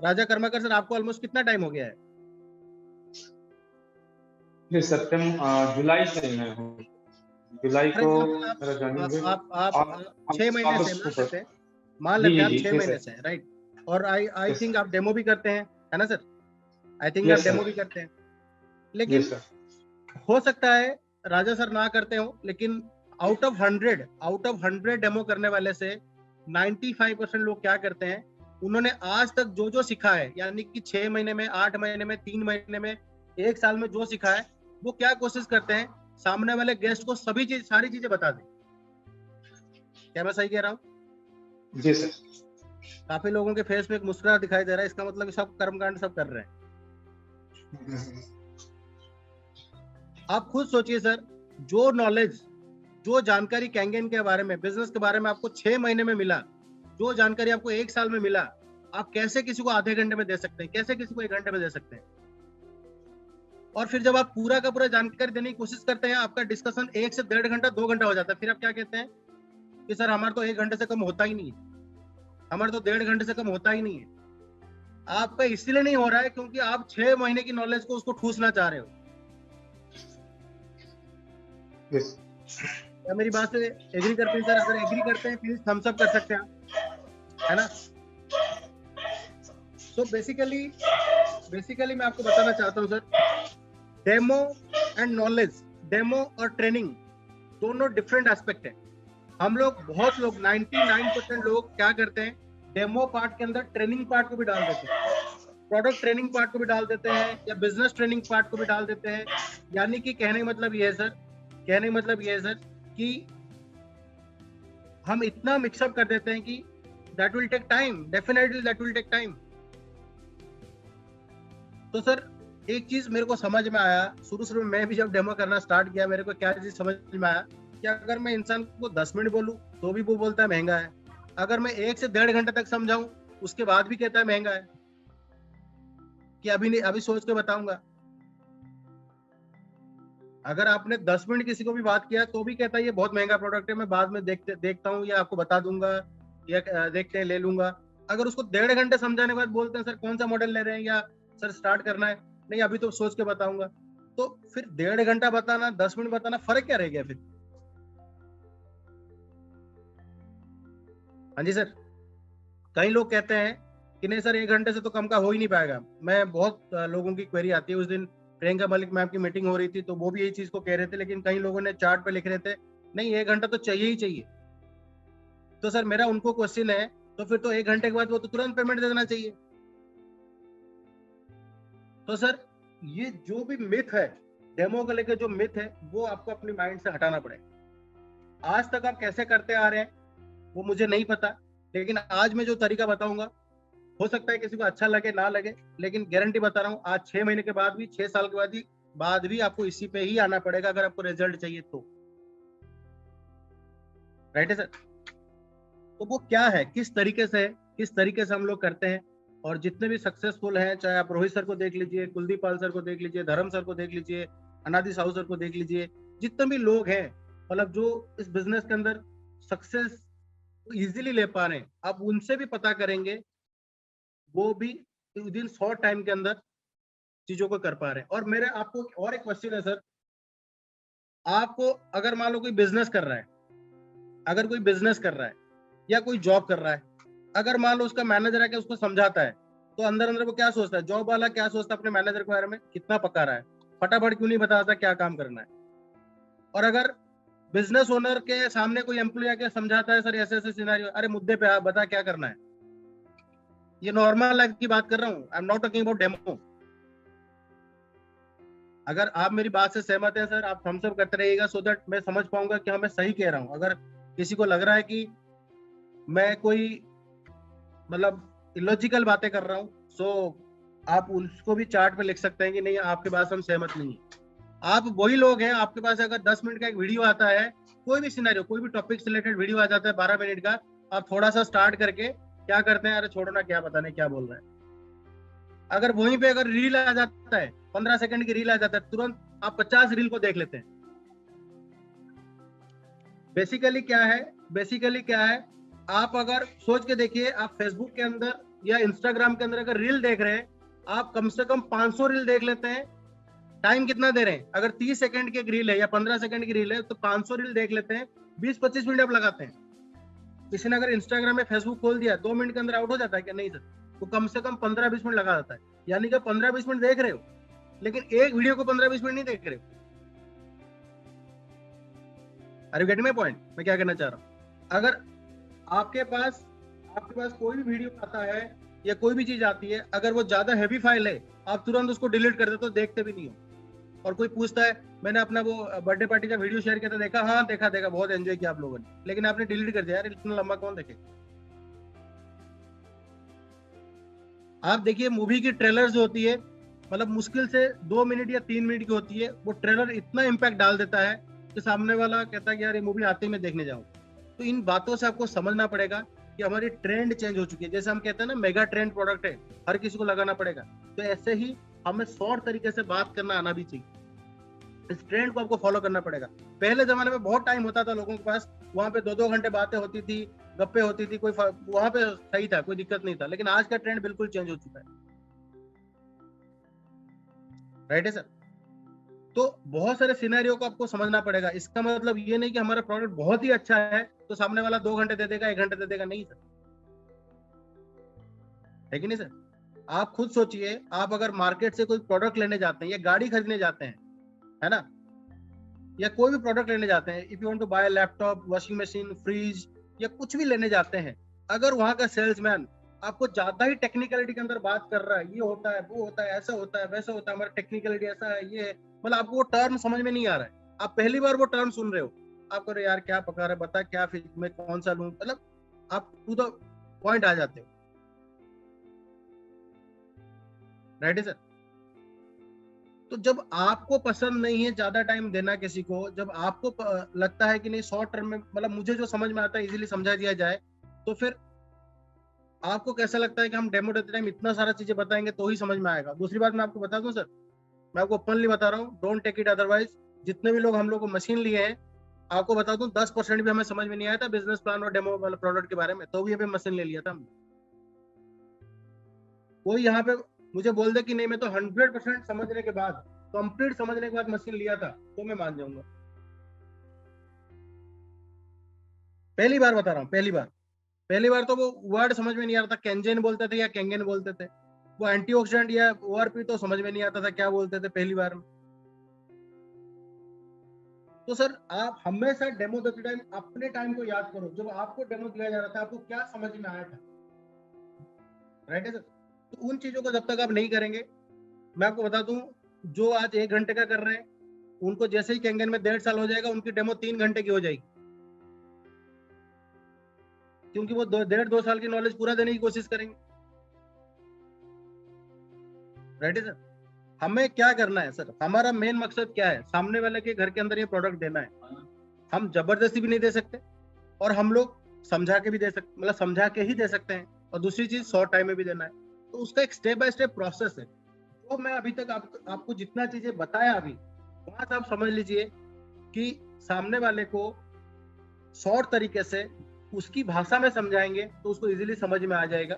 राजा Karmakar sir, आपको almost कितना time हो गया है? ये जुलाई से मैं हूँ। जुलाई फॉर को एग्जाम्पल मेरा ज्वाइनिंग हुआ। आप 6 महीने से मान लेते हैं, मान जी लेते जी हैं आप जी 6 महीने सर। से, राइट? और आई आई यस थिंक आप डेमो भी करते हैं, है ना सर? आई थिंक आप यस डेमो सर। भी करते हैं। यस लेकिन सर। हो सकता है राजा सर ना करते हो, लेकिन आउट ऑफ 100 डेमो करने वाले से 95% लोग क्या करते हैं, उन्होंने आज तक जो जो सीखा है, यानी कि 6 महीने में, 8 महीने में, 3 महीने में, 1 साल में जो सीखा है, वो क्या कोशिश करते हैं, सामने वाले गेस्ट को सारी चीजें बता दें। क्या मैं सही कह रहा हूँ? जी सर। काफी लोगों के फेस पे एक मुस्कुराहट दिखाई दे रहा है, इसका मतलब सब कर्मकांड सब कर रहे हैं। आप खुद सोचिए सर, जो नॉलेज, जो जानकारी कैंगेन के बारे में, बिजनेस के बारे में आपको 6 महीने में मिला, जो जानकारी आपको 1 साल में मिला, आप कैसे किसी को आधे घंटे में दे सकते हैं, कैसे किसी को 1 घंटे में दे सकते हैं? और फिर जब आप पूरा का पूरा जानकारी देने की कोशिश करते हैं, आपका डिस्कशन 1 से 1.5 घंटा, 2 घंटा हो जाता है, फिर आप क्या कहते हैं कि सर हमारा तो 1 घंटे से कम होता ही नहीं है, हमारा तो 1.5 घंटे से कम होता ही नहीं है। आपका इसीलिए नहीं हो रहा है क्योंकि आप 6 महीने की नॉलेज को उसको ठूसना चाह रहे हो। यस। क्या मेरी बात से एग्री करते हैं सर? अगर एग्री करते हैं प्लीज थम्स अप कर सकते हैं आप, है ना? सो बेसिकली मैं आपको बताना चाहता हूँ sir, demo and knowledge, demo और ट्रेनिंग दोनों डिफरेंट एस्पेक्ट है। हम लोग, बहुत लोग, 99% लोग क्या करते हैं, डेमो पार्ट के अंदर ट्रेनिंग पार्ट को भी डाल देते हैं, प्रोडक्ट ट्रेनिंग पार्ट को भी डाल देते हैं, या बिजनेस ट्रेनिंग पार्ट को भी डाल देते हैं। यानी कि कहने का मतलब ये है सर, कि हम इतना मिक्सअप कर देते हैं कि that will take time, definitely that will take time. तो सर एक चीज मेरे को समझ में आया, शुरू में मैं भी जब डेमो करना स्टार्ट किया, मेरे को क्या चीज समझ में आया कि अगर मैं इंसान को 10 मिनट बोलूं तो भी वो बोलता है महंगा है, अगर मैं 1 से 1.5 घंटे तक समझाऊं उसके बाद भी कहता है महंगा है, कि अभी नहीं, अभी सोच के बताऊंगा। अगर आपने 10 मिनट किसी को भी बात किया तो भी कहता है ये बहुत महंगा प्रोडक्ट है, मैं बाद में देखता हूँ, या आपको बता दूंगा, या देखते हैं ले लूंगा। अगर उसको 1.5 घंटे समझाने के बाद बोलते हैं सर कौन सा मॉडल ले रहे हैं, या सर स्टार्ट करना है, नहीं अभी तो सोच के बताऊंगा, तो फिर 1.5 घंटा बताना, 10 मिनट बताना, फर्क क्या रह गया फिर? हाँ जी सर। कई लोग कहते हैं कि नहीं सर 1 घंटे से तो कम का हो ही नहीं पाएगा। मैं बहुत लोगों की क्वेरी आती है, उस दिन प्रियंका मलिक मैम की मीटिंग हो रही थी तो वो भी यही चीज को कह रहे थे, लेकिन कई लोगों ने चार्ट पे लिख रहे थे नहीं 1 घंटा तो चाहिए ही चाहिए। तो सर मेरा उनको क्वेश्चन है, तो फिर तो 1 घंटे के बाद वो तो तुरंत पेमेंट दे देना चाहिए। तो सर ये जो भी मिथ है, डेमो को लेकर जो मिथ है, वो आपको अपनी माइंड से हटाना पड़ेगा। आज तक आप कैसे करते आ रहे हैं वो मुझे नहीं पता, लेकिन आज मैं जो तरीका बताऊंगा, हो सकता है किसी को अच्छा लगे ना लगे, लेकिन गारंटी बता रहा हूँ आज 6 महीने के बाद भी, 6 साल के बाद भी आपको इसी पे ही आना पड़ेगा अगर आपको रिजल्ट चाहिए तो। राइट है सर? तो वो क्या है, किस तरीके से हम लोग करते हैं, और जितने भी सक्सेसफुल हैं, चाहे आप रोहित सर को देख लीजिए, कुलदीप पाल सर को देख लीजिए, धर्म सर को देख लीजिए, अनादि साहू सर को देख लीजिए, जितने भी लोग हैं मतलब जो इस बिजनेस के अंदर सक्सेस इजीली ले पा रहे हैं, आप उनसे भी पता करेंगे, वो भी विद इन शॉर्ट टाइम के अंदर चीजों को कर पा रहे हैं। और मेरे आपको और एक क्वेश्चन है सर, आपको अगर मान लो कोई बिजनेस कर रहा है, अगर कोई बिजनेस कर रहा है या कोई जॉब कर रहा है, अगर मान लो उसका मैनेजर आके उसको समझाता है, तो अंदर अंदर वो क्या सोचता है, जॉब वाला क्या सोचता है अपने मैनेजर के बारे में, कितना पका रहा है, फटाफट क्यों नहीं बताता क्या काम करना है। और अगर बिजनेस ओनर के सामने कोई एम्प्लॉय आके समझाता है सर ऐसे ऐसे सिनेरियो, अरे मुद्दे पे आप बता क्या करना है। ये नॉर्मल लाइफ की बात कर रहा हूँ, आई am not talking about demo. अगर आप मेरी बात से सहमत है सर, आप थम्स अप करते रहिएगा, सो दैट मैं समझ पाऊंगा कि हाँ मैं सही कह रहा हूँ। अगर किसी को लग रहा है कि मैं कोई मतलब इलॉजिकल बातें कर रहा हूँ, सो आप उसको भी चार्ट पे लिख सकते हैं कि नहीं आपके बात से हम सहमत नहीं है। आप वही लोग हैं, आपके पास अगर 10 मिनट का एक वीडियो आता है, कोई भी सिनेरियो, कोई भी टॉपिक से रिलेटेड वीडियो आ जाता है 12 मिनट का, आप थोड़ा सा स्टार्ट करके क्या करते हैं, अरे छोड़ो ना क्या पता नहीं क्या बोल रहे हैं। अगर वहीं पे अगर रील आ जाता है, 15 सेकंड की रील आ जाता है, तुरंत आप 50 रील को देख लेते हैं। बेसिकली क्या है, आप अगर सोच के देखिए, आप फेसबुक के अंदर या इंस्टाग्राम के अंदर अगर रील देख रहे हैं, आप कम से कम 500 रील देख लेते हैं। टाइम कितना दे रहे हैं? अगर 30 सेकंड की एक रील है या 15 सेकंड की रील है तो 500 रील देख लेते हैं, 20-25 मिनट आप लगाते हैं। किसी ने अगर इंस्टाग्राम में फेसबुक खोल दिया 2 मिनट के अंदर आउट हो जाता है क्या? नहीं सर, वो कम से कम 15-20 मिनट लगा देता है। यानी कि 15-20 मिनट देख रहे हो, लेकिन एक वीडियो को 15-20 मिनट नहीं देख रहे हो। Are you getting my point? मैं क्या कहना चाह रहा हूँ? अगर आपके पास कोई भी वीडियो आता है या कोई भी चीज आती है, अगर वो ज्यादा हैवी फाइल है, आप तुरंत उसको डिलीट कर देते हो, देखते भी नहीं हो। और कोई पूछता है मैंने अपना वो बर्थडे पार्टी का वीडियो शेयर किया था, देखा? हाँ देखा, बहुत एंजॉय किया आप लोगों ने, लेकिन आपने डिलीट कर दिया। यार इतना लंबा कौन देखे? आप देखिए मूवी की ट्रेलर जो होती है, मतलब मुश्किल से 2 मिनट या 3 मिनट की होती है, वो ट्रेलर इतना इम्पैक्ट डाल देता है कि सामने वाला कहता है कि यार ये मूवी आते ही मैं देखने जाऊँ। तो इन बातों से आपको समझना पड़ेगा कि हमारी ट्रेंड चेंज हो चुकी है। जैसे हम कहते हैं ना, मेगा ट्रेंड प्रोडक्ट है, हर किसी को लगाना पड़ेगा। तो ऐसे ही हमें शॉर्ट तरीके से बात करना आना भी चाहिए। इस ट्रेंड को आपको फॉलो करना पड़ेगा। पहले जमाने में बहुत टाइम होता था लोगों के पास, वहां पे 2-2 घंटे बातें होती थी, गप्पे होती थी, कोई वहां पे सही था, कोई दिक्कत नहीं था। लेकिन आज का ट्रेंड बिल्कुल चेंज हो चुका है। राइट है सर? तो बहुत सारे सिनेरियो को आपको समझना पड़ेगा। इसका मतलब ये नहीं कि हमारा प्रोडक्ट बहुत ही अच्छा है तो सामने वाला 2 घंटे दे देगा, 1 घंटे दे देगा। नहीं सर, है कि नहीं सर? आप खुद सोचिए, आप अगर मार्केट से कोई प्रोडक्ट लेने जाते हैं या गाड़ी खरीदने जाते हैं, है ना, या कोई भी प्रोडक्ट लेने जाते हैं, if you want to buy laptop, washing machine, fridge या कुछ भी लेने जाते हैं, अगर वहां का सेल्समैन आपको ज्यादा ही टेक्निकलिटी के अंदर बात कर रहा है, ये होता है, वो होता है, ऐसा होता है, वैसा होता है, हमारा टेक्निकलिटी ऐसा है, ये है, मतलब आपको वो टर्म समझ में नहीं आ रहा है, आप पहली बार वो टर्म सुन रहे हो, आप कह रहे यार क्या पका रहा है, बता क्या फिर मैं कौन सा लूं, मतलब आप टू द पॉइंट आ जाते हो। राइट है सर? तो जब आपको पसंद नहीं है ज्यादा टाइम देना किसी को, जब आपको लगता है कि नहीं शॉर्ट टर्म में, मतलब मुझे जो समझ में आता है इजीली समझा दिया जाए, तो फिर आपको कैसा लगता है कि हम डेमो देते टाइम इतना सारा चीजें बताएंगे तो ही समझ में आएगा। दूसरी बात मैं आपको बता दूं सर, मैं आपको ओपनली बता रहा हूँ, डोंट टेक इट अदरवाइज। जितने भी लोग हम लोग को मशीन लिए हैं, आपको बता दूं 10% भी हमें समझ में नहीं आया था बिजनेस प्लान और डेमो वाले प्रोडक्ट के बारे में, तो भी हमें मशीन ले लिया था हमने। कोई यहाँ पे मुझे बोल दे कि नहीं मैं तो 100% समझने के बाद, कंप्लीट समझने के बाद मशीन लिया था, तो मैं मान जाऊंगा। पहली बार बता रहा हूँ, पहली बार तो वो वर्ड समझ में नहीं आ रहा था, केंजेन बोलते थे या केंगेन बोलते थे, वो एंटीऑक्सीडेंट या ओआरपी तो समझ में नहीं आता था क्या बोलते थे पहली बार में। तो सर आप हमेशा डेमो देते टाइम अपने टाइम को याद करो, जब आपको डेमो दिया जा रहा था आपको क्या समझ में आया था। राइट है सर? तो उन चीजों को जब तक आप नहीं करेंगे, मैं आपको बता दूं, जो आज 1 घंटे का कर रहे हैं, उनको जैसे ही केंगेन में 1.5 साल हो जाएगा, उनकी डेमो 3 घंटे की हो जाएगी, क्योंकि वो 1.5-2 साल की नॉलेज पूरा देने की कोशिश करेंगे। राइट है सर? हमें क्या करना है सर, हमारा मेन मकसद क्या है, सामने वाले के घर के अंदर ये प्रोडक्ट देना है। हम जबरदस्ती भी नहीं दे सकते, और हम लोग समझा के भी दे सकते, मतलब समझा के ही दे सकते हैं, और दूसरी चीज शॉर्ट टाइम में भी देना है। तो उसका एक स्टेप बाय स्टेप प्रोसेस है। तो मैं अभी तक आपको जितना चीजें बताया अभी, वहां से आप समझ लीजिए कि सामने वाले को शॉर्ट तरीके से उसकी भाषा में समझाएंगे तो उसको इजीली समझ में आ जाएगा।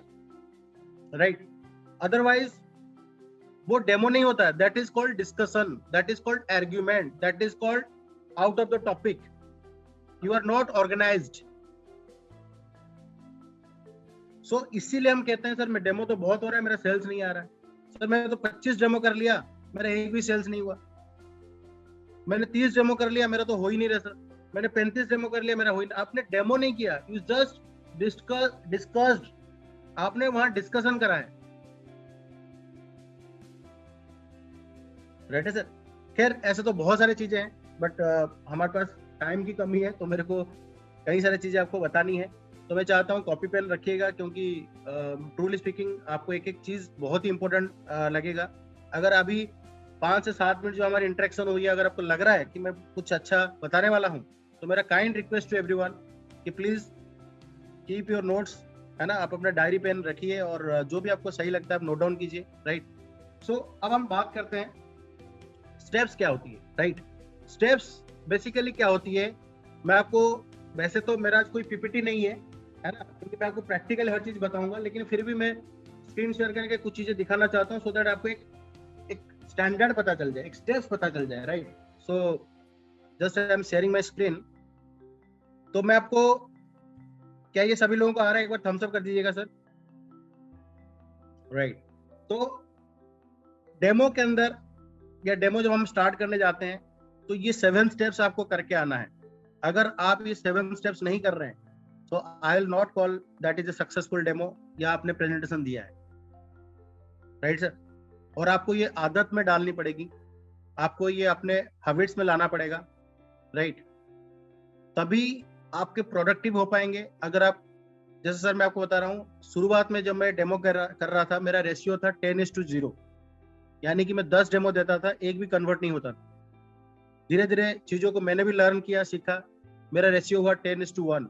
राइट? अदरवाइज वो डेमो नहीं होता है, that is called discussion, that is called argument, that is called out of the topic, you are not organised. So इसीलिए हम कहते हैं सर मैं डेमो तो बहुत हो रहा है, मेरा सेल्स नहीं आ रहा है। सर मैंने तो 25 डेमो कर लिया, मेरा एक भी सेल्स नहीं हुआ। मैंने 30 डेमो कर लिया, मेरा तो हो ही नहीं रहा सर। मैंने 35 डेमो कर लिया, मेरा हो ही नहीं। आपने डेमो नहीं किया, यू जस्ट डिस्कस्ड, आपने वहां डिस्कशन करा है। राइट है सर? खैर ऐसे तो बहुत सारी चीजें हैं, बट हमारे पास टाइम की कमी है, तो मेरे को कई सारी चीजें आपको बतानी है। तो मैं चाहता हूँ कॉपी पेन रखिएगा, क्योंकि ट्रूली स्पीकिंग आपको एक एक चीज बहुत ही इंपॉर्टेंट लगेगा। अगर अभी 5 से 7 मिनट जो हमारी इंटरेक्शन हुई है, अगर आपको लग रहा है कि मैं कुछ अच्छा बताने वाला हूँ, तो मेरा काइंड रिक्वेस्ट टू एवरीवन कि प्लीज कीप योर नोट्स, है ना, आप अपना डायरी पेन रखिए, और जो भी आपको सही लगता है आप नोट डाउन कीजिए। राइट? सो अब हम बात करते हैं स्टेप्स क्या होती है। राइट? स्टेप्स बेसिकली क्या होती है, मैं आपको, वैसे तो मेरा आज कोई पीपीटी नहीं है, है ना, क्योंकि मैं आपको प्रैक्टिकल हर चीज बताऊंगा, लेकिन फिर भी मैं स्क्रीन शेयर करके कुछ चीजें दिखाना चाहता हूँ, सो दैट आपको एक स्टैंडर्ड पता चल जाए, एक स्टेप्स पता चल जाए, right. So just I am sharing my screen. तो मैं आपको, क्या ये सभी लोगों को आ रहा है? एक बार थम्स अप कर दीजिएगा सर। राइट। तो डेमो के अंदर, या डेमो जब हम स्टार्ट करने जाते हैं, तो ये 7 स्टेप्स आपको करके आना है। अगर आप ये 7 स्टेप्स नहीं कर रहे हैं, तो I will not call that is a successful demo, या आपने प्रेजेंटेशन दिया है, राइट सर। और आपको ये आदत में डालनी पड़ेगी, आपको ये अपने हैबिट्स में लाना पड़ेगा, राइट। तभी आपके प्रोडक्टिव हो पाएंगे। अगर आप, जैसे सर मैं आपको बता रहा हूँ, शुरुआत में जब मैं डेमो कर रहा था, मेरा रेशियो था 10:0, यानी कि मैं 10 डेमो देता था, एक भी कन्वर्ट नहीं होता था। धीरे धीरे चीजों को मैंने भी लर्न किया, सीखा, मेरा रेशियो हुआ 10:1,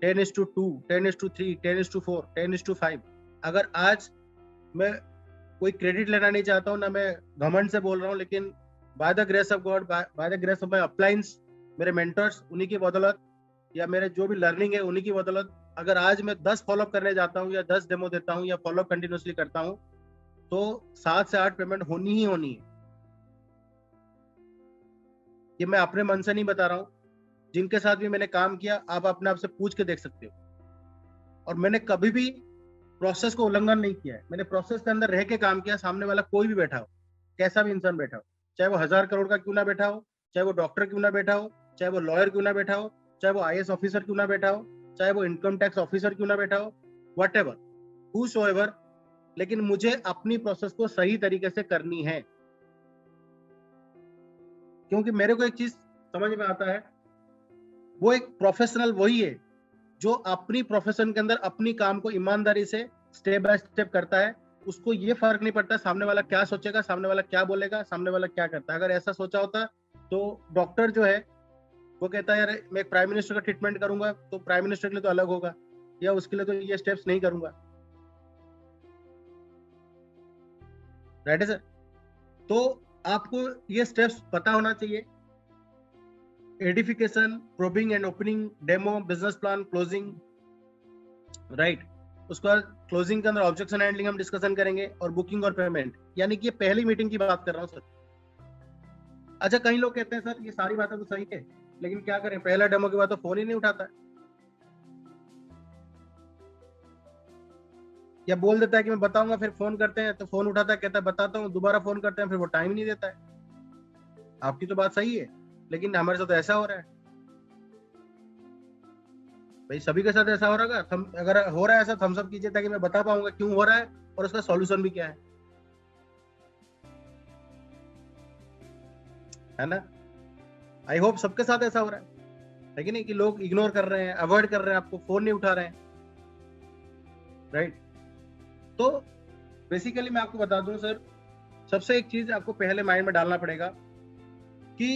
10:2, 10:3, 10:4, 10:5। अगर आज मैं कोई क्रेडिट लेना नहीं चाहता हूँ, ना मैं घमंड से बोल रहा हूँ, लेकिन by the grace of God, by the grace of my uplines, मेरे मेंटर्स, उन्हीं की बदौलत, या मेरे जो भी लर्निंग है उन्हीं की बदौलत, अगर आज मैं 10 फॉलोअप करने जाता हूँ, या 10 डेमो देता हूँ, या फॉलोअप कंटिन्यूसली करता हूँ, तो 7 से 8 पेमेंट होनी ही होनी है। ये मैं अपने मन से नहीं बता रहा हूँ, जिनके साथ भी मैंने काम किया, आप अपने आप से पूछ के देख सकते हो। और मैंने कभी भी प्रोसेस को उल्लंघन नहीं किया है, मैंने प्रोसेस के अंदर रह के काम किया। सामने वाला कोई भी बैठा हो, कैसा भी इंसान बैठा हो, चाहे वो 1000 करोड़ का क्यों ना बैठा हो, चाहे वो डॉक्टर क्यों ना बैठा हो, चाहे वो लॉयर क्यों ना बैठा हो, चाहे वो IAS ऑफिसर क्यों ना बैठा हो, चाहे वो इनकम टैक्स ऑफिसर क्यों ना बैठा हो, वट एवर, हूसोएवर, लेकिन मुझे अपनी प्रोसेस को सही तरीके से करनी है। क्योंकि मेरे को एक चीज समझ में आता है, वो एक प्रोफेशनल वही है जो अपनी प्रोफेशन के अंदर अपनी काम को ईमानदारी से स्टेप बाय स्टेप करता है। उसको ये फर्क नहीं पड़ता सामने वाला क्या सोचेगा, सामने वाला क्या बोलेगा, सामने वाला क्या करता है। अगर ऐसा सोचा होता तो डॉक्टर जो है वो कहता है यार मैं प्राइम मिनिस्टर का ट्रीटमेंट करूंगा, तो प्राइम मिनिस्टर के लिए तो अलग होगा, या उसके लिए तो ये स्टेप्स नहीं करूंगा, राइट है सर। तो आपको ये स्टेप्स पता होना चाहिए। Edification, probing and opening, demo, business plan, closing, right. उसके बाद क्लोजिंग के अंदर ऑब्जेक्शन हैंडलिंग हम डिस्कशन करेंगे, और बुकिंग और पेमेंट, यानी कि ये पहली मीटिंग की बात कर रहा हूँ सर। अच्छा, कई लोग कहते हैं सर ये सारी बातें तो सही है, लेकिन क्या करें, पहला डेमो के बाद तो फोन ही नहीं उठाता है, या बोल देता है कि मैं बताऊंगा, फिर फोन करते हैं तो फोन उठाता है, कहता है बताता हूँ, दोबारा फोन करते हैं, फिर वो टाइम नहीं देता है। आपकी तो बात सही है, लेकिन हमारे साथ ऐसा हो रहा है। भाई सभी के साथ ऐसा हो रहा है, अगर हो रहा है ऐसा, थम्स अप कीजिए, ताकि मैं बता पाऊंगा क्यों हो रहा है और उसका सॉल्यूशन भी क्या है ना। आई होप सबके साथ ऐसा हो रहा है कि नहीं, कि लोग इग्नोर कर रहे हैं, अवॉइड कर रहे हैं, आपको फोन नहीं उठा रहे हैं, राइट। तो बेसिकली मैं आपको बता दूं सर, सबसे एक चीज आपको पहले माइंड में डालना पड़ेगा कि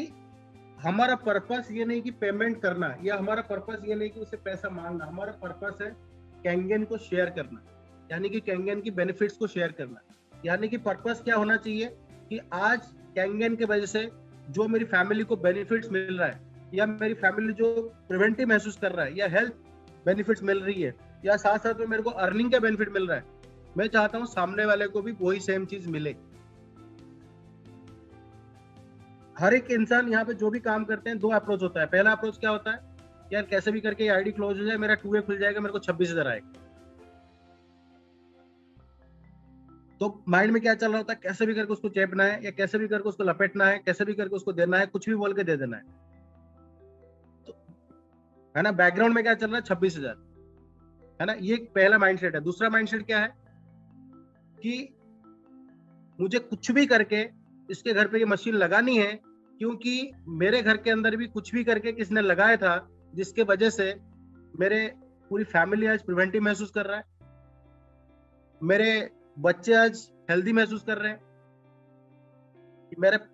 हमारा पर्पस ये नहीं कि पेमेंट करना, या हमारा पर्पस ये नहीं कि उससे पैसा मांगना। हमारा पर्पस है कैंगन को शेयर करना, यानी कि कैंगन की बेनिफिट्स को शेयर करना। यानी कि पर्पस क्या होना चाहिए कि आज कैंगन की वजह से जो मेरी फैमिली को बेनिफिट्स मिल रहा है, या मेरी फैमिली जो प्रिवेंटिव महसूस कर रहा है, या हेल्थ बेनिफिट्स मिल रही है, या साथ साथ में मेरे को अर्निंग का बेनिफिट मिल रहा है, मैं चाहता हूँ सामने वाले को भी वही सेम चीज मिले। हर एक इंसान यहाँ पे जो भी काम करते हैं, 2 अप्रोच होता है। पहला अप्रोच क्या होता है, यार कैसे भी करके आईडी क्लोज हो जाए, मेरा 2A खुल जाएगा, मेरे को 26,000 आएगा। तो माइंड में क्या चल रहा होता है, कैसे भी करके उसको चेपना है, या कैसे भी करके उसको लपेटना है, कैसे भी करके उसको देना है, कुछ भी बोल के दे देना है, तो है ना। बैकग्राउंड में क्या चल रहा है, 26,000, है ना। ये पहला माइंडसेट है। दूसरा माइंडसेट क्या है कि मुझे कुछ भी करके इसके घर पे ये मशीन लगानी है, क्योंकि मेरे घर के अंदर भी कुछ भी करके किसने लगाया था, जिसके वजह से मेरे पूरी फैमिली आज प्रिवेंटिव महसूस कर रहा है, मेरे बच्चे आज हेल्दी महसूस कर रहे हैं,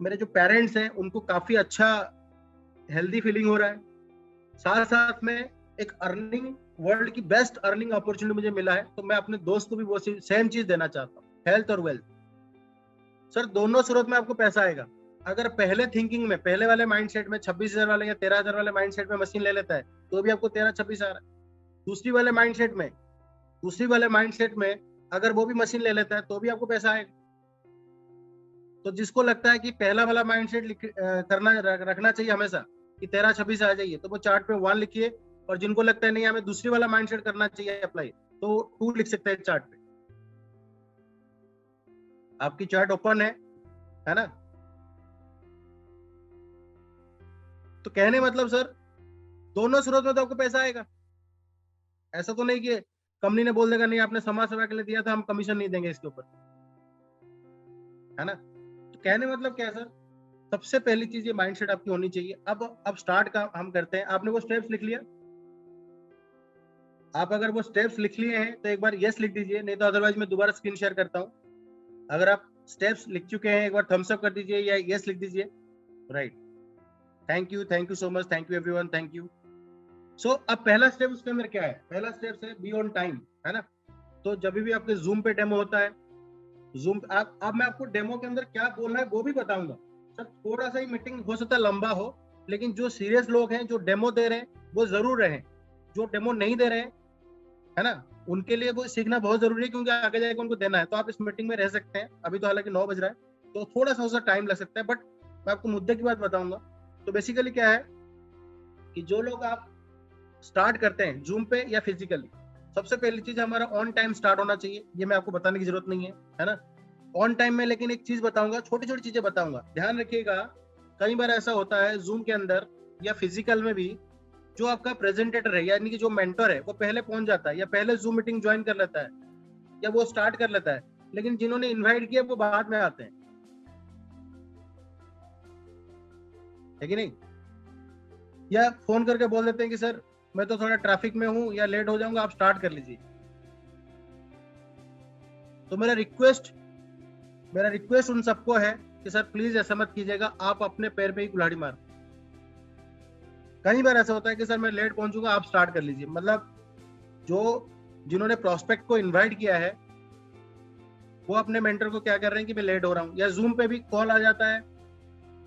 मेरे जो पेरेंट्स हैं उनको काफी अच्छा हेल्दी फीलिंग हो रहा है। साथ साथ में एक अर्निंग, वर्ल्ड की बेस्ट अर्निंग अपॉर्चुनिटी मुझे मिला है, तो मैं अपने दोस्त को भी वो सेम चीज देना चाहता हूँ, हेल्थ और वेल्थ। सर दोनों स्रोत में आपको पैसा आएगा। अगर पहले थिंकिंग में, पहले वाले माइंडसेट में 26,000 वाले या 13,000 वाले माइंडसेट में मशीन ले लेता है, तो भी आपको 13-26 आ रहा है। दूसरी वाले माइंडसेट में अगर वो भी मशीन ले लेता है तो भी आपको पैसा आएगा। तो जिसको लगता है कि पहला वाला माइंडसेट रखना चाहिए हमेशा कि 13-26 आ जाइए, तो वो चार्ट पे 1 लिखिए, और जिनको लगता है नहीं हमें दूसरी वाला माइंडसेट करना चाहिए अप्लाई, तो 2 लिख सकते हैं चार्ट पे। आपकी चार्ट ओपन है ना। तो कहने मतलब सर दोनों स्रोत में तो आपको पैसा आएगा। ऐसा तो नहीं कि कंपनी ने बोल देगा नहीं आपने समाज सेवा के लिए दिया था, हम कमीशन नहीं देंगे इसके ऊपर, है ना। तो कहने मतलब क्या है सर, सबसे पहली चीज ये माइंडसेट आपकी होनी चाहिए। अब स्टार्ट का हम करते हैं। आपने वो स्टेप्स लिख लिया? आप अगर वो स्टेप्स लिख लिए हैं तो एक बार यस लिख दीजिए, नहीं तो अदरवाइज मैं दोबारा स्क्रीन शेयर करता हूँ। अगर आप स्टेप्स लिख चुके हैं एक बार थम्स अप कर दीजिए या यस लिख दीजिए। Right, thank you so much, thank you everyone, thank you. So अब पहला स्टेप उसके अंदर क्या है? पहला स्टेप है बी ऑन टाइम, है ना। तो जब भी आपके जूम पे डेमो होता है, जूम अब मैं आपको डेमो के अंदर क्या बोलना है वो भी बताऊंगा। सर थोड़ा सा ही मीटिंग हो सकता है लंबा हो, लेकिन जो सीरियस लोग हैं जो डेमो दे रहे हैं वो जरूर रहें। जो डेमो नहीं दे रहे हैं, है ना, उनके लिए वो सीखना बहुत जरूरी है, क्योंकि आगे जाके उनको देना है। तो आप इस मीटिंग में रह सकते हैं। अभी तो हालांकि 9 बज रहा है, तो थोड़ा सा टाइम लग सकता है, बट मैं आपको मुद्दे की बात बताऊंगा। तो बेसिकली क्या है कि जो लोग आप स्टार्ट करते हैं जूम पे या फिजिकली, सबसे पहली चीज हमारा ऑन टाइम स्टार्ट होना चाहिए। ये मैं आपको बताने की जरूरत नहीं है ना, ऑन टाइम में। लेकिन एक चीज बताऊंगा, छोटी छोटी चीजें बताऊंगा, ध्यान रखिएगा। कई बार ऐसा होता है जूम के अंदर या फिजिकल में भी, जो आपका प्रेजेंटेटर है यानी कि जो मेंटर है वो पहले पहुंच जाता है या पहले जूम मीटिंग ज्वाइन कर लेता है या वो स्टार्ट कर लेता है, लेकिन जिन्होंने इनवाइट किया वो बाद में आते हैं, है कि नहीं। या फोन करके बोल देते हैं कि सर मैं तो थोड़ा ट्रैफिक में हूं या लेट हो जाऊंगा, आप स्टार्ट कर लीजिए। तो मेरा रिक्वेस्ट उन सबको है कि सर प्लीज ऐसा मत कीजिएगा, आप अपने पैर पे ही कुल्हाड़ी मार। कई बार ऐसा होता है कि सर मैं लेट पहुंचूंगा, आप स्टार्ट कर लीजिए। मतलब जिन्होंने प्रोस्पेक्ट को इनवाइट किया है वो अपने मेंटर को क्या कर रहे हैं कि मैं लेट हो रहा हूँ। या जूम पे भी कॉल आ जाता है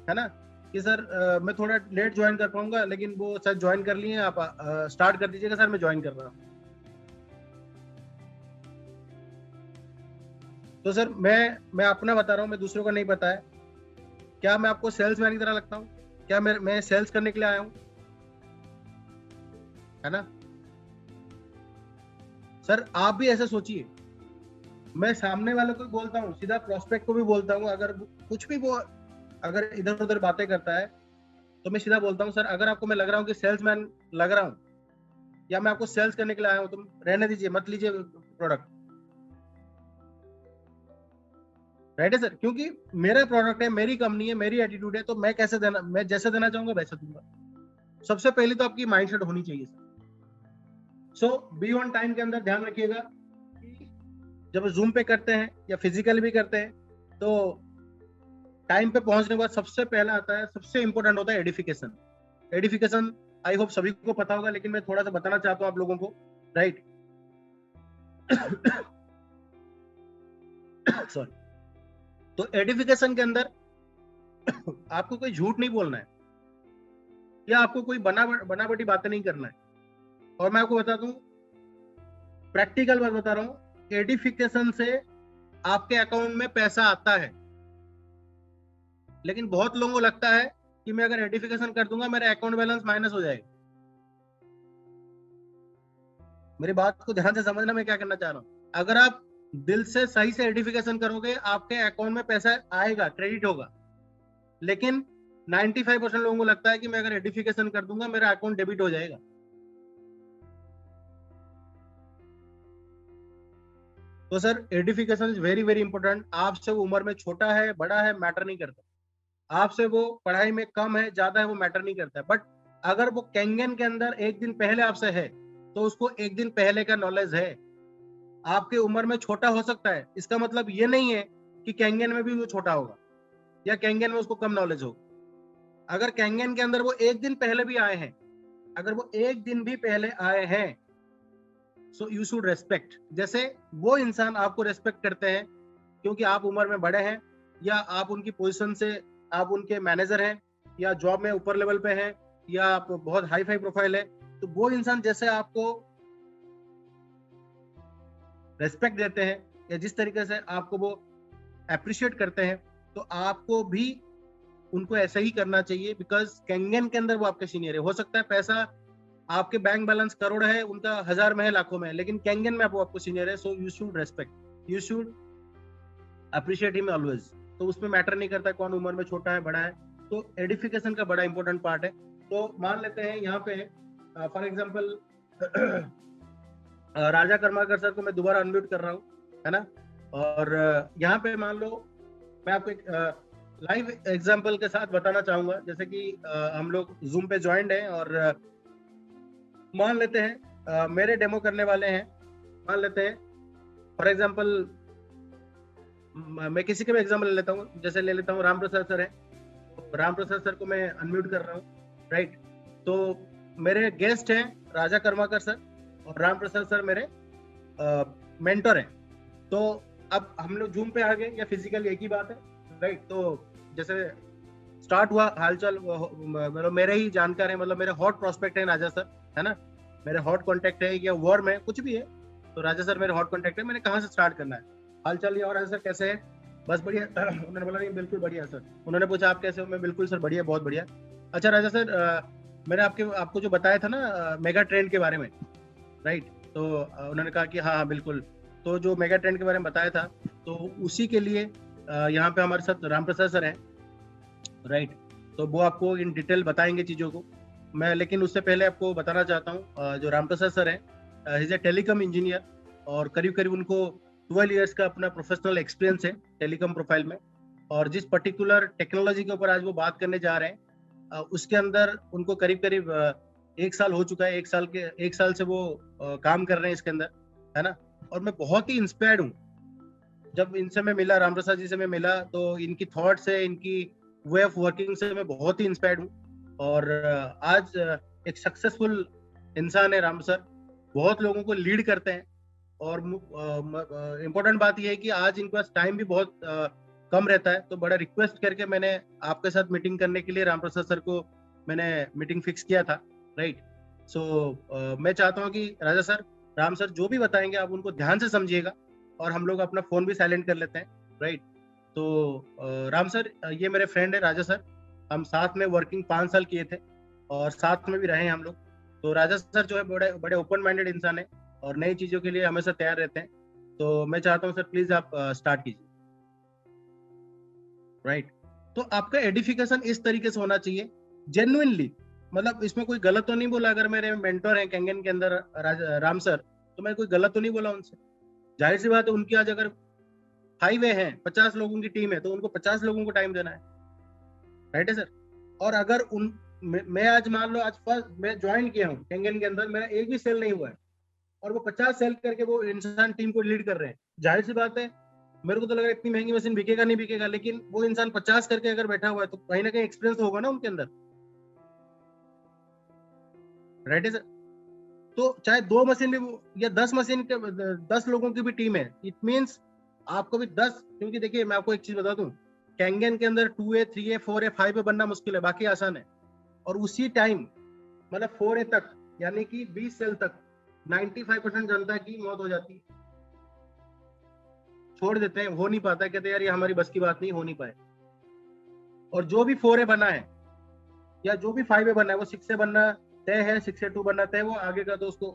ना, कि सर मैं थोड़ा लेट ज्वाइन कर पाऊंगा, लेकिन वो सर ज्वाइन कर लिए, आप स्टार्ट कर दीजिएगा सर, मैं ज्वाइन कर रहा हूँ। तो सर मैं अपना बता रहा हूँ, मैं दूसरों का नहीं पता है। क्या मैं आपको सेल्समैन की तरह लगता हूँ? क्या मैं सेल्स करने के लिए आया हूँ, है ना। सर आप भी ऐसे सोचिए, मैं सामने वाले को बोलता हूँ, सीधा प्रोस्पेक्ट को भी बोलता हूँ, अगर कुछ भी वो अगर इधर उधर बातें करता है तो मैं सीधा बोलता हूँ सर अगर आपको मैं लग रहा हूँ कि सेल्समैन लग रहा हूँ या मैं आपको सेल्स करने के लिए आया हूँ, तुम रहने दीजिए, मत लीजिए प्रोडक्ट। राइट है सर, क्योंकि मेरा प्रोडक्ट है, मेरी कंपनी है, मेरी एटीट्यूड है, तो मैं जैसे देना चाहूंगा वैसे दूंगा। सबसे पहले तो आपकी माइंडसेट होनी चाहिए sir. So be on time के अंदर ध्यान रखिएगा कि जब जूम पे करते हैं या फिजिकल भी करते हैं तो टाइम पे पहुंचने के बाद सबसे पहला आता है, सबसे इंपॉर्टेंट होता है एडिफिकेशन। आई होप सभी को पता होगा, लेकिन मैं थोड़ा सा बताना चाहता हूँ आप लोगों को। Right sorry. तो एडिफिकेशन के अंदर आपको कोई झूठ नहीं बोलना है या आपको कोई बनावटी बातें नहीं करना है। और मैं आपको बता दूं, प्रैक्टिकल बात बता रहा हूं, एडिफिकेशन से आपके अकाउंट में पैसा आता है। लेकिन बहुत लोगों को लगता है कि मैं अगर एडिफिकेशन कर दूंगा मेरा अकाउंट बैलेंस माइनस हो जाएगा। मेरी बात को ध्यान से समझना, मैं क्या करना चाह रहा हूं। अगर आप दिल से सही से एडिफिकेशन करोगे आपके अकाउंट में पैसा आएगा, क्रेडिट होगा। लेकिन 95% लोगों को लगता है कि मैं अगर एडिफिकेशन कर दूंगा मेरा अकाउंट डेबिट हो जाएगा। तो sir edification is very very important. आपसे वो उम्र में छोटा है बड़ा है मैटर नहीं करता, आपसे वो पढ़ाई में कम है ज्यादा है वो मैटर नहीं करता है। बट अगर वो कैंगन के अंदर एक दिन पहले आपसे है तो उसको एक दिन पहले का नॉलेज है। आपके उम्र में छोटा हो सकता है, इसका मतलब ये नहीं है कि कैंगन में भी वो छोटा होगा या कैंगन में उसको कम नॉलेज होगा। अगर कैंगन के अंदर वो एक दिन पहले भी आए हैं, अगर वो एक दिन भी पहले आए हैं, सो यू शुड रेस्पेक्ट। जैसे वो इंसान आपको रेस्पेक्ट करते हैं क्योंकि आप उम्र में बड़े हैं या आप उनकी पोजीशन से आप उनके मैनेजर हैं या जॉब में ऊपर लेवल पे हैं या आप बहुत हाई फाई प्रोफाइल है, तो वो इंसान जैसे आपको रेस्पेक्ट देते हैं या जिस तरीके से आपको वो अप्रिशिएट करते हैं, तो आपको भी उनको ऐसा ही करना चाहिए, बिकॉज कैंगन के अंदर वो आपके सीनियर है। हो सकता है पैसा आपके बैंक बैलेंस करोड़ है, उनका 1000 में है, लाखों में है, लेकिन कैंगन में आपको सीनियर है। So you should respect, you should appreciate him always. तो उसमें मैटर नहीं करता कौन उम्र में छोटा है बड़ा है। तो एडिफिकेशन का बड़ा इंपॉर्टेंट पार्ट है। तो मान लेते हैं यहाँ पे for example Raja Karmakar sir को मैं दोबारा अनम्यूट कर रहा हूँ, है ना। और यहाँ पे मान लो मैं आपको एक लाइव एग्जांपल के साथ बताना चाहूंगा, जैसे कि हम लोग जूम पे ज्वाइंट हैं और मान लेते हैं मेरे डेमो करने वाले हैं। मान लेते हैं फॉर एग्जांपल मैं किसी का भी एग्जांपल ले लेता हूँ, जैसे ले लेता हूँ राम प्रसाद सर है। तो राम प्रसाद सर को मैं अनम्यूट कर रहा हूँ, राइट। तो मेरे गेस्ट हैं राजा कर्माकर सर और राम प्रसाद सर मेरे मेंटर हैं। तो अब हम लोग जूम पे आ गए या फिजिकल एक ही बात है, राइट। तो जैसे स्टार्ट हुआ हालचाल, मतलब मेरे ही जानकार है, मतलब मेरे हॉट प्रोस्पेक्ट है राजा सर, है ना। मेरे हॉट कॉन्टेक्ट है या वॉर में कुछ भी है, तो राजा सर मेरे हॉट कॉन्टेक्ट है। मैंने कहाँ से स्टार्ट करना है, हालचाल ये, और राजा सर कैसे है, बस बढ़िया। उन्होंने बोला नहीं बिल्कुल बढ़िया सर। उन्होंने पूछा आप कैसे हो, मैं बिल्कुल सर बढ़िया, बहुत बढ़िया। अच्छा राजा सर, मैंने आपको जो बताया था ना मेगा ट्रेंड के बारे में, राइट। तो उन्होंने कहा कि हाँ हाँ बिल्कुल। तो जो मेगा ट्रेंड के बारे में बताया था, तो उसी के लिए यहाँ पे हमारे साथ राम प्रसाद सर हैं, राइट। तो वो आपको इन डिटेल बताएंगे चीज़ों को। मैं लेकिन उससे पहले आपको बताना चाहता हूँ जो राम प्रसाद सर हैं, he is a telecom engineer और करीब करीब उनको 12 इयर्स का अपना प्रोफेशनल एक्सपीरियंस है टेलीकॉम प्रोफाइल में। और जिस पर्टिकुलर टेक्नोलॉजी के ऊपर आज वो बात करने जा रहे हैं उसके अंदर उनको करीब करीब 1 साल हो चुका है। 1 साल से वो काम कर रहे हैं इसके अंदर, है ना। और मैं बहुत ही इंस्पायर्ड हूँ। जब इनसे मैं मिला, राम प्रसाद जी से मैं मिला, तो इनकी थॉट से, इनकी वे ऑफ वर्किंग से मैं बहुत ही इंस्पायर्ड हूँ। और आज एक सक्सेसफुल इंसान है राम सर, बहुत लोगों को लीड करते हैं। और इम्पोर्टेंट बात यह है कि आज इनके पास टाइम भी बहुत कम रहता है। तो बड़ा रिक्वेस्ट करके मैंने आपके साथ मीटिंग करने के लिए राम प्रसाद सर को मैंने मीटिंग फिक्स किया था, राइट। सो मैं चाहता हूँ कि राजा सर, राम सर जो भी बताएंगे आप उनको ध्यान से समझिएगा, और हम लोग अपना फोन भी साइलेंट कर लेते हैं, राइट। तो राम सर, ये मेरे फ्रेंड है राजा सर, हम साथ में वर्किंग 5 साल किए थे और साथ में भी रहे हम लोग। तो राजा सर जो है बड़े बड़े ओपन माइंडेड इंसान है और नई चीजों के लिए हमेशा तैयार रहते हैं। तो मैं चाहता हूँ सर प्लीज आप स्टार्ट कीजिए, राइट। तो आपका एडिफिकेशन इस तरीके से होना चाहिए जेन्युइनली, मतलब इसमें कोई गलत तो नहीं बोला। अगर मेरे मेंटर हैं कैंगन के अंदर राम सर, तो मैं कोई गलत तो नहीं बोला उनसे। जाहिर सी बात है, उनकी आज अगर हाईवे है, 50 लोगों की टीम है, तो उनको 50 लोगों को टाइम देना है, राइट है सर। और अगर मैं आज मान लो आज फर्स्ट मैं ज्वाइन किया हूँ कैंगन के अंदर, मेरा एक भी सेल नहीं हुआ है और वो 50 सेल करके वो इंसान टीम को लीड कर रहे हैं। जाहिर सी बात है, मेरे को तो लग रहा है इतनी महंगी मशीन बिकेगा नहीं बिकेगा, लेकिन वो इंसान 50 करके अगर बैठा हुआ है तो कहीं ना कहीं एक्सपीरियंस होगा ना उनके अंदर, राइट है सर। तो चाहे 2 मशीन भी या 10 मशीन के 10 लोगों की भी टीम है, इट मीन्स आपको भी 10, क्योंकि देखिए मैं आपको एक चीज बता दूं, कैंगन के अंदर 2A 3A 4A 5A बनना मुश्किल है, बाकी आसान है। और उसी टाइम मतलब 4A तक, यानी कि 20 सेल तक 95% जनता की मौत हो जाती है, छोड़ देते हैं, हो नहीं पाता, कहते यार ये हमारी बस की बात नहीं, हो नहीं पाए। और जो भी 4A बना है या जो भी 5A बना है, वो 6A बनना तय है, 6A 2 बनना तय, वो आगे का तो उसको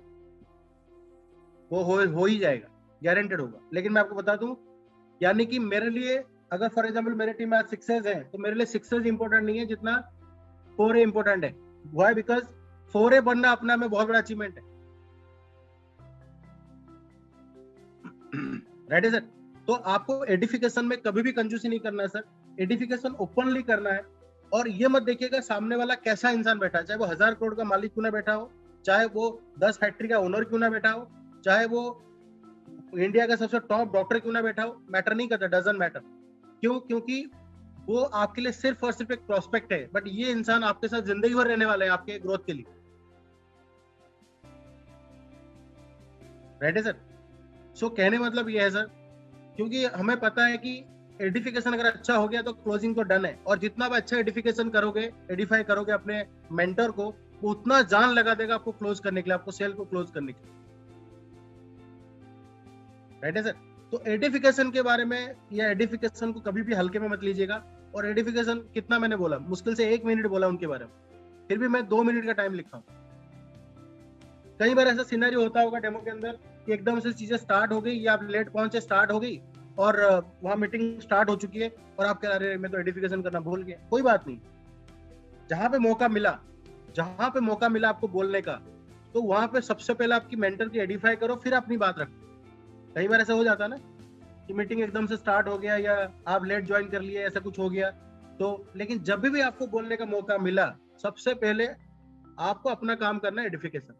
वो हो ही जाएगा, गारंटेड होगा। लेकिन मैं आपको बता दूं, यानी कि मेरे लिए अगर फॉर एग्जांपल मेरे टीम में आज 6As हैं, तो मेरे लिए 6As इंपॉर्टेंट नहीं है जितना 4A इंपॉर्टेंट है। वाई? बिकॉज 4A बनना अपना में बहुत बड़ा अचीवमेंट है, राइट है सर। तो आपको एडिफिकेशन में कभी भी कंजूसी नहीं करना है सर, एडिफिकेशन ओपनली करना है। और ये मत देखिएगा सामने वाला कैसा इंसान बैठा है, चाहे वो 1000 करोड़ का मालिक क्यों ना बैठा हो, चाहे वो 10 फैक्ट्री का ओनर क्यों ना बैठा हो, चाहे वो इंडिया का सबसे टॉप डॉक्टर क्यों ना बैठा हो, मैटर नहीं करता, डजंट मैटर। क्यों? क्योंकि वो आपके लिए सिर्फ और सिर्फ एक प्रोस्पेक्ट है, बट ये इंसान आपके साथ जिंदगी भर रहने वाले हैं आपके ग्रोथ के लिए, राइट है सर। सो कहने मतलब ये है सर, क्योंकि हमें पता है कि एडिफिकेशन अगर अच्छा हो गया तो क्लोजिंग तो डन है, और जितना भी अच्छा एडिफिकेशन करोगे, एडिफाई करोगे अपने मेंटर को, वो उतना जान लगा देगा आपको क्लोज करने के लिए, आपको सेल को क्लोज करने के लिए, राइट है सर। तो एडिफिकेशन के बारे में, या एडिफिकेशन को कभी भी हल्के में मत लीजिएगा। और एडिफिकेशन कितना मैंने बोला, मुश्किल से 1 मिनट बोला उनके बारे में, फिर भी मैं 2 मिनट का टाइम लिखा हूँ। कई बार ऐसा सिनेरियो होता होगा डेमो के अंदर कि एकदम से चीजें स्टार्ट हो गई, या आप लेट पहुंचे, स्टार्ट हो गई और वहां मीटिंग स्टार्ट हो चुकी है और आप कह रहे हैं मैं तो एडिफिकेशन करना भूल गया। कोई बात नहीं, जहां पे मौका मिला आपको बोलने का, तो वहां पे सबसे पहले आपकी मेंटर की एडिफाई करो, फिर अपनी बात रखो। कई बार ऐसा हो जाता है ना कि मीटिंग एकदम से स्टार्ट हो गया, या आप लेट ज्वाइन कर लिए, ऐसा कुछ हो गया। तो लेकिन जब भी आपको बोलने का मौका मिला, सबसे पहले आपको अपना काम करना है, एडिफिकेशन,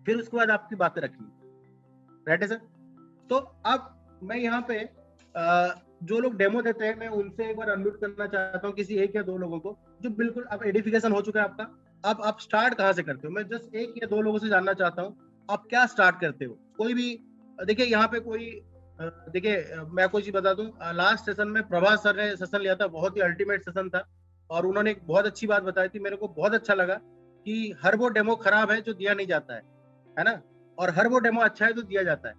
फिर उसके बाद आपकी बातें रखनी। राइट है सर। तो अब मैं यहाँ पे जो लोग डेमो देते हैं, मैं उनसे एक बार अनम्यूट करना चाहता हूँ, किसी 1 या 2 लोगों को जो बिल्कुल अब एडिफिकेशन हो चुका है आपका। अब आप स्टार्ट कहाँ से करते हो? मैं जस्ट 1 या 2 लोगों से जानना चाहता हूँ, आप क्या स्टार्ट करते हो? कोई भी देखिए यहाँ पे कोई देखिए मैं कोई चीज बता दूं, लास्ट सेशन में प्रभास सर ने सेशन लिया था, बहुत ही अल्टीमेट सेशन था, और उन्होंने एक बहुत अच्छी बात बताई थी, मेरे को बहुत अच्छा लगा कि हर वो डेमो खराब है जो दिया नहीं जाता है ना, और हर वो डेमो अच्छा है जो दिया जाता है।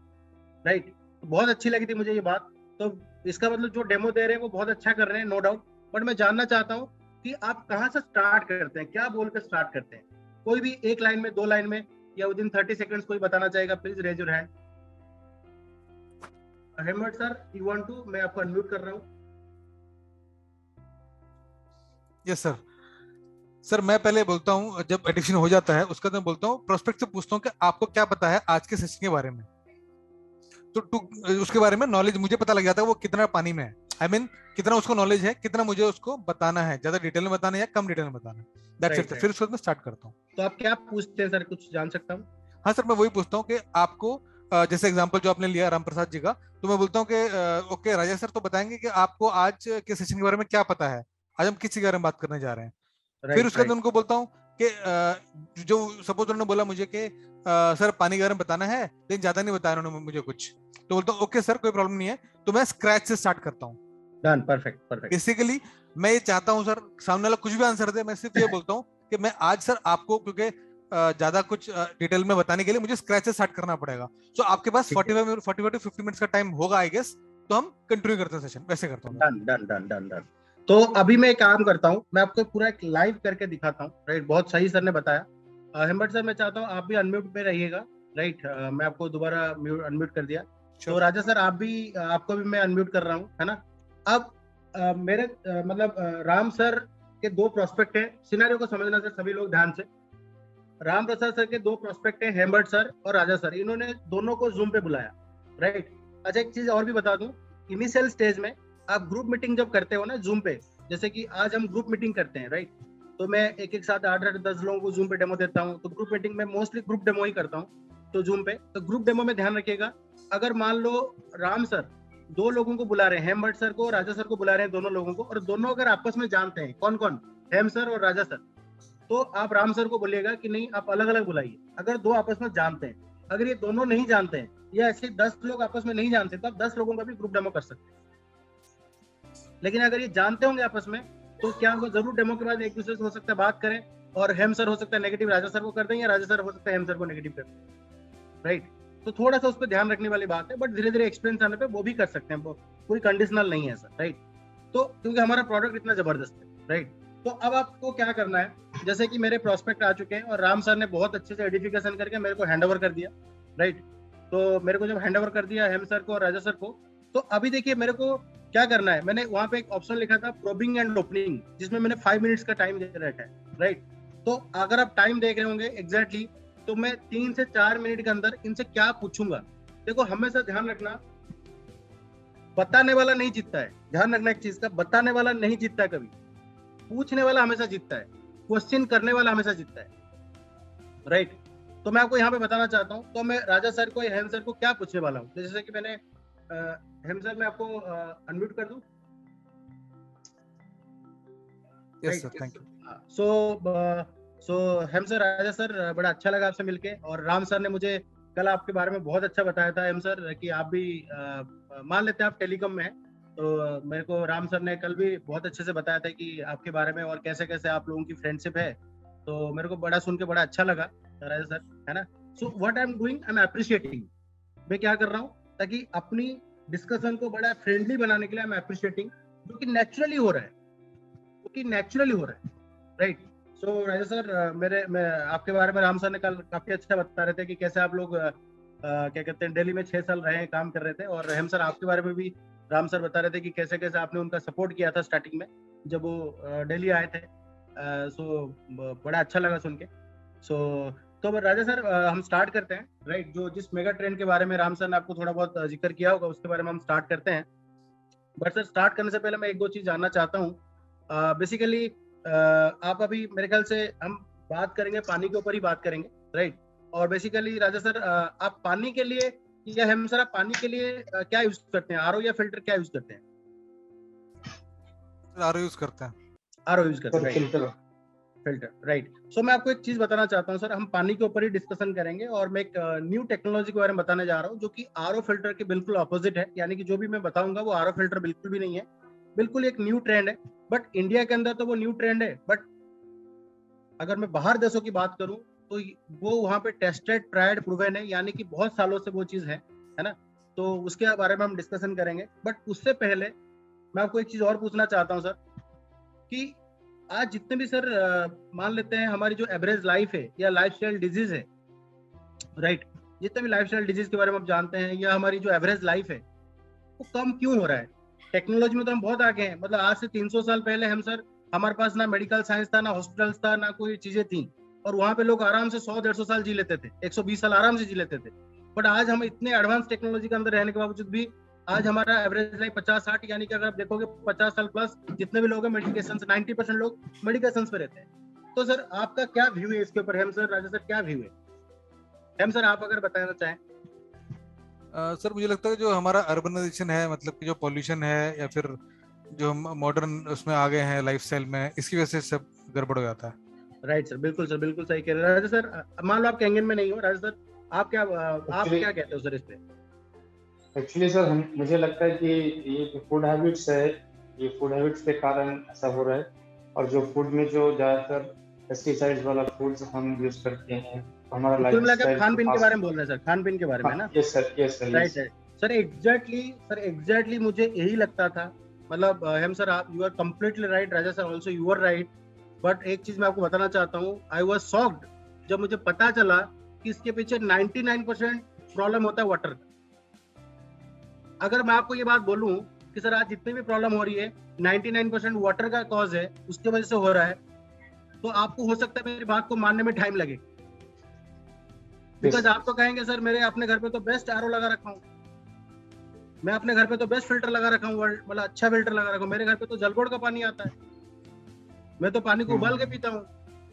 राइट, बहुत अच्छी लगी थी मुझे ये बात। तो इसका मतलब जो डेमो दे रहे हैं वो बहुत अच्छा कर रहे हैं, नो डाउट। बट मैं जानना चाहता हूँ कि आप कहाँ से स्टार्ट करते हैं, क्या बोल कर स्टार्ट करते हैं? कोई भी 1 लाइन में, 2 लाइन में, या विदिन 30 सेकंड्स कोई बताना चाहेगा, please raise your hand. Hemant sir, you want to? मैं आपको अनम्यूट कर रहा हूँ। Yes sir. सर मैं पहले बोलता हूँ, जब एडिक्शन हो जाता है उसका, मैं बोलता हूँ प्रोस्पेक्ट से पूछता हूँ कि आपको क्या पता है आज के सेशन के बारे में। तो उसके बारे में नॉलेज मुझे पता लग जाता है वो कितना पानी में है, आई मीन कितना उसको नॉलेज है, कितना मुझे उसको बताना है, ज्यादा डिटेल में बताना है या कम डिटेल में बताना है। That's it. फिर उसके बाद मैं स्टार्ट करता हूँ। तो आप क्या पूछते हैं सर, कुछ जान सकता हूँ? हाँ सर, मैं वही पूछता हूँ कि आपको जैसे एग्जांपल जो आपने लिया राम प्रसाद जी का, तो मैं बोलता हूँ कि ओके राजेश सर, तो बताएंगे कि आपको आज के सेशन के बारे में क्या पता है, आज हम किस के बारे में बात करने जा रहे हैं। फिर उसके बाद उनको बोलता हूँ कि जो सपोज उन्होंने बोला मुझे कि सर पानी के बारे में बताना है, लेकिन ज्यादा नहीं बताया उन्होंने मुझे कुछ, तो बोलता हूँ ओके सर कोई प्रॉब्लम नहीं है, तो मैं स्क्रैच से स्टार्ट करता हूँ। Done, perfect perfect. बेसिकली मैं ये चाहता हूँ सर, सामने वाला कुछ भी आंसर दे, मैं सिर्फ ये बोलता हूँ कि मैं आज सर आपको, क्योंकि ज्यादा कुछ डिटेल में बताने के लिए मुझे स्क्रैच से स्टार्ट करना पड़ेगा, तो आपके पास 45 टू 50 मिनट्स का टाइम होगा आई गेस, तो हम कंटिन्यू करते हैं सेशन, वैसे करता हूँ। Done done done done done. तो अभी मैं एक काम करता हूँ, मैं आपको पूरा एक लाइव करके दिखाता हूँ। राइट, बहुत सही सर ने बताया। हेमंत सर, मैं चाहता हूँ आप भी अनम्यूट पे रहिएगा। राइट, मैं आपको दोबारा अनम्यूट कर दिया। तो राजा सर, आप भी, आपको भी मैं अनम्यूट कर रहा हूँ, है ना। अब मेरे मतलब राम सर के 2 प्रोस्पेक्ट हैं, सिनेरियो को समझना सर सभी लोग ध्यान से। राम प्रसाद सर के 2 प्रोस्पेक्ट हैं, हेमंत सर और राजा सर, इन्होंने दोनों को जूम पे बुलाया। राइट। अच्छा, एक चीज और भी बता दूं, इनिशियल स्टेज में आप ग्रुप मीटिंग जब करते हो ना जूम पे, जैसे कि आज हम ग्रुप मीटिंग करते हैं, राइट, तो मैं एक साथ 8-10 लोगों को जूम पे डेमो देता हूँ। तो ग्रुप मीटिंग में मोस्टली ग्रुप डेमो ही करता हूँ, तो जूम पे, तो ग्रुप डेमो में ध्यान रखिएगा, अगर मान लो राम सर 2 लोगों को बुला रहे हैं, हेमंत सर को, राजा सर को बुला रहे हैं, दोनों लोगों को, और दोनों अगर आपस में जानते हैं, कौन कौन, हेम सर और राजा सर, तो आप राम सर को बोलिएगा कि नहीं, आप अलग अलग बुलाइए। अगर 2 आपस में जानते हैं, अगर ये दोनों नहीं जानते हैं, या ऐसे 10 लोग आपस में नहीं जानते, तो आप 10 लोगों का भी ग्रुप डेमो कर सकते हैं। लेकिन अगर ये जानते होंगे आपस में, तो क्या वो जरूर डेमो के बाद एक दूसरे से हो सकता है बात करें, और हेम सर हो सकता है नेगेटिव राजा सर को कर दें, या राजा सर हो सकता है हेम सर को नेगेटिव कर दें। राइट, तो थोड़ा सा उस पर ध्यान रखने वाली बात है, बट धीरे धीरे एक्सपीरियंस आने पे वो भी कर सकते हैं, वो कोई कंडीशनल नहीं है सर। राइट, तो क्योंकि हमारा प्रोडक्ट इतना जबरदस्त है। राइट, तो अब आपको क्या करना है, जैसे कि मेरे प्रोस्पेक्ट आ चुके हैं और राम सर ने बहुत अच्छे से एडिफिकेशन करके मेरे को हैंड ओवर कर दिया। राइट, तो मेरे को जब हैंड ओवर कर दिया हेम सर को और राजा सर को, तो अभी देखिए मेरे को क्या करना है, मैंने वहां पे एक ऑप्शन लिखा था प्रोबिंग एंड ओपनिंग, जिसमें मैंने 5 मिनट्स का टाइम दे रखा है। राइट, तो अगर आप टाइम देख रहे होंगे एग्जैक्टली, तो मैं 3 से 4 मिनट के अंदर इनसे क्या पूछूंगा। देखो, हमेशा ध्यान रखना, बताने वाला नहीं जीतता है, ध्यान रखना एक चीज का, बताने वाला नहीं जीतता है कभी, पूछने वाला हमेशा जीतता है, क्वेश्चन करने वाला हमेशा जीतता है। राइट, तो मैं आपको यहाँ पे बताना चाहता हूँ, तो मैं राजा सर को या हेम सर को क्या पूछने वाला हूँ, जैसे कि मैंने हेम सर, मैं आपको अनम्यूट कर दूं। Yes sir, thank you. So Hem sir, Raja sir, बड़ा अच्छा लगा आपसे मिलके, और राम सर ने मुझे कल आपके बारे में बहुत अच्छा बताया था हेम सर, कि आप भी मान लेते हैं आप टेलीकॉम में हैं, तो मेरे को राम सर ने कल भी बहुत अच्छे से बताया था कि आपके बारे में और कैसे कैसे आप लोगों की फ्रेंडशिप है, तो मेरे को बड़ा सुन के बड़ा अच्छा लगा राजा सर, है ना। So what I am doing, I am appreciating, मैं क्या कर रहा हूँ, ताकि अपनी डिस्कशन को बड़ा फ्रेंडली बनाने के लिए आई एम अप्रिशिएटिंग, जो कि नेचुरली हो रहा है, राइट। सो राजा सर, मैं आपके बारे में राम सर ने कल काफी अच्छा बता रहे थे कि कैसे आप लोग क्या कहते हैं दिल्ली में 6 साल रहे, काम कर रहे थे, और रहम सर आपके बारे में भी राम सर बता रहे थे कि कैसे कैसे आपने उनका सपोर्ट किया था स्टार्टिंग में जब वो दिल्ली आए थे। सो बड़ा अच्छा लगा सुन के। सो तो राजा सर, हम स्टार्ट करते हैं, राइट। जो जिस मेगा ट्रेंड के बारे में राम सर ने आपको थोड़ा बहुत जिक्र किया होगा उसके बारे में हम स्टार्ट करते हैं। बट सर स्टार्ट करने से पहले मैं एक दो चीज जानना चाहता हूँ। बेसिकली आप अभी मेरे ख्याल से हम बात करेंगे पानी के ऊपर ही बात करेंगे, राइट। और बेसिकली राजा सर, आप पानी के लिए या हम सर आप पानी के लिए क्या यूज करते हैं, आरओ या फिल्टर, क्या यूज करते हैं? आरओ यूज करते हैं। आरओ यूज करते हैं, फिल्टर, राइट। सो मैं आपको एक चीज बताना चाहता हूँ सर, हम पानी के ऊपर ही डिस्कशन करेंगे और मैं एक न्यू टेक्नोलॉजी के बारे में बताने जा रहा हूँ जो कि आरओ फिल्टर के बिल्कुल अपोजिट है। यानी कि जो भी मैं बताऊंगा वो आरओ फिल्टर बिल्कुल भी नहीं है, बिल्कुल एक न्यू ट्रेंड है। बट इंडिया के अंदर तो वो न्यू ट्रेंड है, बट अगर मैं बाहर देशों की बात करूं तो वो वहां पे टेस्टेड, ट्राइड, प्रूवन है, यानी कि बहुत सालों से वो चीज है ना। तो उसके बारे में हम डिस्कशन करेंगे। बट उससे पहले मैं आपको एक चीज और पूछना चाहता हूं सर, कि आज जितने भी सर मान लेते हैं हमारी जो एवरेज लाइफ है या लाइफस्टाइल डिजीज है, राइट, जितने भी लाइफस्टाइल डिजीज के बारे में आप जानते हैं, या हमारी जो एवरेज लाइफ है वो कम क्यों हो रहा है? टेक्नोलॉजी में तो हम बहुत आगे हैं, मतलब आज से 300 साल पहले हम सर, हमारे पास ना मेडिकल साइंस था, ना हॉस्पिटल्स था, ना कोई चीजें थी, और वहां पे लोग आराम से 100-150 साल जी लेते थे, 120 साल आराम से जी लेते थे। बट आज हम इतने एडवांस टेक्नोलॉजी के अंदर रहने के बावजूद भी आज हमारा एवरेज लाइफ 50-60, यानी कि अगर आप देखोगे 50 साल प्लस जितने भी लोग हैं मेडिकेशन, 90% लोग मेडिकेशन पे रहते हैं। तो सर आपका क्या व्यू है इसके ऊपर? हम सर, राजा सर, क्या व्यू है? हम सर आप अगर बताना चाहें। सर मुझे लगता है जो हमारा अर्बनाइजेशन है, मतलब कि जो पॉल्यूशन है या फिर जो हम मॉडर्न उसमें आ गए हैं लाइफस्टाइल में, इसकी वजह से सब गड़बड़ हो जाता है। राइट सर, बिल्कुल सर, बिल्कुल सही कह रहे हैं राजा सर। मान लो आप कैंगन में नहीं हो राजा सर, आप क्या कहते हो सर इस पे? एक्चुअली सर मुझे लगता है कि ये जो फूड हैबिट्स है, ये फूड हैबिट्स के कारण ऐसा हो रहा है। और जो फूड में जो ज़्यादातर पेस्टिसाइड्स वाला फूड्स हम यूज करते हैं, हमारा कुल मिलाकर आप लाइफस्टाइल खान जो पीन के बारे फास्ट। में बोल रहे हैं सर, खान पीन के बारे में ना? Yes sir, yes sir, right yes. Right sir, exactly मुझे यही लगता था। मतलब हम सर, आप you are completely right, Raja sir also you are right. But एक चीज मैं आपको बताना चाहता हूँ, आई वॉज शॉक्ड जब मुझे पता चला कि इसके पीछे 99% प्रॉब्लम होता है वाटर का। अगर मैं आपको ये बात बोलूं कि सर आज जितनी भी प्रॉब्लम हो रही है 99% वाटर का कॉज है, उसकी वजह से हो रहा है, तो आपको हो सकता है मेरी बात को मानने में टाइम लगे। बिकॉज आप तो कहेंगे सर मेरे अपने घर पे तो बेस्ट आरओ लगा रखा हूँ, मैं अपने घर पे तो बेस्ट फिल्टर लगा रखा हूँ, वर्ल्ड मतलब अच्छा फिल्टर लगा रखा हूँ, मेरे घर पे तो जलपोर्ट का पानी आता है, मैं तो पानी को उबाल के पीता हूँ,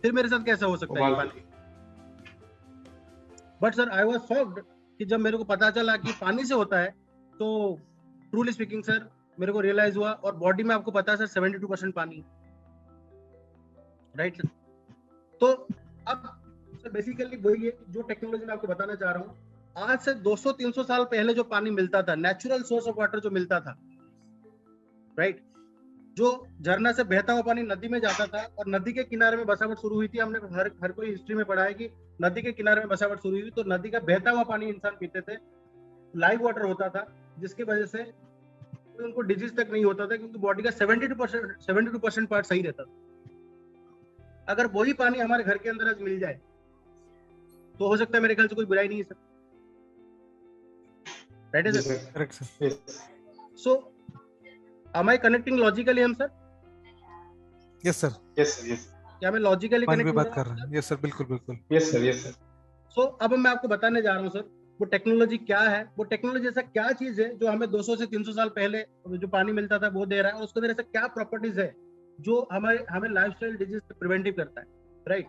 फिर मेरे साथ कैसा हो सकता है पानी? But sir I was shocked कि जब मेरे को पता चला कि पानी से होता है, तो ट्रूली स्पीकिंग सर मेरे को रियलाइज हुआ। और बॉडी में आपको पता है सर 72% पानी, राइट। तो अब सर बेसिकली वही है जो टेक्नोलॉजी मैं आपको बताना चाह रहा हूँ। आज से 200-300 साल पहले जो पानी मिलता था, नेचुरल सोर्स ऑफ वाटर जो मिलता था, राइट, जो झरना से बहता हुआ पानी नदी में जाता था और नदी के किनारे में बसावट शुरू हुई थी। हमने हर कोई हिस्ट्री में पढ़ा है कि नदी के किनारे में बसावट शुरू हुई, तो नदी का बहता हुआ पानी इंसान पीते थे, लाइव वाटर होता था, जिसकी वजह से उनको डिजीज तक नहीं होता था, क्योंकि बॉडी का 72% पार्ट सही रहता था। अगर वही पानी हमारे घर के अंदर आज मिल जाए तो हो सकता है, मेरे ख्याल से कोई बुराई नहीं है सर, राइट है sir? Correct sir. So am I connecting logically हम sir? Yes sir, yes sir, yes. क्या मैं लॉजिकली पॉइंट पे कनेक्ट बात कर रहे हैं? यस सर, बिल्कुल बिल्कुल। Yes sir, yes sir. So अब मैं आपको बताने जा रहा हूँ सर वो टेक्नोलॉजी क्या है, वो टेक्नोलॉजी ऐसा क्या चीज है जो हमें 200 से 300 साल पहले जो पानी मिलता था वो दे रहा है, और उसके अंदर ऐसा क्या प्रॉपर्टीज है जो हमें लाइफस्टाइल डिजीज से प्रिवेंटिव करता है, राइट।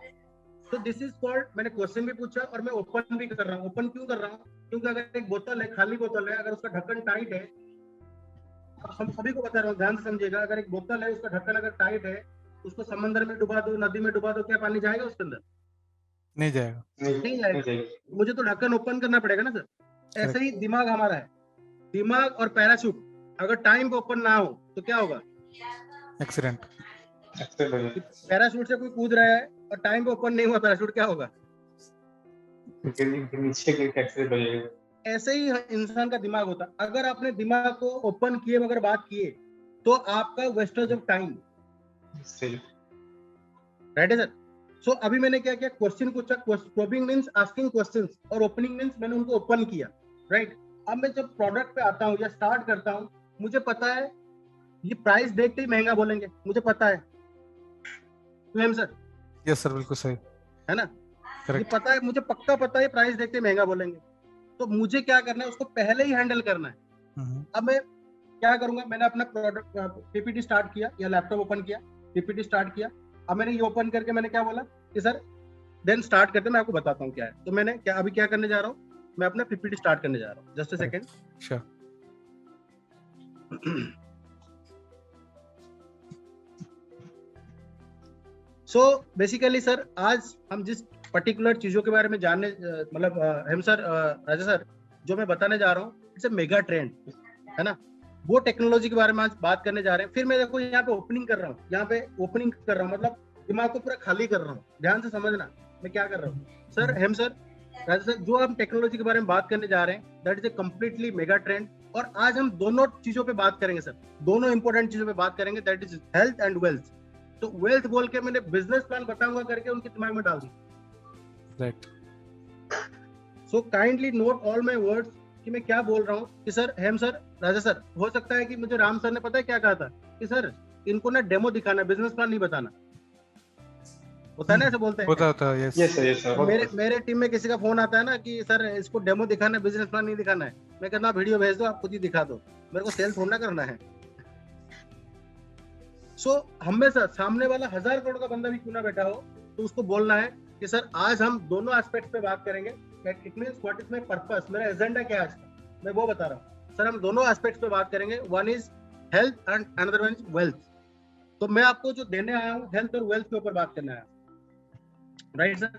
तो दिस इज कॉल्ड, मैंने क्वेश्चन भी पूछा और मैं ओपन भी कर रहा हूँ। ओपन क्यों कर रहा हूँ? क्योंकि अगर एक बोतल है, खाली बोतल है, अगर उसका ढक्कन टाइट है, हम सभी को बता रहा हूँ, ध्यान से समझिएगा, अगर एक बोतल है, उसका ढक्कन अगर टाइट है, उसको समंदर में डुबा दो, नदी में डुबा दो, क्या पानी जाएगा उसके अंदर? नहीं जाएगा, नहीं जाएगा। मुझे तो ढक्कन ओपन करना पड़ेगा ना सर। ऐसे ही दिमाग हमारा है, दिमाग और पैराशूट अगर टाइम पे ओपन ना हो तो क्या होगा? एक्सीडेंट। पैराशूट से कोई कूद रहा है और टाइम पे ओपन नहीं हुआ पैराशूट, क्या होगा? नीचे गिर के एक्सीडेंट हो जाएगा। ऐसे ही इंसान का दिमाग होता है। अगर आपने दिमाग को ओपन किए अगर बात किए तो आपका वेस्टेज ऑफ टाइम, राइट है सर। सो अभी मैंने क्या किया, क्वेश्चन पूछा, प्रोबिंग मींस आस्किंग क्वेश्चंस और ओपनिंग मींस मैंने उनको ओपन किया, राइट। अब मैं जब प्रोडक्ट पे आता हूँ या स्टार्ट करता हूँ, मुझे पता है ये प्राइस देखते ही महंगा बोलेंगे, मुझे पता है सर। यस सर, बिल्कुल सही है ना, ये करेक्ट। पता है, मुझे पक्का पता है प्राइस देखते ही महंगा बोलेंगे, तो मुझे क्या करना है, उसको पहले ही हैंडल करना है। अब मैं क्या करूंगा, मैंने अपना प्रोडक्ट पीपीटी स्टार्ट किया या लैपटॉप ओपन किया, पीपीटी स्टार्ट किया। अब मैंने ये ओपन करके मैंने क्या बोला कि सर देन स्टार्ट करते मैं आपको बताता हूँ क्या है। तो मैंने क्या अभी क्या करने जा रहा हूँ, मैं अपना पीपीटी स्टार्ट करने जा रहा हूँ। Just a second. Sure. So basically sir आज हम जिस पर्टिकुलर चीजों के बारे में जानने मतलब हम सर राजा सर जो मैं बताने जा रहा हूँ, इट्स अ मेगा ट्रेंड, है ना। वो टेक्नोलॉजी के बारे में आज बात करने जा रहे हैं। फिर मैं देखो यहाँ पे ओपनिंग कर रहा हूँ, यहाँ पे ओपनिंग कर रहा हूँ, मतलब दिमाग को पूरा खाली कर रहा हूँ। ध्यान से समझना मैं क्या कर रहा हूँ सर। हम सर राजा सर जो हम टेक्नोलॉजी के बारे में बात करने जा रहे हैं, that is a completely mega trend. और आज हम दोनों चीजों पे बात करेंगे सर, दोनों इंपॉर्टेंट चीजों पे बात करेंगे, that is health and wealth. तो वेल्थ बोल के मैंने बिजनेस प्लान बताऊंगा करके उनके दिमाग में डाल दी, right. So kindly note all my words कि मैं क्या बोल रहा हूँ। कि sir Hem sir Raja sir, हो सकता है कि मुझे राम सर ने पता है क्या कहा था कि सर इनको ना डेमो दिखाना, बिजनेस प्लान नहीं बताना। होता है ना, ऐसे बोलते हैं। होता है, यस सर। मेरे टीम में किसी का फोन आता है ना कि सर इसको डेमो दिखाना है, बिजनेस प्लान नहीं दिखाना है। मैं कहता हूँ वीडियो भेज दो, आप खुद ही दिखा दो, मेरे को सेल थोड़ा करना है। सो हमेशा सामने वाला 1000 करोड़ का बंदा भी क्यों ना बैठा हो, तो उसको बोलना है कि सर आज हम दोनों एस्पेक्ट्स पे बात करेंगे। It means what is my purpose, मेरा एजेंडा क्या है आज का, मैं वो बता रहा हूँ सर। हम दोनों एस्पेक्ट्स पे बात करेंगे, one is health and another one is wealth. तो मैं आपको जो देने आया हूँ हेल्थ और वेल्थ के ऊपर बात करने आया हूँ, right sir.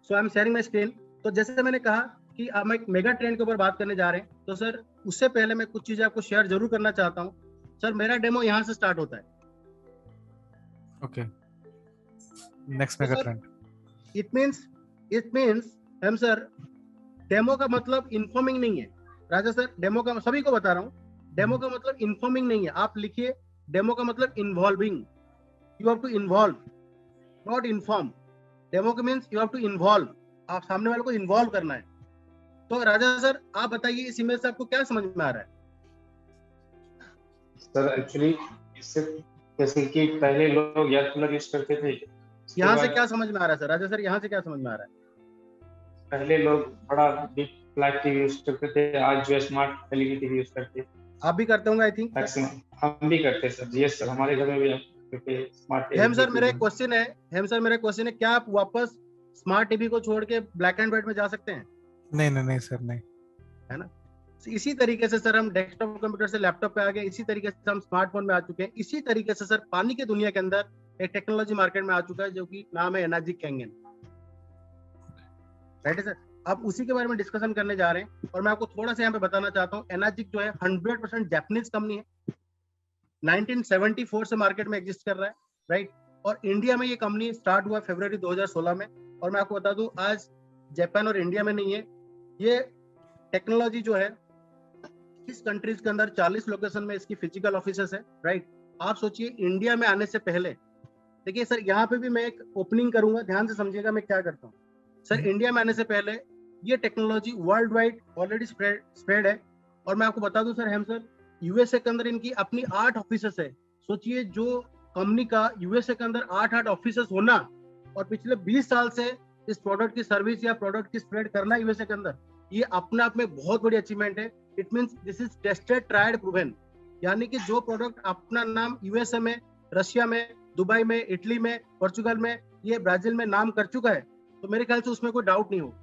So I am sharing my screen. तो जैसे मैंने कहा कि हम एक मेगा ट्रेंड के ऊपर बात करने जा रहे हैं, तो सर उससे पहले मैं कुछ चीजें आपको शेयर जरूर करना चाहता हूँ। सर मेरा डेमो यहाँ से स्टार्ट होता है। Okay, next mega trend. It means हम सर डेमो का मतलब इन्फॉर्मिंग नहीं है राजा सर। डेमो का सभी को बता रहा हूँ, डेमो का मतलब इन्फॉर्मिंग नहीं है। आप लिखिए डेमो का मतलब involving. You have to involve, not inform. Demo का means you have to involve, आप सामने वाले को इन्वॉल्व करना है। तो राजा सर आप बताइए इस इमेज से आपको क्या समझ में आ रहा है? सर एक्चुअली इससे जैसे कि पहले लोग एयर कूलर यूज करते थे, यहाँ से क्या समझ में आ रहा है सर? राजा सर यहाँ से क्या समझ में आ रहा है? पहले लोग बड़ा बिग फ्लैट टीवी यूज करते थे, आज जो स्मार्ट एलईडी टीवी यूज करते हैं। आप भी करते होंगे आई थिंक। हम भी करते हैं सर। यस सर, हमारे घर में भी स्मार्ट हेम सर मेरा एक क्वेश्चन है, हेम सर मेरा क्वेश्चन है, क्या आप वापस स्मार्ट टीवी को छोड़ के ब्लैक एंड व्हाइट में जा सकते हैं? नहीं सर, नहीं। है ना। इसी तरीके से सर हम डेस्कटॉप कंप्यूटर से लैपटॉप पे आ गए, इसी तरीके से हम स्मार्टफोन में आ चुके हैं, इसी तरीके से सर पानी की दुनिया के अंदर एक टेक्नोलॉजी मार्केट में आ चुका है जो कि नाम है एनर्जी कैंगन, राइट है सर। अब उसी के बारे में डिस्कशन करने जा रहे हैं। और मैं आपको थोड़ा सा यहाँ पे बताना चाहता हूँ, एनर्जिक जो है 100% जापानीज कंपनी है, 1974 से मार्केट में एग्जिस्ट कर रहा है, राइट। और इंडिया में ये कंपनी स्टार्ट हुआ फरवरी 2016 में। और मैं आपको बता दूं आज जापान और इंडिया में नहीं है, ये टेक्नोलॉजी जो है इस कंट्रीज के अंदर 40 लोकेशन में इसकी फिजिकल ऑफिसेस है, राइट। आप सोचिए इंडिया में आने से पहले, देखिए सर यहाँ पे भी मैं एक ओपनिंग करूंगा, ध्यान से समझिएगा मैं क्या करता हूँ सर। इंडिया में आने से पहले ये technology world wide already spread है। और मैं आपको बता दूं सर, हम सर यूएसए के अंदर इनकी अपनी 8 ऑफिसेस है। सोचिए जो कंपनी का यूएसए के अंदर 8 ऑफिसेस होना और पिछले 20 साल से इस प्रोडक्ट की सर्विस या प्रोडक्ट की स्प्रेड करना यूएसए के अंदर, ये अपने आप में बहुत बड़ी अचीवमेंट है। It means this is tested, tried, proven. यानी कि जो प्रोडक्ट अपना नाम यूएसए में, रशिया में, दुबई में, इटली में, पोर्चुगल में, ये ब्राजील में नाम कर चुका है, तो मेरे ख्याल से उसमें कोई डाउट नहीं हो।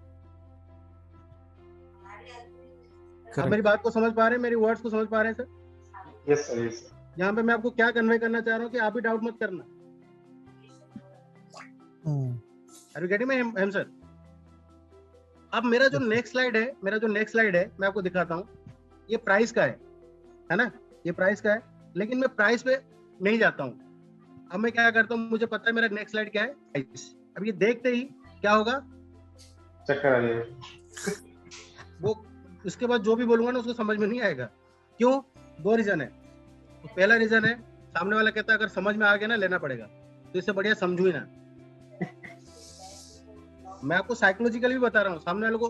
आप मेरी बात को समझ पा रहे हैं, मेरी वर्ड्स को समझ पा रहे हैं sir? Yes sir, yes sir. यहाँ पे मैं आपको क्या कन्वे करना चाह रहा हूँ कि आप भी डाउट मत करना। Are you getting me Hem sir? अब मेरा जो नेक्स्ट स्लाइड है मैं आपको दिखाता हूँ। ये प्राइस का है ना, ये प्राइस का है, लेकिन मैं प्राइस पे नहीं जाता हूँ। अब मैं क्या करता हूँ, मुझे पता है मेरा नेक्स्ट स्लाइड क्या है, प्राइस। अब ये देखते ही क्या होगा, चक्कर आ जाएगा। वो उसके बाद जो भी बोलूंगा ना उसको समझ में नहीं आएगा। क्यों? 2 रीजन है। तो पहला रीजन है, सामने वाला कहता है अगर समझ में आ गया ना लेना पड़ेगा, तो इससे बढ़िया समझू ही ना। मैं आपको साइकोलॉजिकली भी बता रहा हूँ, सामने वालों को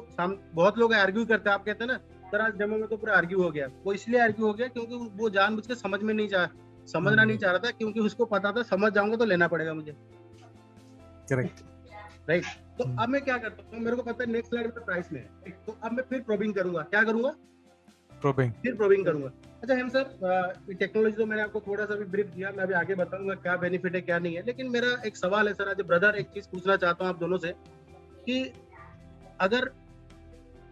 बहुत लोग आर्ग्यू करते हैं, आप कहते हैं ना सर आज डेमो में तो पूरा आर्ग्यू हो गया, वो इसलिए आर्ग्यू हो गया क्योंकि वो जानबूझ के समझना नहीं चाह रहा था, क्योंकि उसको पता था समझ जाऊंगा तो लेना पड़ेगा मुझे। Correct, right. तो अब मैं क्या करता हूँ, मेरे को पता है नेक्स्ट स्लाइड में प्राइस में है, तो अब मैं फिर प्रोबिंग करूंगा। क्या करूंगा? फिर प्रोबिंग करूंगा। अच्छा हेम सर, टेक्नोलॉजी तो मैंने आपको थोड़ा सा भी ब्रीफ दिया, मैं अभी आगे बताऊंगा क्या बेनिफिट है क्या नहीं है, लेकिन मेरा एक सवाल है सर, आज ब्रदर एक चीज पूछना चाहता हूँ आप दोनों से कि अगर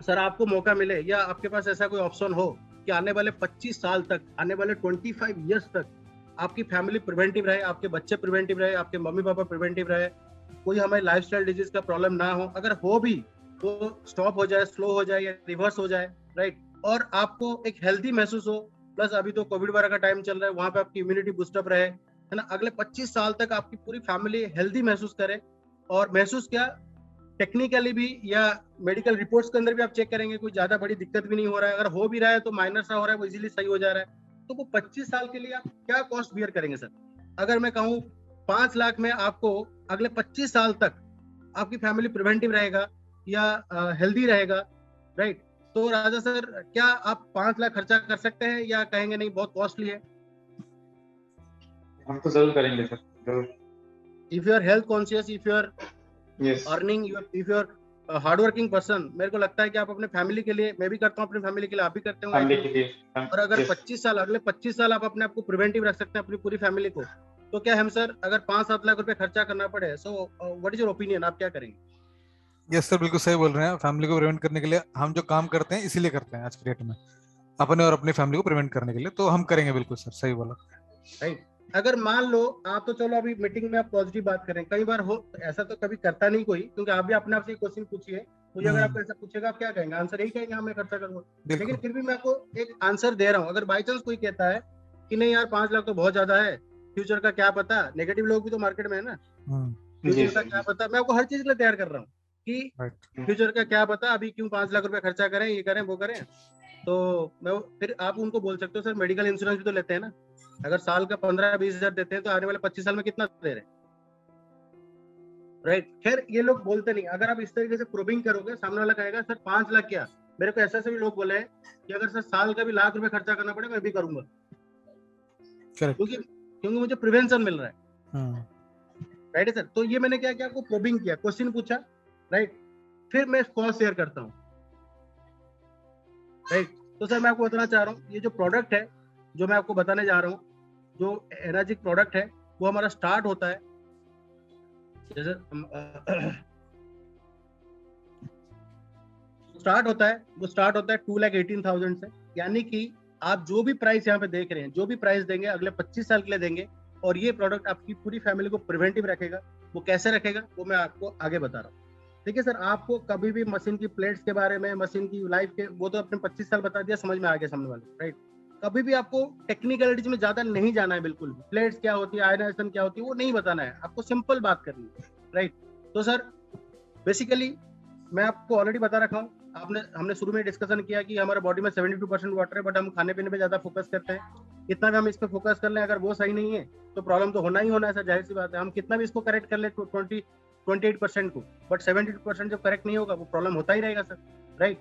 सर आपको मौका मिले या आपके पास ऐसा कोई ऑप्शन हो कि आने वाले 25 साल तक, आने वाले 25 इयर्स तक आपकी फैमिली प्रिवेंटिव रहे, आपके बच्चे प्रिवेंटिव रहे, आपके मम्मी पापा प्रिवेंटिव रहे, कोई हमें लाइफस्टाइल डिजीज का प्रॉब्लम ना हो, अगर हो भी तो स्टॉप हो जाए, स्लो हो जाए या रिवर्स हो जाए, राइट, और आपको एक हेल्थी महसूस हो, प्लस अभी तो कोविड वगैरह का टाइम चल रहा है, वहां पे आपकी इम्यूनिटी बूस्टअप रहे, है ना, अगले 25 साल तक आपकी पूरी फैमिली हेल्थी महसूस करे, और महसूस क्या टेक्निकली भी या मेडिकल रिपोर्ट्स के अंदर भी आप चेक करेंगे कोई ज्यादा बड़ी दिक्कत भी नहीं हो रहा है, अगर हो भी रहा है तो माइनर सा हो रहा है, वो इजीली सही हो जा रहा है, तो वो 25 साल के लिए आप क्या कॉस्ट बियर करेंगे सर? अगर मैं कहूँ 5 लाख में आपको अगले 25 साल तक आपकी फैमिली प्रिवेंटिव रहेगा या हेल्दी रहेगा, राइट, तो राजा सर क्या आप 5 लाख खर्चा कर सकते हैं या कहेंगे नहीं बहुत कॉस्टली है? हम तो जरूर करेंगे सर, जरूर। If you are health conscious, if you are earning, if you are hard working person, मेरे को लगता है कि आप अपने फैमिली के लिए, मैं भी करता हूँ अपनी फैमिली के लिए, आप भी करते हो फैमिली के लिए, और अगर 25 साल, अगले 25 साल आप अपने आप को प्रिवेंटिव रख सकते हैं अपनी पूरी फैमिली को, तो क्या हम सर अगर 5-7 लाख रुपए खर्चा करना पड़े, so what is your opinion, आप क्या करेंगे? यस सर, बिल्कुल सही बोल रहे हैं। फैमिली को प्रिवेंट करने के लिए हम जो काम करते हैं इसीलिए करते हैं आज की डेट में, अपने और अपनी फैमिली को प्रिवेंट करने के लिए, तो हम करेंगे बिल्कुल सर, सही बोला। राइट। अगर मान लो आप, तो चलो अभी मीटिंग में आप पॉजिटिव बात करें, कई बार हो ऐसा, तो कभी करता नहीं कोई, क्योंकि आप भी अपने आप से क्वेश्चन पूछिए, मुझे अगर आपको ऐसा पूछेगा आप क्या कहेंगे? आंसर यही कहेंगे, हाँ मैं खर्चा करूंगा, लेकिन फिर भी मैं आपको एक आंसर दे रहा हूँ। अगर बाई चांस कोई कहता है कि नहीं यार 5 लाख तो बहुत ज्यादा है, फ्यूचर का क्या पता, नेगेटिव लोग भी तो मार्केट में है ना, फ्यूचर का क्या पता, मैं आपको हर चीज के लिए तैयार कर रहा हूँ कि फ्यूचर का क्या पता, अभी क्यों 5 लाख रुपए खर्चा करें, ये करें वो करें। तो मैं फिर आप उनको बोल सकते हो सर मेडिकल इंश्योरेंस भी तो लेते हैं ना, अगर साल का 15-20 हजार देते हैं तो आने वाले 25 साल में कितना दे रहे हैं, राइट। खैर ये लोग बोलते नहीं, अगर आप इस तरीके से प्रोबिंग करोगे, सामने वाला कहेगा सर 5 लाख क्या, मेरे को ऐसे भी लोग बोले हैं कि अगर सर साल का भी लाख रुपए खर्चा करना पड़े मैं भी करूंगा, क्योंकि मुझे प्रिवेंशन मिल रहा है, राइट है सर। तो ये मैंने क्या किया, आपको प्रोबिंग किया, क्वेश्चन पूछा, राइट, फिर मैं कॉस्ट शेयर करता हूँ, राइट। तो सर मैं आपको बताना चाह रहा हूँ, ये जो प्रोडक्ट है जो मैं आपको बताने जा रहा हूँ, जो एनर्जिक प्रोडक्ट है, वो हमारा स्टार्ट होता है, जैसे वो स्टार्ट होता है 2,18,000 से, यानी कि आप जो भी प्राइस यहाँ पे देख रहे हैं, जो भी प्राइस देंगे अगले 25 साल के लिए देंगे, और ये प्रोडक्ट आपकी पूरी फैमिली को प्रिवेंटिव रखेगा। वो कैसे रखेगा वो मैं आपको आगे बता रहा हूँ। ठीक है सर, आपको कभी भी मशीन की प्लेट्स के बारे में, मशीन की लाइफ के, वो तो अपने 25 साल बता दिया, समझ में आ गया सामने वाले, राइट। कभी भी आपको टेक्निकलिटीज में ज्यादा नहीं जाना है, बिल्कुल भी प्लेट्स क्या होती है, आयनाइजेशन क्या होती है, वो नहीं बताना है आपको, सिंपल बात करनी है, राइट। तो सर बेसिकली मैं आपको ऑलरेडी बता रखा हूँ, हमने शुरू में डिस्कशन किया कि हमारे बॉडी में 72% वाटर है, बट हम खाने पीने पे ज्यादा फोकस करते हैं। कितना भी हम इस पे फोकस कर लें, अगर वो सही नहीं है तो प्रॉब्लम तो होना ही होना है सर, जाहिर सी बात है। हम कितना भी इसको करेक्ट कर ले 28% को, बट 72% जब करेक्ट नहीं होगा वो प्रॉब्लम होता ही रहेगा सर, राइट।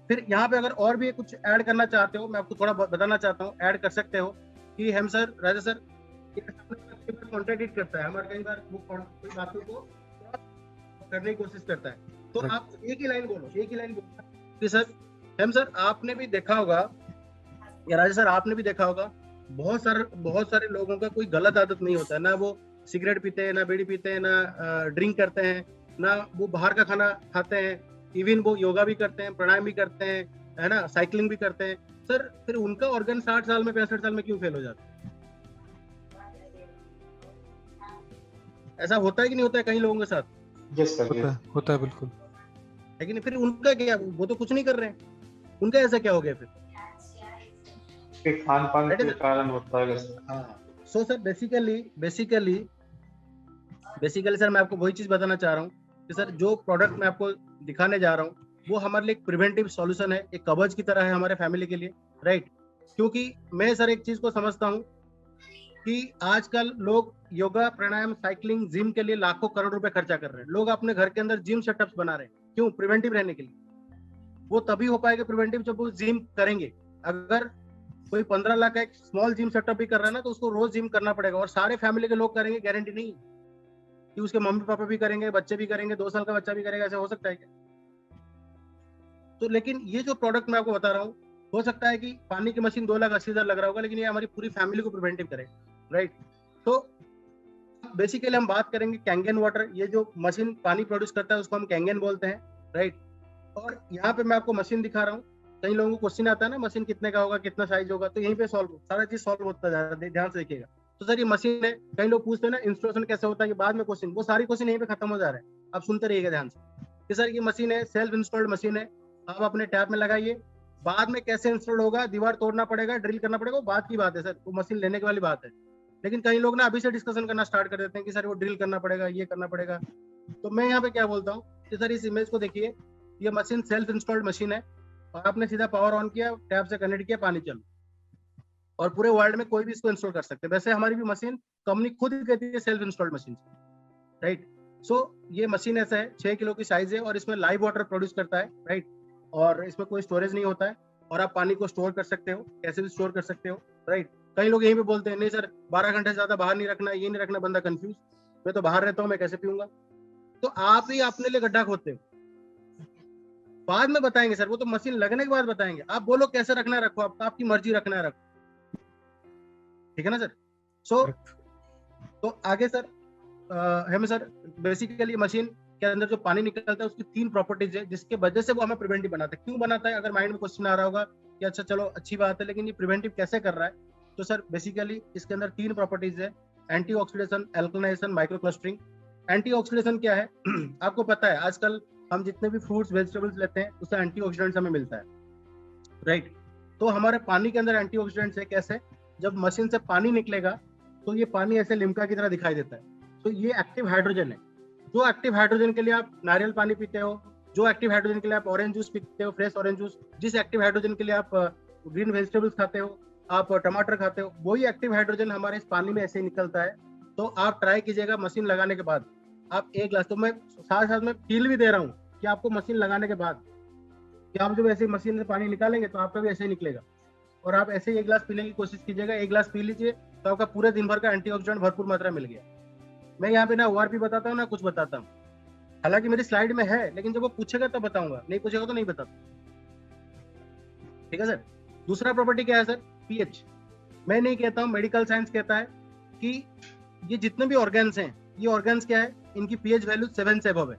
फिर यहाँ पे अगर और भी कुछ ऐड करना चाहते हो, मैं आपको थोड़ा बताना चाहता हूँ, ऐड कर सकते हो कि हम सर, राजा सर कॉन्ट्रडिक्ट करता है हमारे, कई बार वो कोई बातों को करने की कोशिश करता है, तो आप एक ही लाइन बोलो कि सर हम सर आपने भी देखा होगा, या राजा सर आपने भी देखा होगा, बहुत सारे लोगों का कोई गलत आदत नहीं होता है, ना वो सिगरेट पीते हैं, ना बीड़ी पीते हैं, ना ड्रिंक करते हैं, ना वो बाहर का खाना खाते हैं, इवन वो योगा भी करते हैं, प्राणायाम भी करते हैं, है ना, साइकिलिंग भी करते हैं सर, फिर उनका ऑर्गन 60 साल में 65 साल में क्यों फेल हो जाता है? ऐसा होता है कि नहीं होता है कई लोगों के साथ? होता है बिल्कुल। लेकिन फिर उनका क्या, वो तो कुछ नहीं कर रहे हैं, उनका ऐसा क्या हो गया फिर? खान पान के कारण होता है। सो सर बेसिकली सर मैं आपको वही चीज बताना चाह रहा हूँ कि सर जो प्रोडक्ट मैं आपको दिखाने जा रहा हूँ, वो हमारे लिए एक प्रिवेंटिव सॉल्यूशन है, एक कवच की तरह है हमारे फैमिली के लिए, राइट। क्योंकि मैं सर एक चीज को समझता हूँ कि आजकल लोग योगा, प्राणायाम, साइकिलिंग, जिम के लिए लाखों करोड़ रुपए खर्चा कर रहे हैं। लोग अपने घर के अंदर जिम सेटअप्स बना रहे हैं, क्यों? प्रिवेंटिव रहने के लिए। वो तभी हो पाएगा प्रिवेंटिव जब वो जिम करेंगे। अगर कोई 15 लाख का एक स्मॉल जिम सेटअप भी कर रहा है ना, तो उसको रोज जिम करना पड़ेगा, और सारे फैमिली के लोग करेंगे, गारंटी नहीं है कि उसके मम्मी पापा भी करेंगे, बच्चे भी करेंगे, 2 साल का बच्चा भी करेगा, ऐसा हो सकता है क्या? तो लेकिन ये जो प्रोडक्ट मैं आपको बता रहा हूँ, हो सकता है कि पानी की मशीन 2,80,000 लग रहा होगा, लेकिन ये हमारी पूरी फैमिली को प्रिवेंटिव करेगा, राइट। तो बेसिकली हम बात करेंगे कैंगन वाटर। ये जो मशीन पानी प्रोड्यूस करता है उसको हम कैंगन बोलते हैं, राइट। और यहाँ पे मैं आपको मशीन दिखा रहा हूँ। कई लोगों को क्वेश्चन आता है ना, मशीन कितने का होगा, कितना साइज होगा, तो यहीं पे सॉल्व, सारा चीज सॉल्व होता जा रहा है, ध्यान से देखिएगा। तो सर ये मशीन है, कई लोग पूछते हैं ना इंस्टॉलेशन कैसे होता है, ये बाद में क्वेश्चन, वो सारी क्वेश्चन यहीं पे खत्म हो जा रहे हैं। आप सुनते रहिएगा ध्यान से कि सर ये मशीन है, सेल्फ इंस्टॉल्ड मशीन है, आप अपने टैप में लगाइए। बाद में कैसे इंस्टॉल होगा, दीवार तोड़ना पड़ेगा, ड्रिल करना पड़ेगा, वो बात की बात है सर, वो मशीन लेने की वाली बात है। लेकिन कई लोग ना अभी से डिस्कशन करना स्टार्ट कर देते हैं कि सर वो ड्रिल करना पड़ेगा, ये करना पड़ेगा। तो मैं यहाँ पे क्या बोलता हूँ कि सर इस इमेज को देखिए, ये मशीन सेल्फ इंस्टॉल्ड मशीन है, और आपने सीधा पावर ऑन किया, टैप से कनेक्ट किया, पानी चल, और पूरे वर्ल्ड में कोई भी इसको इंस्टॉल कर सकते हैं। वैसे हमारी भी मशीन कंपनी खुद ही कहती है सेल्फ इंस्टॉल्ड मशीन, राइट। सो ये मशीन ऐसा है, 6 किलो की साइज है, और इसमें लाइव वाटर प्रोड्यूस करता है, राइट। और इसमें कोई स्टोरेज नहीं होता है, और आप पानी को स्टोर कर सकते हो, कैसे भी स्टोर कर सकते हो, राइट। कई लोग यहीं पे बोलते हैं नहीं सर 12 घंटे से ज्यादा बाहर नहीं रखना, ये नहीं रखना, बंदा कंफ्यूज, मैं तो बाहर रहता हूँ, मैं कैसे पीऊंगा? तो आप ही अपने लिए गड्ढा खोदते हो। बाद में बताएंगे सर, वो तो मशीन लगने के बाद बताएंगे। आप बोलो कैसे रखना है रखो, आपकी मर्जी रखना है रखो, ठीक है ना सर। सो तो आगे सर हमें सर बेसिकली मशीन के अंदर जो पानी निकलता है उसकी 3 प्रॉपर्टीज है, जिसके वजह से वो हमें प्रिवेंटिव बनाता है। क्यों बनाता है? अगर माइंड में क्वेश्चन आ रहा होगा कि अच्छा चलो अच्छी बात है, लेकिन ये प्रिवेंटिव कैसे कर रहा है, तो सर बेसिकली इसके अंदर 3 प्रॉपर्टीज है, एंटीऑक्सीडेशन, एल्कलाइजेशन, माइक्रोक्लस्टरिंग। एंटीऑक्सीडेशन क्या है? आपको पता है आजकल हम जितने भी फ्रूट्स वेजिटेबल्स लेते हैं उससे एंटीऑक्सीडेंट्स हमें मिलता है, राइट। तो हमारे पानी के अंदर एंटीऑक्सीडेंट्स है। कैसे? जब मशीन से पानी निकलेगा तो ये पानी ऐसे लिम्का की तरह दिखाई देता है, तो ये एक्टिव हाइड्रोजन है। जो एक्टिव हाइड्रोजन के लिए आप नारियल पानी पीते हो, जो एक्टिव हाइड्रोजन के लिए आप ऑरेंज जूस पीते हो, फ्रेश ऑरेंज जूस, जिस एक्टिव हाइड्रोजन के लिए आप ग्रीन वेजिटेबल्स खाते हो, आप टमाटर खाते हो, वही एक्टिव हाइड्रोजन हमारे इस पानी में ऐसे ही निकलता है। तो आप ट्राई कीजिएगा मशीन लगाने के बाद, आप 1 गिलास, तो मैं साथ साथ में फील भी दे रहा हूँ कि आपको मशीन लगाने के बाद कि आप जब ऐसे मशीन से पानी निकालेंगे तो आपका भी ऐसे ही निकलेगा, और आप ऐसे ही 1 गिलास पीने की कोशिश कीजिएगा। 1 गिलास पी लीजिए तो आपका पूरे दिन भर का एंटीऑक्सीडेंट भरपूर मात्रा मिल गया। मैं यहाँ पे ना ओआरपी बताता हूँ ना कुछ बताता हूँ, हालांकि मेरी स्लाइड में है, लेकिन जब वो पूछेगा तब बताऊंगा, नहीं पूछेगा तो नहीं बताता, ठीक है सर। दूसरा प्रॉपर्टी क्या है सर? पीएच। मैं नहीं कहता हूँ, मेडिकल साइंस कहता है कि ये जितने भी ऑर्गन्स हैं, ये ऑर्गन्स क्या है, इनकी पीएच वैल्यू 7 से अबव है।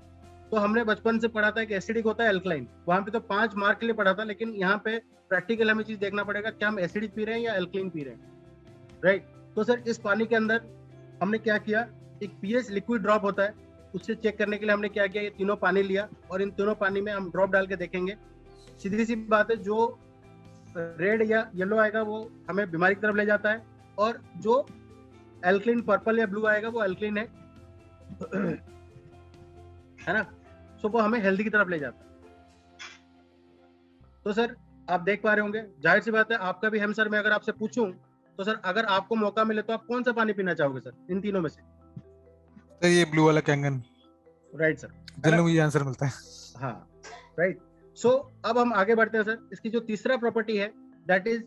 तो हमने बचपन से पढ़ा था कि एसिडिक होता है, एल्कलाइन, वहां पे तो 5 मार्क के लिए पढ़ा था, लेकिन यहाँ पे प्रैक्टिकल हमें चीज देखना पड़ेगा कि हम एसिडिक पी रहे हैं या एल्कलाइन पी रहे हैं, राइट। तो सर इस पानी के अंदर हमने क्या किया, एक पीएच लिक्विड ड्रॉप होता है, उससे चेक करने के लिए हमने क्या किया, ये तीनों पानी लिया, और इन तीनों पानी में हम ड्रॉप डाल के देखेंगे। सीधी सी बात है, जो रेड या येलो आएगा वो हमें बीमारी की तरफ ले जाता है, और जो एल्कलाइन पर्पल या ब्लू आएगा वो एल्कलाइन है ना, सो वो हमें हेल्दी की तरफ ले जाता है। तो सर आप देख पा रहे होंगे, जाहिर सी बात है आपका भी हम सर, मैं अगर आपसे पूछूं तो सर अगर आपको मौका मिले तो आप कौन सा पानी पीना चाहोगे सर इन तीनों में से? तो ये ब्लू वाला कैंगन, राइट सर, जनरली मुझे आंसर मिलता है। हाँ राइट। सो अब हम आगे बढ़ते हैं सर। इसकी जो तीसरा प्रॉपर्टी है दैट इज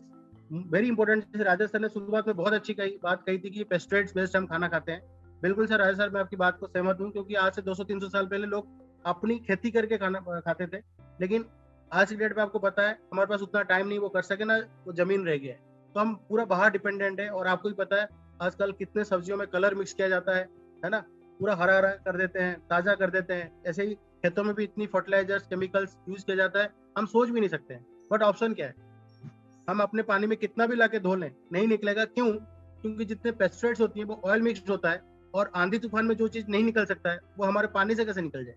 वेरी इंपॉर्टेंट, जैसे राजेश सर ने शुरुआत में बहुत अच्छी बात कही थी कि पेस्टिसाइड्स बेस्ड हम खाना खाते हैं। बिल्कुल सर राजेश सर, मैं आपकी बात को सहमत हूँ, क्योंकि आज से 200-300 साल पहले लोग अपनी खेती करके खाना खाते थे, लेकिन आज की डेट में आपको पता है हमारे पास उतना टाइम नहीं वो कर सके ना, वो जमीन रह गया है, तो हम पूरा बाहर डिपेंडेंट है। और आपको भी पता है आजकल कितने सब्जियों में कलर मिक्स किया जाता है ना, पूरा हरा हरा कर देते हैं, ताजा कर देते हैं। ऐसे ही खेतों में भी इतनी फर्टिलाइजर्स, केमिकल्स यूज किया जाता है, हम सोच भी नहीं सकते हैं। बट ऑप्शन क्या है, हम अपने पानी में कितना भी लाके धो लें नहीं निकलेगा। क्यों? क्योंकि जितने पेस्टिसाइड्स होती हैं वो ऑयल मिक्स्ड होता है, और आंधी तूफान में जो चीज नहीं निकल सकता है वो हमारे पानी से कैसे निकल जाए।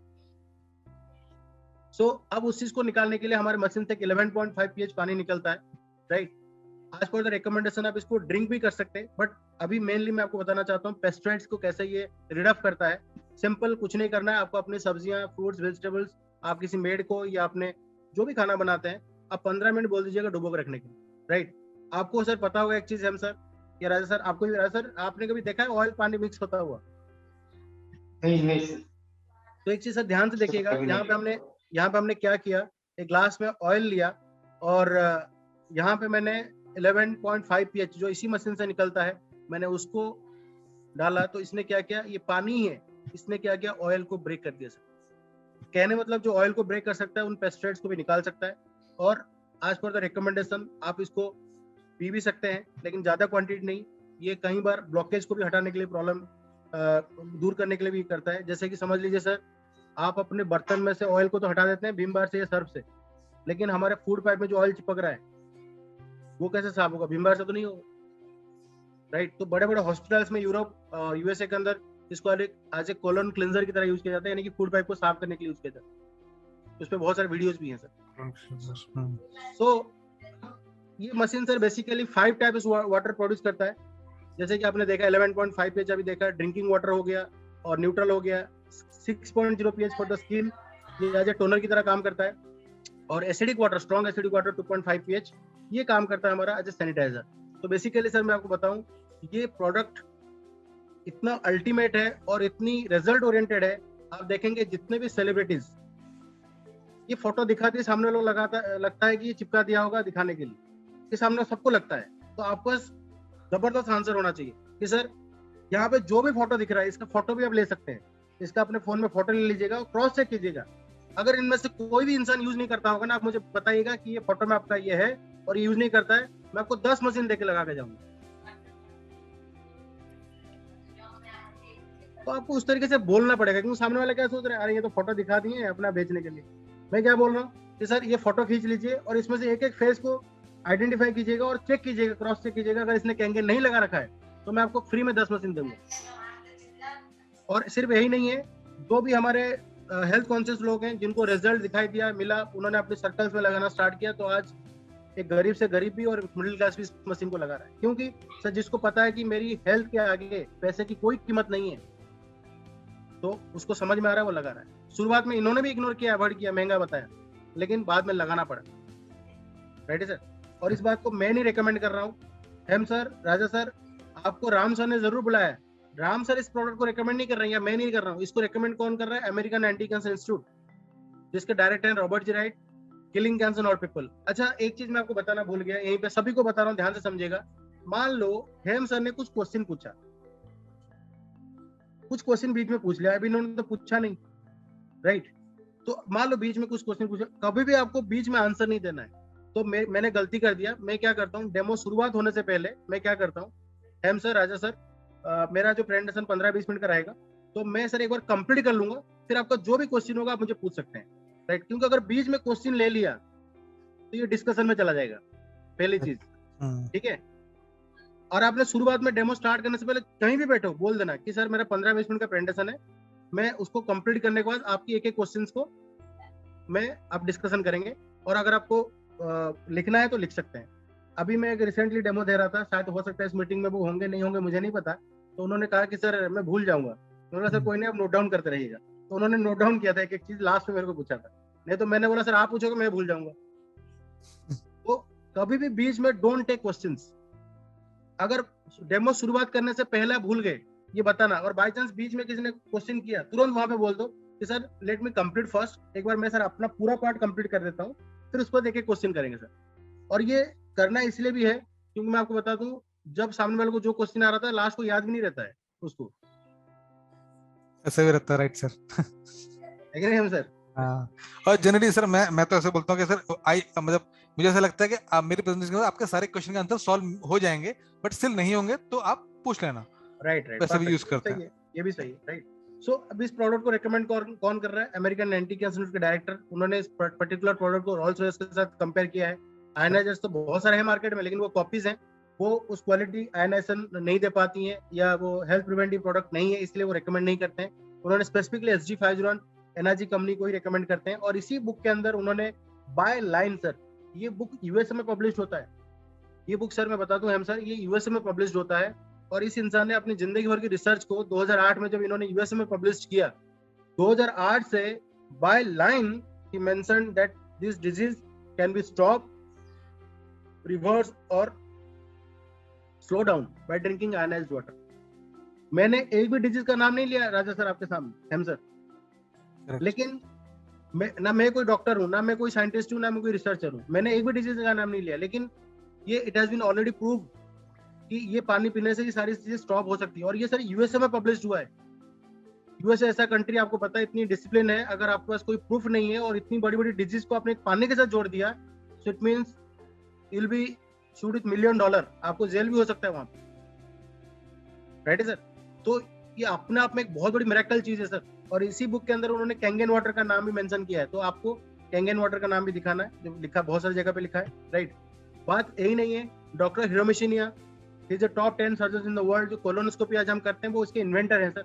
सो अब उस चीज को निकालने के लिए हमारे मशीन से 11.5 pH पानी निकलता है, राइट। आज पर रिकमेंडेशन आप इसको ड्रिंक भी कर सकते हैं, बट अभी मेनली मैं आपको बताना चाहता हूँ पेस्टिसाइड्स को कैसे ये रिड ऑफ करता है। सिंपल कुछ नहीं करना है आपको, अपनी सब्जियां, फ्रूट्स, वेजिटेबल्स आप किसी मेड को या अपने जो भी खाना बनाते हैं, आप 15 मिनट बोल दीजिएगा डुबो के रखने के लिए, राइट। आपको सर पता होगा एक चीज, हम सर या राजा सर, आपको भी राजा सर, आपने कभी देखा है ऑयल पानी मिक्स होता हुआ? नहीं सर। तो एक चीज सर ध्यान से देखिएगा, यहाँ पे हमने क्या किया, एक ग्लास में ऑयल लिया और यहाँ पे मैंने 11.5 pH जो इसी मशीन से निकलता है, मैंने उसको डाला। तो इसने क्या किया, ये पानी है, इसने क्या किया, ऑयल को ब्रेक कर दिया सर। कहने मतलब जो ऑयल को ब्रेक कर सकता है उन पेस्टिसाइड्स को भी निकाल सकता है। और आज पर द रिकमेंडेशन आप इसको पी भी सकते हैं, लेकिन ज्यादा क्वांटिटी नहीं। ये कई बार ब्लॉकेज को भी हटाने के लिए, प्रॉब्लम दूर करने के लिए भी करता है। जैसे कि समझ लीजिए सर, आप अपने बर्तन में से ऑयल को तो हटा देते हैं विम बार से या सर्फ से, लेकिन हमारे फूड पाइप में जो ऑयल चिपक रहा है वो कैसे साफ होगा? विम बार से तो नहीं होगा, राइट। तो बड़े बड़े हॉस्पिटल्स में यूरोप और यूएसए के अंदर इसको एज ए कोलन क्लिनजर की तरह यूज किया जाता है, यानी कि फूड पाइप को साफ करने के लिए यूज किया जाता है। उस पर बहुत सारे वीडियोस भी हैं सर। सो ये machine sir basically 5 types water produce करता है। जैसे कि आपने देखा 11.5 pH अभी देखा, ड्रिंकिंग वाटर हो गया और न्यूट्रल हो गया। 6.0 pH फॉर द स्किन, ये एज ए टोनर की तरह काम करता है। और acidic water, strong acidic water 2.5 pH, ये काम करता है हमारा एज ए सैनिटाइजर। तो बेसिकली सर मैं आपको बताऊं, ये प्रोडक्ट इतना अल्टीमेट है और इतनी रिजल्ट ओरिएंटेड है। आप देखेंगे जितने भी सेलिब्रिटीज ये फोटो दिखाते हैं, सामने लोग लगता है कि ये चिपका दिया होगा दिखाने के लिए, ये सामने सबको लगता है। तो आपको जबरदस्त आंसर होना चाहिए कि सर यहाँ पे जो भी फोटो दिख रहा है इसका फोटो भी आप ले सकते हैं। इसका अपने फोन में फोटो ले लीजिएगा और क्रॉस चेक कीजिएगा। अगर इनमें से कोई भी इंसान यूज नहीं करता होगा ना, आप मुझे बताइएगा कि ये फोटो में आपका ये है और ये यूज नहीं करता है, मैं आपको 10 मशीन देके लगा के जाऊंगा। तो आपको उस तरीके से बोलना पड़ेगा, क्योंकि सामने वाले क्या सोच रहे हैं, अरे ये तो फोटो दिखा दिए हैं अपना बेचने के लिए। मैं क्या बोल रहा हूँ कि सर ये फोटो खींच लीजिए और इसमें से एक एक फेस को आइडेंटिफाई कीजिएगा और चेक कीजिएगा, क्रॉस चेक कीजिएगा। अगर इसने कैंगे नहीं लगा रखा है तो मैं आपको फ्री में 10 मशीन दूंगा। और सिर्फ यही नहीं है, जो भी हमारे हेल्थ कॉन्शियस लोग हैं जिनको रिजल्ट दिखाई दिया, मिला, उन्होंने अपने सर्कल्स में लगाना स्टार्ट किया, तो आज एक गरीब से गरीब भी और मिडिल क्लास भी इस मशीन को लगा रहा है। क्योंकि सर जिसको पता है कि मेरी हेल्थ के आगे पैसे की कोई कीमत नहीं है, तो उसको समझ में आ रहा है, वो लगा रहा है। शुरुआत में इन्होंने भी इग्नोर किया, अवॉइड किया, महंगा बताया, लेकिन बाद में लगाना पड़ा, राइट है सर। और इस बात को मैं नहीं रिकमेंड कर रहा हूँ, हेम सर, राजा सर, आपको राम सर ने जरूर बुलाया। राम सर इस प्रोडक्ट को रिकमेंड नहीं कर रहे हैं, या मैं नहीं कर रहा हूँ। इसको रिकमेंड कौन कर रहा है? अमेरिकन एंटी कैंसर इंस्टीट्यूट, जिसके डायरेक्टर हैं रॉबर्ट जी राइट, किलिंग कैंसर और पीपल। अच्छा, एक चीज मैं आपको बताना भूल गया, यहीं पे सभी को बता रहा हूँ, ध्यान से समझिएगा। मान लो हेम सर ने कुछ क्वेश्चन पूछा, कुछ क्वेश्चन बीच में पूछ लिया, अभी इन्होंने तो पूछा नहीं, राइट। तो मान लो बीच में कुछ क्वेश्चन पूछा, कभी भी आपको बीच में आंसर नहीं देना है। तो मैंने गलती कर दिया। मैं क्या करता हूँ, डेमो शुरुआत होने से पहले मैं क्या करता हूँ, हेम सर, राजा सर, मेरा जो प्रेजेंटेशन 15-20 मिनट का रहेगा, तो मैं सर एक बार कंप्लीट कर लूंगा, फिर आपका जो भी क्वेश्चन होगा आप मुझे पूछ सकते हैं, राइट। क्योंकि अगर बीच में क्वेश्चन ले लिया तो ये डिस्कशन में चला जाएगा, पहली चीज, ठीक है। और आपने शुरुआत में डेमो स्टार्ट करने से पहले कहीं भी बैठो बोल देना कि सर मेरा 15-20 मिनट का प्रेजेंटेशन है, मैं उसको कंप्लीट करने के बाद आपकी एक एक क्वेश्चंस को आप डिस्कशन करेंगे। और अगर आपको लिखना है तो लिख सकते हैं। अभी मैं एक रिसेंटली डेमो दे रहा था, शायद हो सकता है इस मीटिंग में वो होंगे नहीं होंगे मुझे नहीं पता, तो उन्होंने कहा कि सर मैं भूल जाऊंगा। उन्होंने सर कोई नहीं, आप नोट डाउन करते रहिएगा। तो उन्होंने नोट डाउन किया था एक एक चीज, लास्ट में मेरे को पूछा था, नहीं तो मैंने बोला सर आप पूछोगे मैं भूल जाऊंगा। तो कभी भी बीच में डोंट टेक क्वेश्चंस। अगर डेमो शुरुआत करने से पहले भूल गए ये बताना, और बाय चांस बीच में किसी ने क्वेश्चन किया, तुरंत वहां पे बोल दो कि sir let me complete first, एक बार मैं सर अपना पूरा पार्ट कंप्लीट कर देता हूँ, फिर उस पर एक एक क्वेश्चन करेंगे सर। और ये करना इसलिए भी है क्योंकि मैं आपको बता दूं, जब सामने वाले को जो क्वेश्चन आ रहा था लास्ट को याद भी नहीं रहता है उसको, ऐसे भी रहता है, राइट सर, है कि नहीं हम सर? हाँ। और जनरली सर मैं तो ऐसे बोलता हूँ कि सर मतलब मुझे ऐसा लगता है कि आप मेरी प्रेजेंटेशन के बाद आपके सारे क्वेश्चन के आंसर सॉल्व हो जाएंगे, बट स्टिल नहीं होंगे तो आप पूछ लेना, राइट। वैसे भी यूज करते हैं, ये भी सही है, राइट। सो अब इस प्रोडक्ट को रिकमेंड कौन कर रहा है? अमेरिकन एंटी कैंसर इंस्टीट्यूट के डायरेक्टर, उन्होंने इस पर्टिकुलर प्रोडक्ट को रोल्स रॉयस के साथ कंपेयर किया है। आयनाइजर्स तो बहुत सारे हैं मार्केट में, लेकिन वो कॉपीज हैं, वो उस क्वालिटी आयनाइजेशन नहीं दे पाती हैं, या वो हेल्थ प्रिवेंटिव प्रोडक्ट नहीं है, इसलिए वो रिकमेंड नहीं करते हैं। उन्होंने स्पेसिफिकली SG501 एनर्जी कंपनी को ही रिकमेंड करते हैं। और इसी बुक के अंदर उन्होंने बाय लाइन, सर ये बुक यूएसए में पब्लिश होता है, ये बुक सर मैं बता दूं हम सर, ये यूएसए में पब्लिश होता है। और इस इंसान ने अपनी जिंदगी भर की रिसर्च को 2008 में जब इन्होंने यूएसए में पब्लिश किया, 2008 से by line he mentioned that this disease can be stopped, reversed or slow down by drinking ionized water. मैंने एक भी डिजीज का नाम नहीं लिया राजा सर आपके सामने, हेम सर, लेकिन मैं कोई डॉक्टर हूँ, ना मैं कोई साइंटिस्ट हूँ, ना मैं कोई रिसर्चर हूँ, मैंने एक भी डिजीज का नाम नहीं लिया, लेकिन ये it has been already prove कि ये पानी पीने से ये सारी चीजें स्टॉप हो सकती है। और ये सर यूएसए में पब्लिश हुआ है। यूएसए ऐसा कंट्री, आपको पता है, इतनी डिसिप्लिन है, अगर आपके पास कोई प्रूफ नहीं है और इतनी बड़ी बड़ी डिजीज को आपने पानी के साथ जोड़ दिया, so it means you will be shoot with $1 million, आपको जेल भी हो सकता है वहां पे, राइट है सर। तो ये अपने आप में एक बहुत बड़ी मिरेकल चीज है सर। और इसी बुक के अंदर उन्होंने कैंगन वाटर का नाम भी मेंशन किया है, तो आपको कैंगन वाटर का नाम भी दिखाना है, जो लिखा बहुत सारी जगह पे लिखा है, राइट। बात यही नहीं है, doctor Hiromi Shinya is the top 10 surgeon in the world. जो कोलोनोस्कोपी आज हम करते हैं वो उसके इन्वेंटर हैं सर।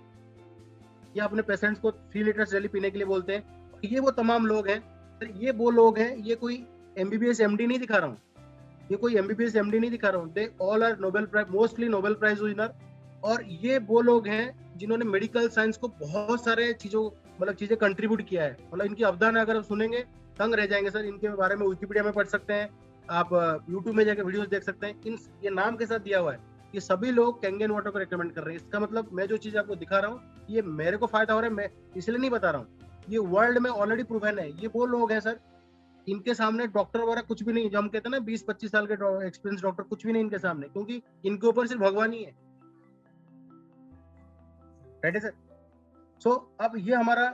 ये अपने पेशेंट्स को 3 लीटर डेली पीने के लिए बोलते हैं। ये वो तमाम लोग हैं सर, ये वो लोग हैं, ये कोई एमबीबीएस एमडी नहीं दिखा रहा हूँ, ये कोई एमबीबीएस एमडी नहीं दिखा रहा हूँ, they all are Nobel prize, mostly Nobel prize winner. और ये वो लोग हैं जिन्होंने मेडिकल साइंस को बहुत सारे चीजें कंट्रीब्यूट किया है। मतलब इनकी अवदान अगर आप सुनेंगे तंग रह जाएंगे सर। इनके बारे में विकिपीडिया में पढ़ सकते हैं, आप यूट्यूब में जाकर वीडियोस देख सकते हैं। ये नाम के साथ दिया हुआ है। ये सभी लोग कैंगन वाटर को रिकमेंड कर रहे हैं। इसका मतलब मैं जो चीज आपको दिखा रहा हूँ ये मेरे को फायदा हो रहा है, मैं इसलिए नहीं बता रहा हूँ, ये वर्ल्ड में ऑलरेडी प्रूवन है। ये वो लोग हैं सर, इनके सामने डॉक्टर वगैरह कुछ भी नहीं। जो हम कहते हैं ना 20-25 साल के एक्सपीरियंस डॉक्टर, कुछ भी नहीं इनके सामने, क्योंकि इनके ऊपर सिर्फ भगवान ही है, राइट है सर। सो अब ये हमारा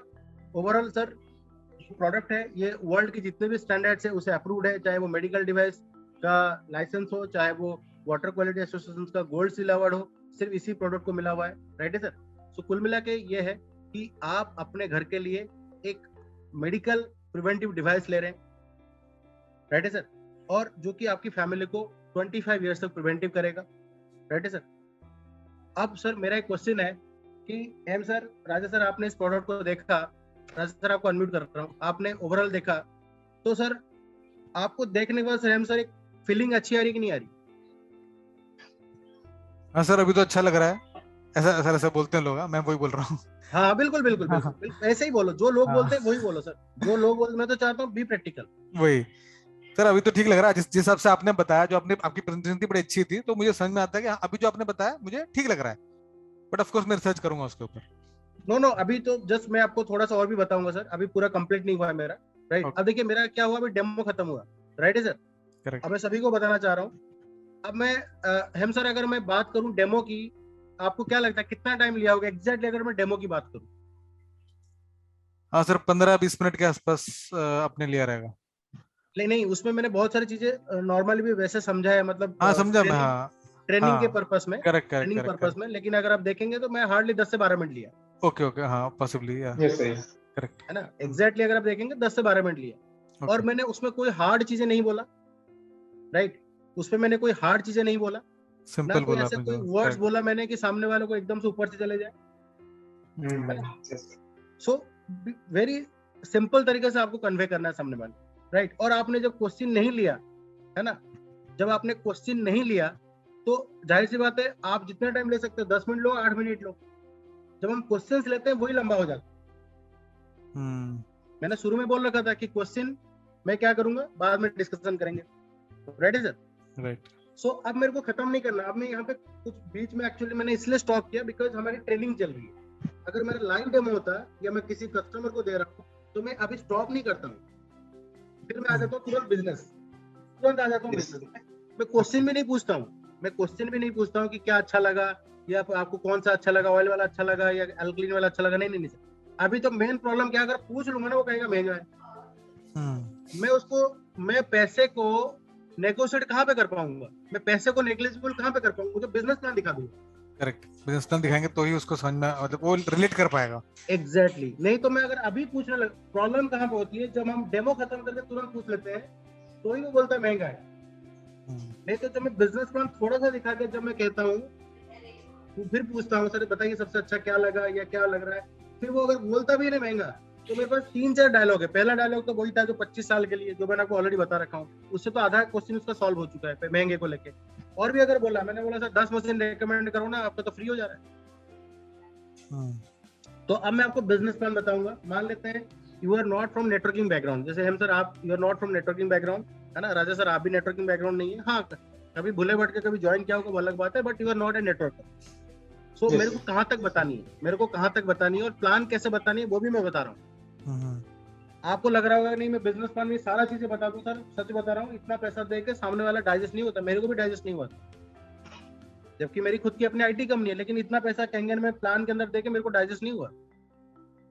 ओवरऑल सर प्रोडक्ट है, ये वर्ल्ड के जितने भी स्टैंडर्ड्स है उसे अप्रूव्ड है, चाहे वो मेडिकल डिवाइस का लाइसेंस हो, चाहे वो वाटर क्वालिटी एसोसिएशन का गोल्ड सील अवार्ड हो, सिर्फ इसी प्रोडक्ट को मिला हुआ है, राइट है सर। सो कुल मिला के ये है कि आप अपने घर के लिए एक मेडिकल प्रिवेंटिव डिवाइस ले रहे हैं, राइट है सर, और जो कि आपकी फैमिली को 25 ईयर्स तक प्रिवेंटिव करेगा, राइट है सर। अब सर मेरा एक क्वेश्चन है कि एम सर, राजा सर, आपने इस प्रोडक्ट को देखा, राजा सर आपको अनम्यूट कर रहा हूँ, आपने ओवरऑल देखा, तो सर आपको देखने के बाद सर एम सर एक फीलिंग अच्छी आ रही कि नहीं आ रही? हाँ सर, अभी तो अच्छा लग रहा है। ऐसा बोलते हैं लोग, मैं वही बोल रहा हूँ। हाँ बिल्कुल बिल्कुल बिल्कुल ऐसे ही बोलो, जो लोग बोलते हैं वही बोलो सर, जो लोग बोलते, मैं तो चाहता हूँ बी प्रैक्टिकल। वही सर, अभी तो ठीक लग रहा है। जिस हिसाब से आपने बताया, जो आपकी प्रेजेंटेशन थी बड़ी अच्छी थी, तो मुझे समझ में आता है कि अभी जो आपने बताया मुझे ठीक लग रहा है, बट ऑफ कोर्स मैं रिसर्च करूंगा उसके ऊपर। नो अभी तो जस्ट मैं आपको थोड़ा सा और भी बताऊंगा सर, अभी पूरा कंप्लीट नहीं हुआ है मेरा, राइट। अब देखिए मेरा क्या हुआ, अभी डेमो खत्म हुआ, राइट है सर। करेक्ट। अब मैं सभी को बताना चाह रहा हूँ, अब मैं हम सर अगर मैं बात करूं डेमो की, आपको क्या लगता है कितना टाइम लिया होगा एग्जैक्टली अगर मैं डेमो की बात करूं? हाँ सर, 15-20 मिनट के आसपास अपने लिया रहेगा। नहीं, उसमें मैंने बहुत सारी चीजें नॉर्मली भी वैसे समझा है, मतलब हाँ समझा मैं, हाँ ट्रेनिंग के पर्पस में, करेक्ट ट्रेनिंग पर्पस में, लेकिन अगर आप देखेंगे तो मैं हार्डली 10 से 12 मिनट लिया। ओके, हाँ पॉसिबली, करेक्ट है ना, एग्जैक्टली अगर आप देखेंगे 10 से 12 मिनट लिया। और मैंने उसमें कोई हार्ड चीजें नहीं बोला, राइट, उसमें मैंने कोई हार्ड चीजें नहीं बोला, सिंपल बोला, ऐसा कोई वर्ड्स बोला मैंने कि सामने वाले को एकदम से ऊपर से चले जाए। सो वेरी सिंपल तरीके से आपको कन्वे करना है सामने वाले, राइट। और आपने जब क्वेश्चन नहीं लिया है ना, जब आपने क्वेश्चन नहीं लिया तो जाहिर सी बात है आप जितना टाइम ले सकते हो, 10 मिनट लो, 8 मिनट लो, जब हम क्वेश्चंस लेते हैं वही लंबा हो जाता है। मैंने शुरू में बोल रखा था कि क्वेश्चन मैं क्या करूंगा, बाद में डिस्कशन करेंगे, राइट है सर, राइट। सो अब मेरे को खत्म नहीं करना, अब मैं यहाँ पे कुछ बीच में एक्चुअली मैंने इसलिए स्टॉप किया बिकॉज हमारी ट्रेनिंग चल रही है। अगर मेरा लाइव डेमो होता या मैं किसी कस्टमर को दे रहा हूँ तो मैं अभी स्टॉप नहीं करता हूँ, फिर मैं आ जाता हूँ तुरंत बिजनेस, तुरंत आ जाता हूँ बिजनेस। मैं क्वेश्चन भी नहीं पूछता हूँ, कि क्या अच्छा लगा, या आपको कौन सा अच्छा लगा, ऑयल वाला अच्छा लगा या अल्कलीन वाला अच्छा लगा, नहीं सर। अभी तो मेन प्रॉब्लम क्या, अगर पूछ लूंगा ना वो कहेगा महंगा है। मैं पैसे को नेगोशिएट कहाँ पे कर पाऊंगा, मैं पैसे को नेग्लिजिबल कहाँ पे कर पाऊंगा, मुझे बिजनेस प्लान दिखा दूंगा। करेक्ट, बिजनेस प्लान दिखाएंगे तो ही उसको समझ में, मतलब वो रिलेट कर पाएगा। एग्जैक्टली, नहीं तो मैं अगर अभी पूछने लग, प्रॉब्लम कहाँ पे होती है, जब हम डेमो खत्म करके तुरंत पूछ लेते हैं तो ही वो बोलता है महंगा है। नहीं तो जब मैं बिजनेस प्लान थोड़ा सा दिखा के जब मैं कहता हूँ तो फिर पूछता हूँ सर बताइए सबसे अच्छा क्या लगा या क्या लग रहा है, फिर वो अगर बोलता भी नहीं महंगा तो मेरे पास 3-4 डायलॉग है। पहला डायलॉग तो वही था जो 25 साल के लिए, जो मैंने आपको ऑलरेडी बता रखा हूँ, उससे तो आधा क्वेश्चन उसका सॉल्व हो चुका है महंगे को लेके। और भी अगर बोला, मैंने बोला सर 10 मशीन रेकमेंड करो ना, आपका तो फ्री हो जा रहा है। तो अब मैं आपको बिजनेस प्लान बताऊंगा। मान लेते हैं you are not from networking background, जैसे हम सर आप you are not from networking background, है ना, राजा सर आप भी नेटवर्किंग बैकग्राउंड नहीं है, हाँ कभी भूले भट के कभी ज्वाइन किया होगा वो अलग बात है, but you are not a networker. So मेरे को कहाँ तक बतानी है, मेरे को कहाँ तक बतानी है और प्लान कैसे बतानी है वो भी मैं बता रहा हूँ। आपको लग रहा होगा नहीं मैं बिजनेस प्लान में सारा चीजें बता दूं, सर सच बता रहा हूँ, इतना पैसा दे के सामने वाला डाइजेस्ट नहीं होता, मेरे को भी डाइजेस्ट नहीं हुआ, जबकि मेरी खुद की अपनी आईटी कंपनी है, लेकिन इतना पैसा कैंगन में प्लान के अंदर देके मेरे को डाइजेस्ट नहीं हुआ।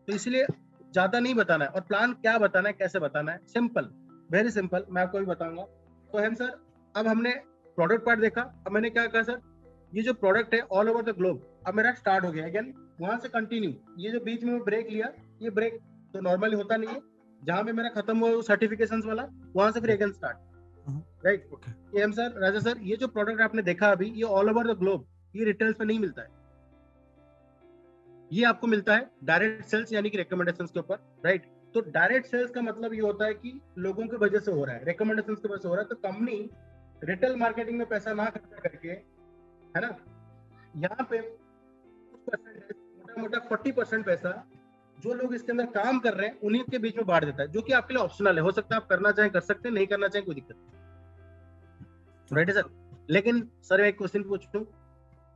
तो इसलिए ज्यादा नहीं बताना है। और प्लान क्या बताना है, कैसे बताना है, सिंपल, वेरी सिंपल, मैं आपको भी बताऊंगा। तो हम सर अब हमने प्रोडक्ट पार्ट देखा, अब मैंने क्या कहा सर, ये जो प्रोडक्ट है ऑल ओवर द ग्लोब, अब मेरा स्टार्ट हो गया अगेन वहां से कंटिन्यू। ये जो बीच में ब्रेक लिया, ये ब्रेक तो नॉर्मली होता नहीं है, जहां पे मेरा खत्म हुआ सर्टिफिकेशन वाला, वहां से फिर अगेन स्टार्ट, राइट। ये हम सर राजा सर ये जो प्रोडक्ट आपने देखा अभी, ये ऑल ओवर द ग्लोब, ये रिटेल्स पे नहीं मिलता है, ये आपको मिलता है डायरेक्ट सेल्स यानी कि रिकमेंडेशंस के ऊपर, राइट। तो डायरेक्ट सेल्स का मतलब ये होता है कि लोगों की वजह से हो रहा है, रिकमेंडेशंस की वजह से हो रहा है। तो कंपनी रिटेल मार्केटिंग में पैसा ना खर्चा करके, है ना, यहाँ पे मोटा मोटा 40% पैसा जो लोग इसके अंदर काम कर रहे हैं उन्हीं के बीच में बांट देता है, जो कि आपके लिए ऑप्शनल है, हो सकता है आप करना चाहें कर सकते हैं, नहीं करना चाहें कोई दिक्कत नहीं, राइट है सर। लेकिन सर एक क्वेश्चन पूछूं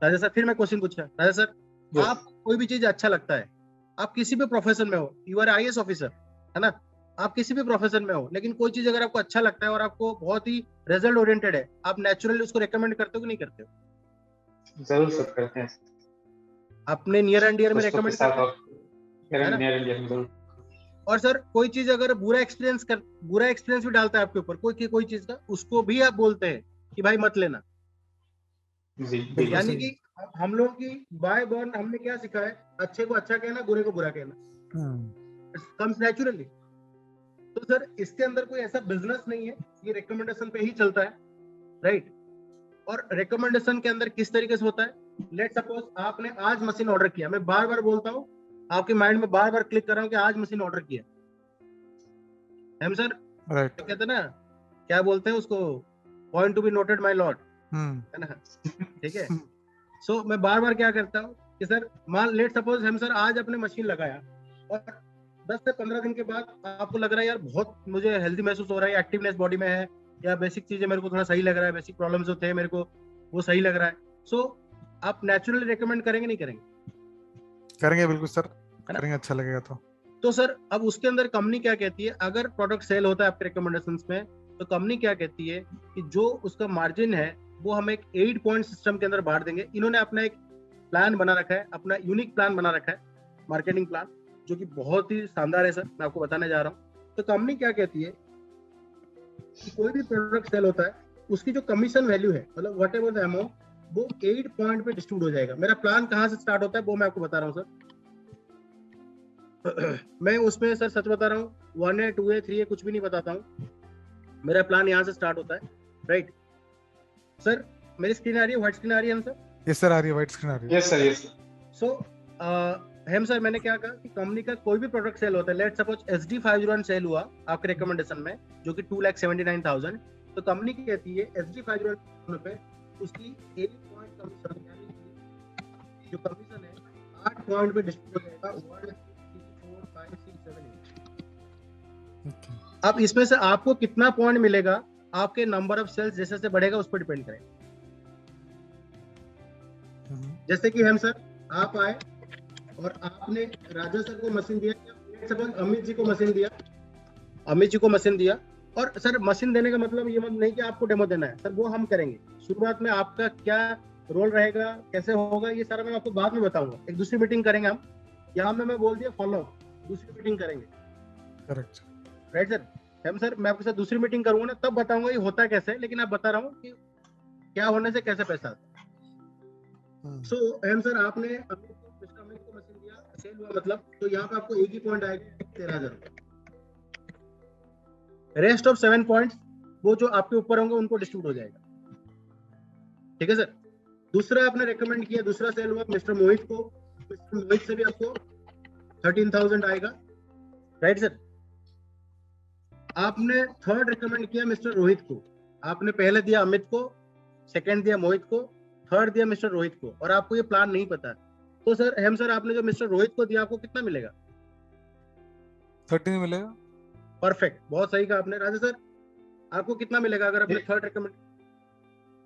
राजा सर, फिर मैं क्वेश्चन पूछा राजा सर, आप कोई भी चीज अच्छा लगता है, आप किसी भी प्रोफेशन में हो, यू आर आईएएस ऑफिसर, है ना, आप किसी भी प्रोफेशन में हो, लेकिन कोई चीज अगर आपको अच्छा लगता है और आपको बहुत ही रिजल्ट ओरिएंटेड है, आप नेचुरली उसको रेकमेंड करते हो कि नहीं करते हो? जरूर सब करते हैं, अपने नियर एंड डियर में रेकमेंड करते हैं। और सर कोई चीज अगर बुरा एक्सपीरियंस भी डालता है आपके ऊपर कोई चीज का, उसको भी आप बोलते हैं कि भाई मत लेना। यानी कि हम लोग की बाय बर्न हमने क्या सीखा है, अच्छे को अच्छा कहना, बुरे को बुरा कहना, कम्स नेचुरली। तो सर इसके अंदर कोई ऐसा बिजनेस नहीं है, ये रिकमेंडेशन पे ही चलता है, राइट। और रिकमेंडेशन के अंदर किस तरीके से होता है, लेट सपोज आपने आज मशीन ऑर्डर किया, मैं बार बार बोलता हूँ, आपके माइंड में बार बार क्लिक कर रहा हूँ कि आज मशीन ऑर्डर किया, हम सर राइट तो कहते हैं ना, क्या बोलते हैं उसको, point to be noted my Lord, है ना, ठीक है। सो मैं बार बार क्या करता हूँ कि सर मान लेट सपोज हम सर आज अपने मशीन लगाया और 10 से 15 दिन के बाद आपको लग रहा है यार बहुत मुझे हेल्दी महसूस हो रहा है, एक्टिवनेस बॉडी में है, या बेसिक चीजें मेरे को थोड़ा सही लग रहा है, बेसिक प्रॉब्लम्स जो थे मेरे को वो सही लग रहा है, सो आप नेचुरली रेकमेंड करेंगे नहीं करेंगे? करेंगे बिल्कुल सर, करेंगे, अच्छा लगेगा। तो सर अब उसके अंदर कंपनी क्या कहती है, अगर प्रोडक्ट सेल होता है आपके रिकमेंडेशंस में, तो कंपनी क्या कहती है कि जो उसका मार्जिन है वो हम एक 8 पॉइंट सिस्टम के अंदर बांट देंगे। इन्होंने अपना एक प्लान बना रखा है, अपना यूनिक प्लान बना रखा है, मार्केटिंग प्लान, जो कि बहुत ही शानदार है सर, मैं आपको बताने जा रहा हूँ। तो कंपनी क्या कहती है कि कोई भी प्रोडक्ट सेल होता है उसकी जो कमीशन वैल्यू है, मतलब व्हाट एवर द अमाउंट, वो 8 पॉइंट पे डिस्ट्रीब्यूट हो जाएगा। मेरा प्लान कहाँ से स्टार्ट होता है वो मैं आपको बता रहा हूँ सर। मैं उसमें सर सच बता रहा हूँ, 1 है 2 है 3 है कुछ भी नहीं बताता हूँ, मेरा प्लान यहाँ से स्टार्ट होता है, राइट। सर मेरी स्क्रीन आ रही है, व्हाइट स्क्रीन आ रही है सर? यस सर आ रही है, व्हाइट स्क्रीन आ रही है। Yes sir, yes. सो हम सर मैंने क्या कहा कि कंपनी का कोई भी प्रोडक्ट सेल होता है, लेट सपोज SD501 सेल हुआ आपके रिकमेंडेशन में जो कि 2,79,000, तो कंपनी की कहती है SD501 पे उसकी 8 पॉइंट कमीशन, यानी जो कमीशन है 8 पॉइंट पे डिस्ट्रीब्यूट हो जाएगा, 1 2 3 4 5 6 7 8। अब इसमें से आपको कितना पॉइंट मिलेगा आपके नंबर ऑफ सेल्स जैसे जैसे बढ़ेगा उस पर डिपेंड करेगा। जैसे कि हम सर आप आए और आपने राजा सर को मशीन दिया, सपोज अमित जी को मशीन दिया, अमित जी को मशीन दिया, और सर मशीन देने का मतलब ये मतलब नहीं कि आपको डेमो देना है सर, वो हम करेंगे शुरुआत में, आपका क्या रोल रहेगा कैसे होगा ये सारा मैं आपको बाद में बताऊंगा, एक दूसरी मीटिंग करेंगे हम, यहाँ में मैं बोल दिया फॉलो, दूसरी मीटिंग करेंगे, करेक्ट राइट सर। हम सर मैं आपके साथ दूसरी मीटिंग करूंगा ना तब बताऊंगा ये होता कैसे, लेकिन आप बता रहा हूँ कि क्या होने से कैसे पैसा आता है। सो हम सर आपने अमित को मशीन दिया, सेल हुआ मतलब, तो यहाँ पे आपको एक ही पॉइंट आएगा 13,000, रेस्ट ऑफ 7 पॉइंट्स वो जो आपके ऊपर होंगे उनको डिस्ट्रीब्यूट हो जाएगा, ठीक है सर। दूसरा आपने रेकमेंड किया, दूसरा सेल हुआ मिस्टर मोहित को, मिस्टर मोहित से भी आपको 13,000 आएगा, राइट सर। आपने थर्ड रेकमेंड किया मिस्टर रोहित को, आपने पहले दिया अमित को, सेकंड दिया मोहित को, थर्ड दिया मिस्टर रोहित को, और आपको ये प्लान नहीं पता, तो सर हम सर आपने जो मिस्टर रोहित को दिया आपको कितना मिलेगा? 13 मिलेगा। परफेक्ट, बहुत सही कहा आपने। राजा सर आपको कितना मिलेगा अगर अपने थर्ड रिकमेंड?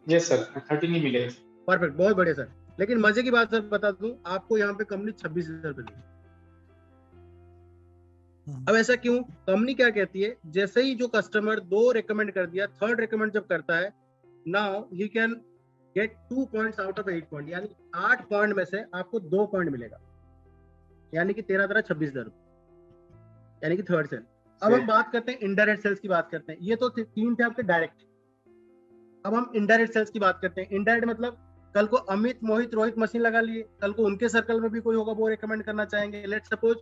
यस सर, 13 ही मिलेगा। परफेक्ट, बहुत बढ़िया सर। लेकिन मजे की बात सर बता दूं आपको, यहाँ पे कंपनी 26,000 रुपए देगी। अब ऐसा क्यों? कंपनी क्या कहती है, जैसे ही जो कस्टमर 2 रिकमेंड कर दिया, थर्ड रिकमेंड जब करता है, now he can get 2 points out of 8 point, यानी 8 पॉइंट में से आपको 2 पॉइंट मिलेगा, यानी कि 13 26,000 रुपए, यानी कि थर्ड सेल। अब हम बात करते हैं इनडायरेक्ट सेल्स की बात करते हैं। ये तो 3 थे आपके डायरेक्ट। अब हम इनडायरेक्ट सेल्स की बात करते हैं। इनडायरेक्ट मतलब कल को अमित, मोहित, रोहित मशीन लगा लिए, कल को उनके सर्कल में भी कोई होगा वो रिकमेंड करना चाहेंगे। लेट्स सपोज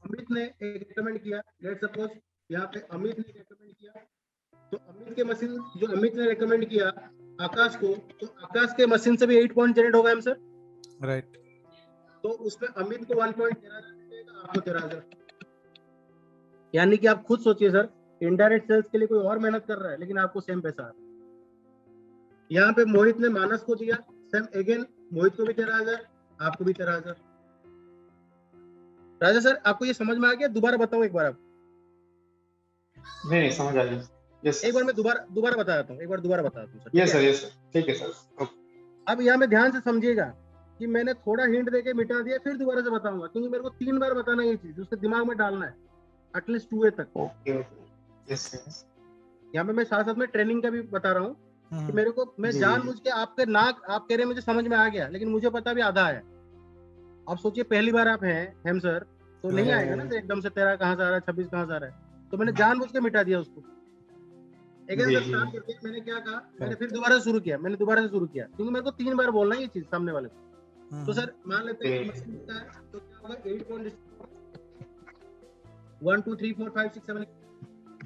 अमित ने एक रिकमेंड किया, लेट्स सपोज यहाँ पे अमित ने रिकमेंड किया, तो अमित के मशीन जो अमित ने रिकमेंड किया आकाश को, तो आकाश के मशीन से भी 8 पॉइंट जनरेट होगा सर, राइट। तो उसमें अमित को 1.13 मिलेगा, आपको 13,000। यानी कि आप खुद सोचिए सर, इनडायरेक्ट सेल्स के लिए कोई और मेहनत कर रहा है लेकिन आपको सेम पैसा आ रहा है। यहाँ पे मोहित ने मानस को दिया, सेम अगेन मोहित को भी 13,000, आपको भी 13,000। राजा सर आपको ये समझ में आ गया? दोबारा बताऊं एक बार आप? नहीं समझ आ गया। यस एक बार मैं दोबारा बता देता हूँ, एक बार दोबारा बता देता हूँ sir. Yes sir, yes sir, ठीक है सर। अब यहाँ में ध्यान से समझिएगा कि मैंने थोड़ा हिंट देके मिटा दिया, फिर दोबारा से बताऊंगा, क्योंकि मेरे को 3 बार बताना ये चीज, उसके दिमाग में डालना है एटलीस्ट 2 तक। Okay okay, yes yes. यहाँ पे मैं साथ साथ में ट्रेनिंग का भी बता रहा हूँ कि मेरे को, मैं जानबूझ के आपके नाक, आप कह रहे मुझे समझ में आ गया, लेकिन मुझे पता भी आधा है। आप सोचिए पहली बार आप हैं हेम सर, तो नहीं आएगा ना एकदम से 13 कहाँ से आ रहा है, 26 कहाँ से आ रहा है, तो मैंने जानबूझ के मिटा दिया उसको। मैंने क्या कहा, मैंने फिर दोबारा शुरू किया, क्योंकि मेरे को 3 बार बोलना है ये चीज सामने वाले को। तो सर मान लेते हैं मशीन का है, तो क्या होगा 8 पॉइंट 1 2 3 4 5 6 7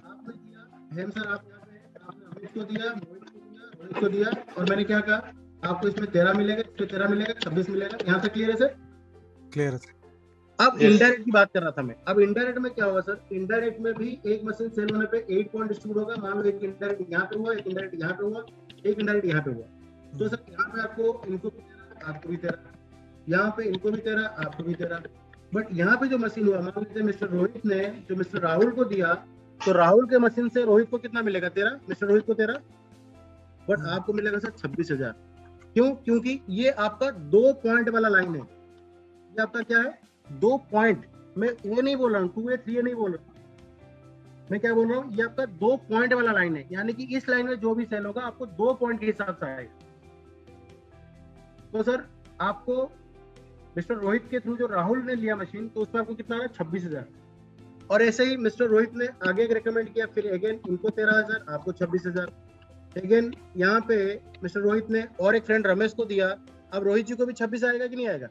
आपने दिया हेम सर, आप यहाँ पे आपने अमित को दिया, मोहित को दिया, रोहित को दिया, और मैंने क्या कहा आपको इसमें 13 मिलेगा, इसमें 13 मिलेगा, 26 मिलेगा। यहाँ से क्लियर है सर? क्लियर है। अब इनडायरेक्ट की बात कर रहा था मैं। अब इनडायरेक्ट में क्या होगा सर, इनडायरेक्ट में भी एक मशीन सेल होने पे 8 पॉइंट डिस्ट्रीब्यूट होगा। मान लो एक इनडायरेक्ट यहाँ पे हुआ, एक इनडायरेक्ट यहाँ पे हुआ, एक इनडायरेक्ट यहाँ पे हुआ, तो सर यहाँ पे आपको इनको भी 13, आपको भी 13, यहाँ पे इनको भी 13, आपको भी 13। बट यहाँ पे जो मशीन हुआ, मान लीजिए मिस्टर रोहित ने जो मिस्टर राहुल को दिया, तो राहुल के मशीन से रोहित को कितना मिलेगा? 13, मिस्टर रोहित को 13, बट आपको मिलेगा सर 26,000। क्यों? क्योंकि ये आपका 2 पॉइंट वाला लाइन है। ये आपका क्या है? 2 पॉइंट। मैं ये नहीं बोल रहा हूँ 2A 3A नहीं बोल रहा हूँ, मैं क्या बोल रहा हूँ, ये आपका 2 पॉइंट वाला लाइन है, यानी कि इस लाइन में जो भी सेल होगा आपको 2 पॉइंट के हिसाब से आएगा। तो सर आपको मिस्टर रोहित के थ्रू जो राहुल ने लिया मशीन, तो उसमें आपको कितना आया? 26,000। और ऐसे ही मिस्टर रोहित ने आगे एक रिकमेंड किया, फिर अगेन इनको 13,000, आपको 26,000। अगेन यहाँ पे मिस्टर रोहित ने और एक फ्रेंड रमेश को दिया, अब रोहित जी को भी 26 आएगा कि नहीं आएगा?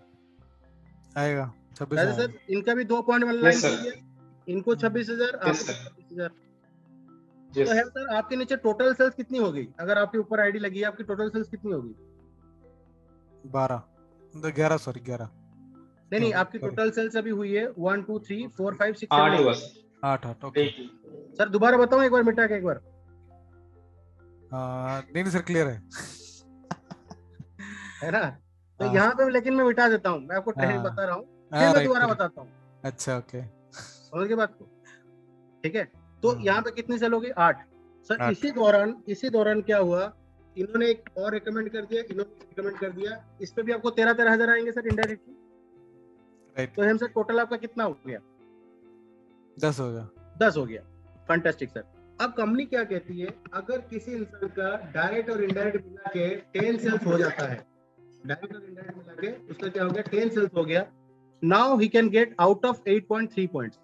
आएगा 26 राजा सर इनका भी 2 पॉइंट वाला लाइन है, इनको 26,000, आपको 26,000। तो है सर आपके नीचे टोटल सेल्स कितनी होगी? अगर आपके ऊपर आईडी लगी है, आपकी टोटल सेल्स कितनी होगी? 11 नहीं, आपकी टोटल सेल्स अभी हुई है 1 2 3 4 5 6 7 8। ओके सर दोबारा बताऊं एक बार मिटा के एक बार? नहीं सर क्लियर है ना? तो यहाँ पे लेकिन मैं मिटा देता हूँ, मैं आपको ट्रेनिंग बता रहा हूँ, फिर मैं दोबारा बताता हूँ। अच्छा ओके, समझ गए बात को? ठीक है, तो यहाँ पे कितनी सेल होगी? 8। सर इसी दौरान क्या हुआ, इन्होंने एक और रिकमेंड कर दिया, इन्होंने रिकमेंड कर दिया, इस पे भी आपको 13,000 आएंगे सर इनडायरेक्टली। तो हम सर टोटल आपका कितना हो गया? 10 हो गया। 10 हो गया, फैंटास्टिक सर। अब कंपनी क्या कहती है, अगर किसी इंसान का डायरेक्ट और इनडायरेक्ट मिला के 10 सेल्स हो जाता है, डायरेक्ट और इनडायरेक्ट मिला के उसका क्या हो गया? 10 सेल्स हो गया। Now he can get out of 8.3 points.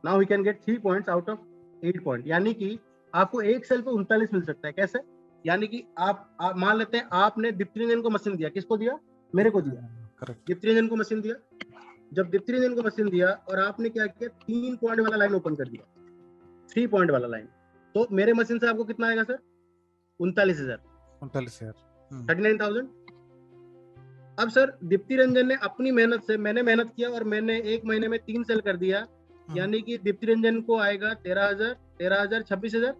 Now he can get 3 points out of 8 point, यानी कि आपको एक सेल पे 39 मिल सकता है। कैसे? यानी कि आप मान लेते हैं आपने दीप्ति रंजन को मशीन दिया, किसको दिया? मेरे को दिया, दीप्ति रंजन को मशीन दिया। जब दीप्ति रंजन को मशीन दिया और आपने क्या किया, 3 पॉइंट वाला लाइन ओपन कर दिया, 3 पॉइंट वाला लाइन, तो मेरे मशीन से आपको कितना आएगा सर? 39,000। 39,000। अब सर दीप्ति रंजन ने अपनी मेहनत से, मैंने मेहनत किया और मैंने 1 महीने में 3 सेल कर दिया, यानी कि दीप्ति रंजन को आएगा 13,000, 26,000।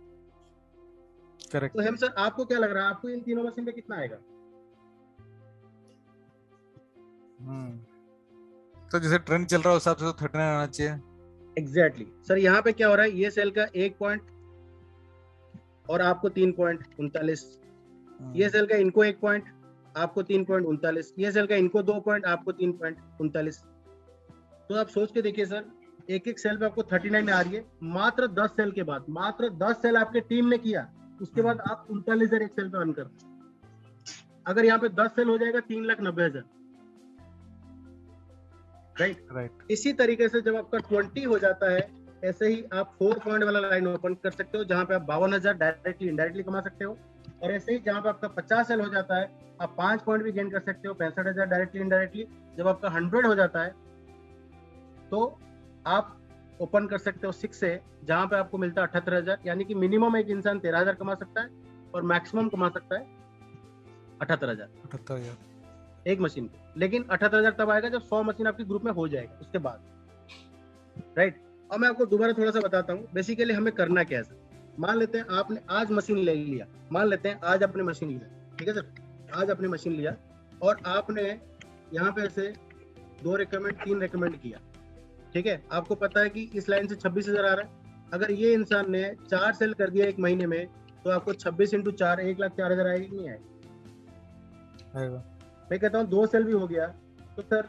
करेक्ट। तो हम सर आपको क्या लग रहा है, आपको इन तीनों मशीन पे कितना आएगा? तो जैसे ट्रेंड चल रहा है उस हिसाब से तो 39 आना चाहिए। एग्जैक्टली सर, यहाँ पे क्या हो रहा है, ये सेल का 1 पॉइंट और आपको 3.39, ये सेल का इनको 1 पॉइंट, आपको 3.39, ये सेल का इनको 2 पॉइंट, आपको 3.39। तो आप सोच के देखिए सर, एक एक सेल पे आपको 39 आ रही है, मात्र 10 सेल के बाद, मात्र 10 सेल आपके टीम ने किया, उसके बाद आप 39,000 एक सेल पे अर्न कर रहे हैं। अगर यहाँ पे 10 सेल हो जाएगा 3,90,000, राइट। इसी तरीके से जब आपका 20 हो जाता है, ऐसे ही आप 4 पॉइंट वाला लाइन ओपन कर सकते हो, जहां पे आप 52,000 डायरेक्टली इनडायरेक्टली कमा सकते हो। और ऐसे ही जहां पे आपका 50 सेल हो जाता है, आप 5 पॉइंट भी गेन कर सकते हो, 65,000 डायरेक्टली इनडायरेक्टली। जब आपका 100 हो जाता है तो आप ओपन कर सकते हो 6 से, जहां पे आपको मिलता है 78,000, यानी कि मिनिमम एक इंसान 13,000 कमा सकता है और मैक्सिमम कमा सकता है 78,000 एक मशीन पे। लेकिन 78,000 तब आएगा जब 100 मशीन आपके ग्रुप में हो जाएगा, उसके बाद, राइट। अब मैं आपको दोबारा थोड़ा सा बताता हूँ बेसिकली हमें करना क्या है। मान लेते हैं आपने आज मशीन ले लिया, मान लेते हैं आज आपने मशीन लिया, ठीक है सर, आज आपने मशीन लिया और आपने यहाँ पे से 2 रिकमेंड 3 रिकमेंड किया, ठीक है। आपको पता है कि इस लाइन से 26,000 आ रहा है। अगर ये इंसान ने 4 सेल कर दिया एक महीने में, तो आपको 26 × 4 1,04,000 आएगी कि नहीं आएगा? मैं कहता हूँ 2 सेल भी हो गया तो सर,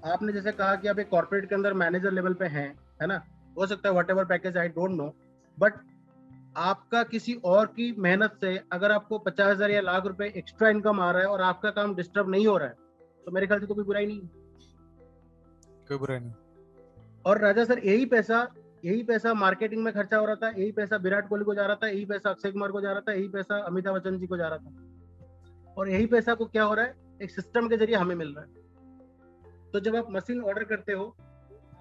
आपने जैसे कहा कि आप एक कॉर्पोरेट के अंदर मैनेजर लेवल पे हैं, है ना, हो सकता है what ever package, I don't know, but आपका किसी और की मेहनत से अगर आपको 50,000 या लाख रुपए एक्स्ट्रा इनकम आ रहा है और आपका काम डिस्टर्ब नहीं हो रहा है, तो मेरे ख्याल से तो कोई बुराई नहीं, कोई बुराई नहीं। और राजा सर, यही पैसा मार्केटिंग में खर्चा हो रहा था, यही पैसा विराट कोहली को जा रहा था, यही पैसा अक्षय कुमार को जा रहा था, यही पैसा अमिताभ बच्चन जी को जा रहा था, और यही पैसा को क्या हो रहा है, एक सिस्टम के जरिए हमें मिल रहा है। तो जब आप मशीन ऑर्डर करते हो,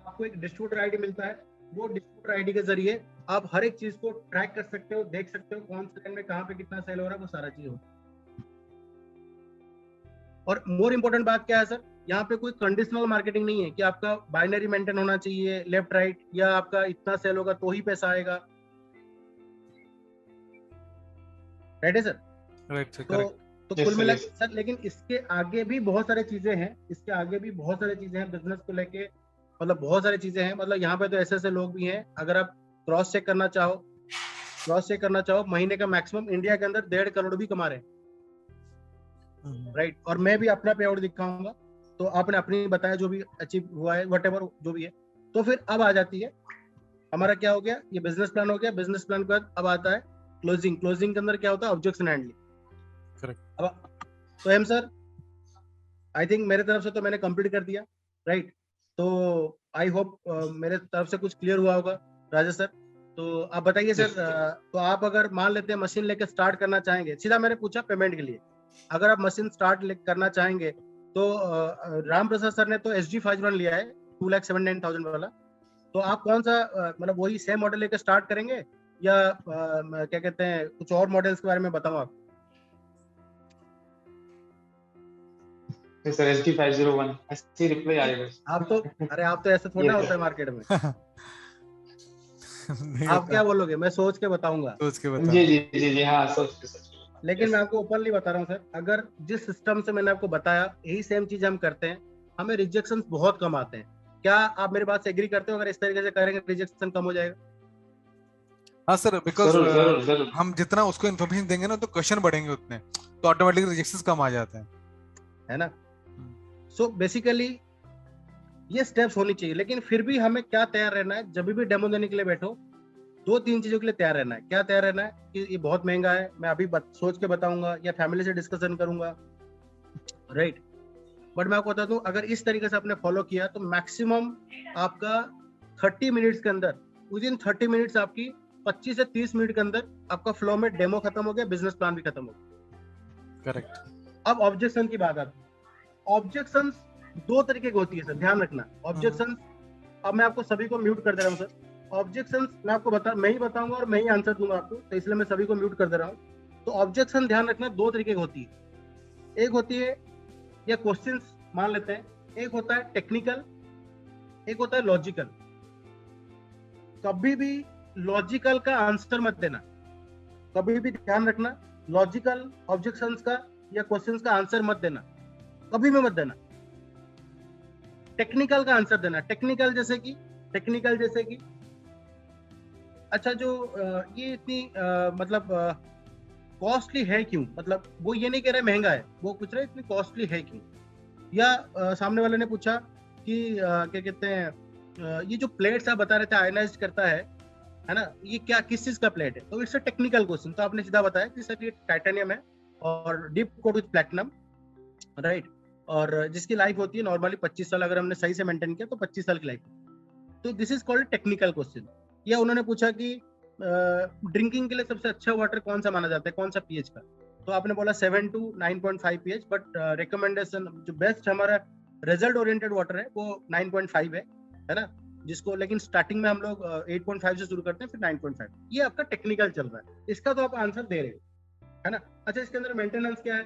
आपको एक डिस्ट्रीब्यूटर आईडी मिलता है, वो डिस्ट्रीब्यूटर आईडी के जरिए आप हर एक चीज को ट्रैक कर सकते हो, देख सकते हो कौन से में कहाँ पे कितना सेल हो रहा है, वो सारा चीज हो। और मोर इंपोर्टेंट बात क्या है सर, यहाँ पे कोई कंडीशनल मार्केटिंग नहीं है कि आपका बाइनरी मेंटेन होना चाहिए लेफ्ट राइट, या आपका इतना सेल होगा तो ही पैसा आएगा, राइट है सर? राइट सर, तो कुल मिला के सर, लेकिन इसके आगे भी बहुत सारी चीजें हैं, इसके आगे भी बहुत सारी चीजें हैं बिजनेस को लेके, मतलब बहुत सारी चीजें हैं। मतलब यहाँ पे तो ऐसे लोग भी हैं, अगर आप क्रॉस चेक करना चाहो, महीने का मैक्सिमम इंडिया के अंदर 1.5 करोड़ भी कमा रहे हैं, राइट। और मैं भी अपना पे आउट दिखाऊंगा, तो आपने अपनी बताया जो भी अचीव हुआ है, व्हाटएवर जो भी है। तो फिर अब आ जाती है हमारा क्या हो गया, ये बिजनेस प्लान हो गया। बिजनेस प्लान के बाद अब आता है क्लोजिंग। क्लोजिंग के अंदर क्या होता है, ऑब्जेक्शन हैंडलिंग। अब तो एम सर, आई थिंक मेरे तरफ से तो मैंने कंप्लीट कर दिया, राइट। तो आई होप मेरे तरफ से कुछ क्लियर हुआ होगा राजा सर। तो आप बताइए सर, तो आप अगर मान लेते हैं मशीन लेके स्टार्ट करना चाहेंगे, सीधा मैंने पूछा पेमेंट के लिए, अगर आप मशीन स्टार्ट करना चाहेंगे तो राम प्रसाद सर ने तो SG51 लिया है 2,79,000 वाला, तो आप कौन सा मतलब वही सेम मॉडल लेकर स्टार्ट करेंगे या क्या कहते हैं कुछ और मॉडल्स के बारे में बताऊं आप? सर SG501 ऐसी रिप्लाई आएगा। आप तो ऐसे थोड़ा होता है मार्केट में। आप क्या बोलोगे? मैं सोच के बताऊंगा। जी हाँ, सोच के। लेकिन मैं आपको ओपनली बता रहा हूँ सर, अगर जिस सिस्टम से मैंने आपको बताया यही सेम चीज हम करते हैं, हमें रिजेक्शन बहुत कम आते हैं। क्या आप मेरी बात से एग्री करते हो? अगर इस तरीके से करेंगे रिजेक्शन कम हो जाएगा। हाँ सर, बिकॉज हम जितना उसको इन्फॉर्मेशन देंगे ना तो क्वेश्चन बढ़ेंगे उतने, तो ऑटोमेटिकली रिजेक्शन कम आ जाते हैं, है ना। सो बेसिकली ये स्टेप्स होनी चाहिए, लेकिन फिर भी हमें क्या तैयार रहना है, जब भी डेमो देने के लिए बैठो 2-3 चीजों के लिए तैयार रहना है। क्या तैयार रहना है कि ये बहुत महंगा है, मैं अभी सोच के बताऊंगा या फैमिली से डिस्कशन करूंगा, राइट। बट मैं आपको बता दूं, अगर इस तरीके से आपने फॉलो किया तो मैक्सिमम आपका 30 मिनट्स के अंदर, विद इन 30 मिनट्स आपकी 25 से 30 मिनट के अंदर आपका फ्लो में डेमो खत्म हो गया, बिजनेस प्लान भी खत्म हो गया। करेक्ट। अब ऑब्जेक्शन की बात आती है। ऑब्जेक्शन 2 तरीके की होती है सर, ध्यान रखना। ऑब्जेक्शन, अब मैं आपको सभी को म्यूट कर दे रहा हूँ सर। ऑब्जेक्शन मैं ही बताऊंगा और मैं ही आंसर दूंगा आपको, तो इसलिए मैं सभी को म्यूट कर दे रहा हूँ। तो ऑब्जेक्शन ध्यान रखना 2 तरीके की होती है। एक होती है या क्वेश्चंस मान लेते हैं, एक होता है टेक्निकल, एक होता है लॉजिकल। कभी भी लॉजिकल का आंसर मत देना, कभी भी ध्यान रखना, लॉजिकल ऑब्जेक्शंस का या क्वेश्चंस का आंसर मत देना, कभी भी मत देना। टेक्निकल का आंसर देना। टेक्निकल जैसे कि टेक्निकल जैसे कि अच्छा जो ये इतनी मतलब कॉस्टली है क्यों, मतलब वो ये नहीं कह रहे महंगा है, वो पूछ रहे इतनी कॉस्टली है क्यों। या सामने वाले ने पूछा कि क्या कहते हैं ये जो प्लेट्स आप बता रहे थे आयनाइज करता है ना, ये क्या किस चीज का प्लेट है, तो इट्स अ टेक्निकल क्वेश्चन। तो आपने सीधा बताया कि सर ये टाइटेनियम है और deep coat with platinum, right, और जिसकी लाइफ होती है नॉर्मली 25 साल, अगर हमने सही से मेंटेन किया तो 25 साल की लाइफ। तो this is called technical question. या उन्होंने पूछा कि ड्रिंकिंग के लिए सबसे अच्छा वाटर कौन सा माना जाता है, कौन सा पीएच का, तो आपने बोला 7 to 9.5 पीएच, बट रिकमेंडेशन जो बेस्ट हमारा रिजल्ट ओरिएंटेड वाटर है वो 9.5 है ना, जिसको लेकिन स्टार्टिंग में हम लोग 8.5 से शुरू करते हैं, फिर 9.5। ये आपका टेक्निकल चल रहा है, इसका तो आप आंसर दे रहे हो, है ना। अच्छा, इसके अंदर मेंटेनेंस क्या है?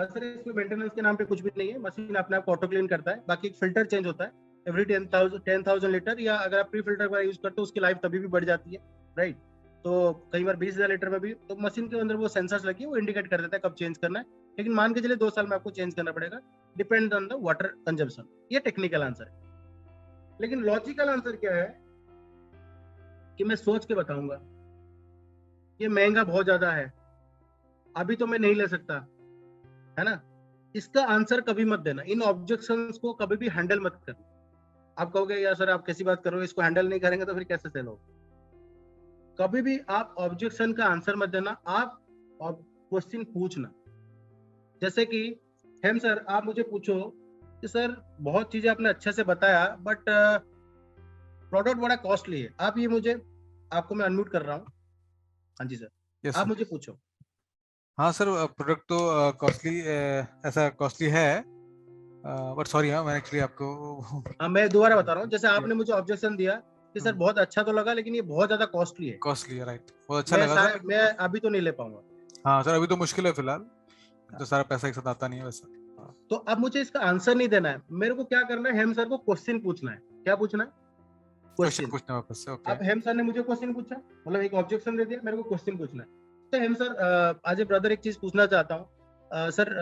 सर इसमें मेंटेनेंस के नाम पे कुछ भी नहीं है, मशीन अपने आप ऑटो क्लीन करता है, बाकी एक फिल्टर चेंज होता है एवरी 10,000 लीटर, या अगर आप प्री फिल्टर का यूज करते हो उसकी लाइफ तभी भी बढ़ जाती है, राइट। तो कई बार 20,000 लीटर में भी, तो मशीन के अंदर वो सेंसर्स लगी है, वो इंडिकेट कर देता है कब चेंज करना है, लेकिन मान के चलिए 2 साल में आपको चेंज करना पड़ेगा, depend on the water consumption. ये टेक्निकल आंसर है। लेकिन लॉजिकल आंसर क्या है कि मैं सोच के बताऊंगा, ये महंगा बहुत ज्यादा है, अभी तो मैं नहीं ले सकता, है ना। इसका आंसर कभी मत देना, इन ऑब्जेक्शंस को कभी भी हैंडल मत करना। आप कहोगे यार सर आप कैसी बात कर रहे हो, इसको हैंडल नहीं करेंगे तो फिर कैसे सेल होगा। कभी भी आप ऑब्जेक्शन का आंसर मत देना, आप क्वेश्चन पूछना। जैसे कि हेम सर आप मुझे पूछो कि सर बहुत चीजें आपने अच्छे से बताया, बट प्रोडक्ट बड़ा कॉस्टली है, आप ये मुझे, आपको मैं अनम्यूट कर रहा हूँ, हाँ जी सर, yes, आप sir. मुझे पूछो। हाँ सर, प्रोडक्ट तो कॉस्टली ऐसा कॉस्टली है, बट सॉरी, हाँ मैंने एक्चुअली आपको हाँ मैं दोबारा बता रहा हूँ, जैसे आपने मुझे ऑब्जेक्शन दिया कि सर बहुत अच्छा तो लगा लेकिन ये बहुत ज्यादा कॉस्टली है, कॉस्टली है, राइट, बहुत अच्छा लगा सर, मैं अभी तो नहीं ले पाऊंगा। हाँ सर, अभी तो मुश्किल है फिलहाल, तो सारा पैसा एक साथ आता नहीं है वैसा। तो अब मुझे इसका आंसर नहीं देना है, मेरे को क्या करना है, हेम सर को क्वेश्चन पूछना है। क्या पूछना है? क्वेश्चन क्वेश्चन पूछना वापस से, ओके। अब हेम सर ने मुझे क्वेश्चन पूछा, मतलब एक ऑब्जेक्शन दे दिया, मेरे को क्वेश्चन पूछना है। तो हेम सर आज ब्रदर एक चीज पूछना चाहता हूँ सर,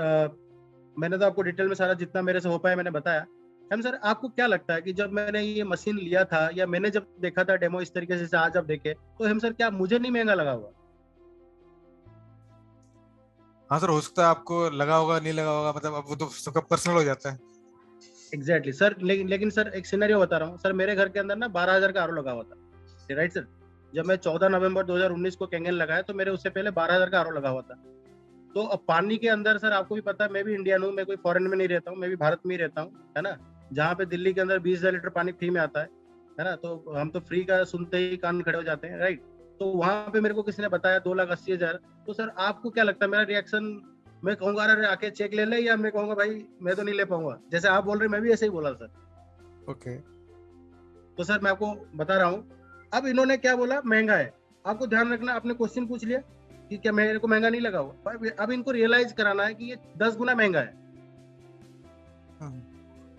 मैंने तो आपको डिटेल में सारा जितना मेरे से हो पाया मैंने बताया। हेम सर आपको क्या लगता है कि जब मैंने ये मशीन लिया था या मैंने जब देखा था डेमो इस तरीके से आज आप देखे, तो हेम सर क्या मुझे नहीं महंगा लगा हुआ? हाँ सर, हो सकता है आपको लगा होगा, नहीं लगा होगा, मतलब अब वो तो सबका पर्सनल हो जाता है। एग्जैक्टली सर, लेकिन सर एक सिनेरियो बता रहा हूँ सर, मेरे घर के अंदर ना 12,000 का आरओ लगा हुआ था, राइट सर। जब मैं 14 नवंबर 2019 को कैंगन लगाया तो मेरे उससे पहले 12,000 का आरओ लगा हुआ था। तो अब पानी के अंदर सर आपको भी पता है, मैं भी इंडियन हूँ, मैं कोई फॉरेन में नहीं रहता हूँ, मैं भी भारत में ही रहता हूँ, है ना, जहाँ पे दिल्ली के अंदर 20,000 लीटर पानी फ्री में आता है ना, तो हम तो फ्री का सुनते ही कान खड़े हो जाते हैं, राइट। तो वहां पे मेरे को किसी ने बताया 2,80,000, तो सर आपको क्या लगता है मेरा रिएक्शन? मैं कहूंगा अरे आके चेक ले ले, या मैं कहूंगा भाई मैं तो नहीं ले पाऊंगा, जैसे आप बोल रहे मैं भी ऐसे ही बोला सर। ओके। तो सर मैं आपको बता रहा हूँ, अब इन्होंने क्या बोला, महंगा है। आपको ध्यान रखना, आपने क्वेश्चन पूछ लिया कि क्या मेरे को महंगा नहीं लगा हुआ, अब इनको रियलाइज कराना है कि ये 10 गुना महंगा है।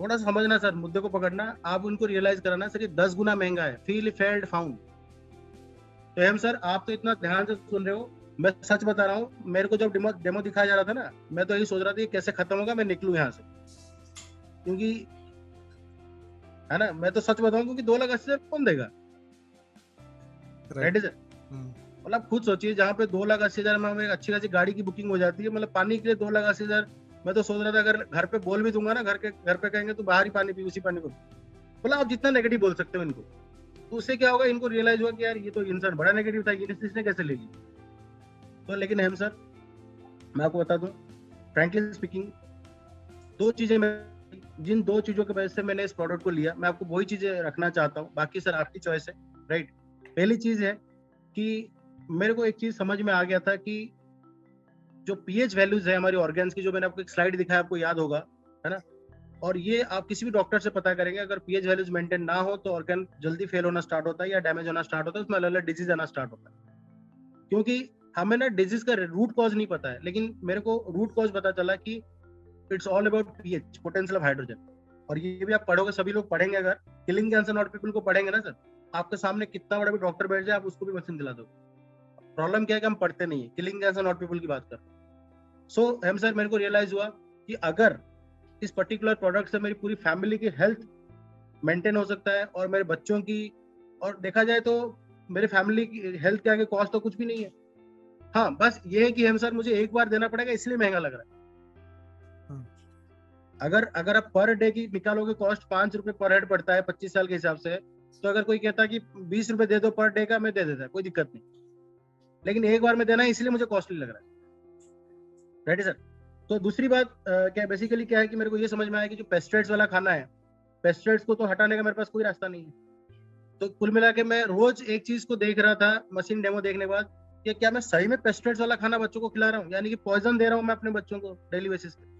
थोड़ा सा समझना सर, मुद्दे को पकड़ना, आप उनको रियलाइज कराना सर ये 10 गुना महंगा है, फील फेल्ड फाउंड। तो हम सर आप तो इतना ध्यान से सुन रहे हो, मैं सच बता रहा हूँ, मेरे को जब डेमो दिखाया जा रहा था ना, मैं तो यही सोच रहा था कैसे खत्म होगा, मैं निकलूं यहाँ से, क्योंकि है ना, मैं तो सच बताऊं क्योंकि 2,80,000 कौन देगा, राइट सर। मतलब खुद सोचिए, जहाँ पे 2,80,000 में हमें अच्छी खासी गाड़ी की बुकिंग हो जाती है, मतलब पानी के लिए 2,80,000। मैं तो सोच रहा था अगर घर पे बोल भी दूंगा ना, घर पे कहेंगे तो बाहर ही पानी पी, उसी पानी को, मतलब आप जितना नेगेटिव बोल सकते हो इनको, तो उससे क्या होगा, इनको रियलाइज हुआ कि यार ये तो इंसान बड़ा नेगेटिव था, इसने कैसे ले ली। तो लेकिन हम सर मैं आपको बता दूं, फ्रैंकली स्पीकिंग, दो चीजें मैं, जिन 2 चीजों की वजह से मैंने इस प्रोडक्ट को लिया, मैं आपको वही चीजें रखना चाहता हूँ, बाकी सर आपकी चॉइस है, राइट। पहली चीज है कि मेरे को एक चीज समझ में आ गया था कि जो पीएच वैल्यूज है हमारी ऑर्गेन्स की, जो मैंने आपको एक स्लाइड दिखाया, आपको याद होगा, है ना, और ये आप किसी भी डॉक्टर से पता करेंगे, अगर पीएच वैल्यूज मेंटेन ना हो तो ऑर्गन जल्दी फेल होना स्टार्ट होता है या डैमेज होना स्टार्ट होता है, उसमें अलग अलग डिजीज आना स्टार्ट होता है। क्योंकि हमें ना डिजीज का रूट कॉज नहीं पता है, लेकिन मेरे को रूट कॉज पता चला कि it's all about pH, potential of hydrogen. और ये भी आप पढ़ोगे, सभी लोग पढ़ेंगे, अगर किलिंग कैंसर नॉट पीपल को पढ़ेंगे ना सर, आपके सामने कितना बड़ा भी डॉक्टर बैठ जाए आप उसको भी वैक्सीन दिला दोगे। प्रॉब्लम क्या है कि हम पढ़ते नहीं है, किलिंग कैंसर नॉट पीपल की बात कर। सो हम सर मेरे को रियलाइज हुआ कि अगर इस पर्टिकुलर प्रोडक्ट से मेरी पूरी फैमिली की हेल्थ मेंटेन हो सकता है, और मेरे बच्चों की, और देखा जाए तो मेरे फैमिली की हेल्थ के आगे कॉस्ट तो कुछ भी नहीं है। हाँ, बस ये है कि हम सर मुझे एक बार देना पड़ेगा, इसलिए महंगा लग रहा है। अगर आप पर डे की निकालोगे कॉस्ट, 5 रुपए पर हेड पड़ता है 25 साल के हिसाब से, तो अगर कोई कहता है कि 20 रुपए दे दो पर डे का, मैं दे देता, कोई दिक्कत नहीं। लेकिन एक बार में देना है, इसलिए मुझे कॉस्टली लग रहा है। Right sir. तो दूसरी बात क्या बेसिकली क्या है कि मेरे को ये समझ में आया कि जो पेस्टिसाइड्स वाला खाना है, पेस्टिसाइड्स को तो हटाने का मेरे पास कोई रास्ता नहीं है। तो कुल मिला के मैं रोज एक चीज को देख रहा था मशीन डेमो देखने के बाद, कि क्या मैं सही में पेस्टिसाइड्स वाला खाना बच्चों को खिला रहा हूँ, यानी कि पॉइजन दे रहा हूँ मैं अपने बच्चों को डेली बेसिस पे।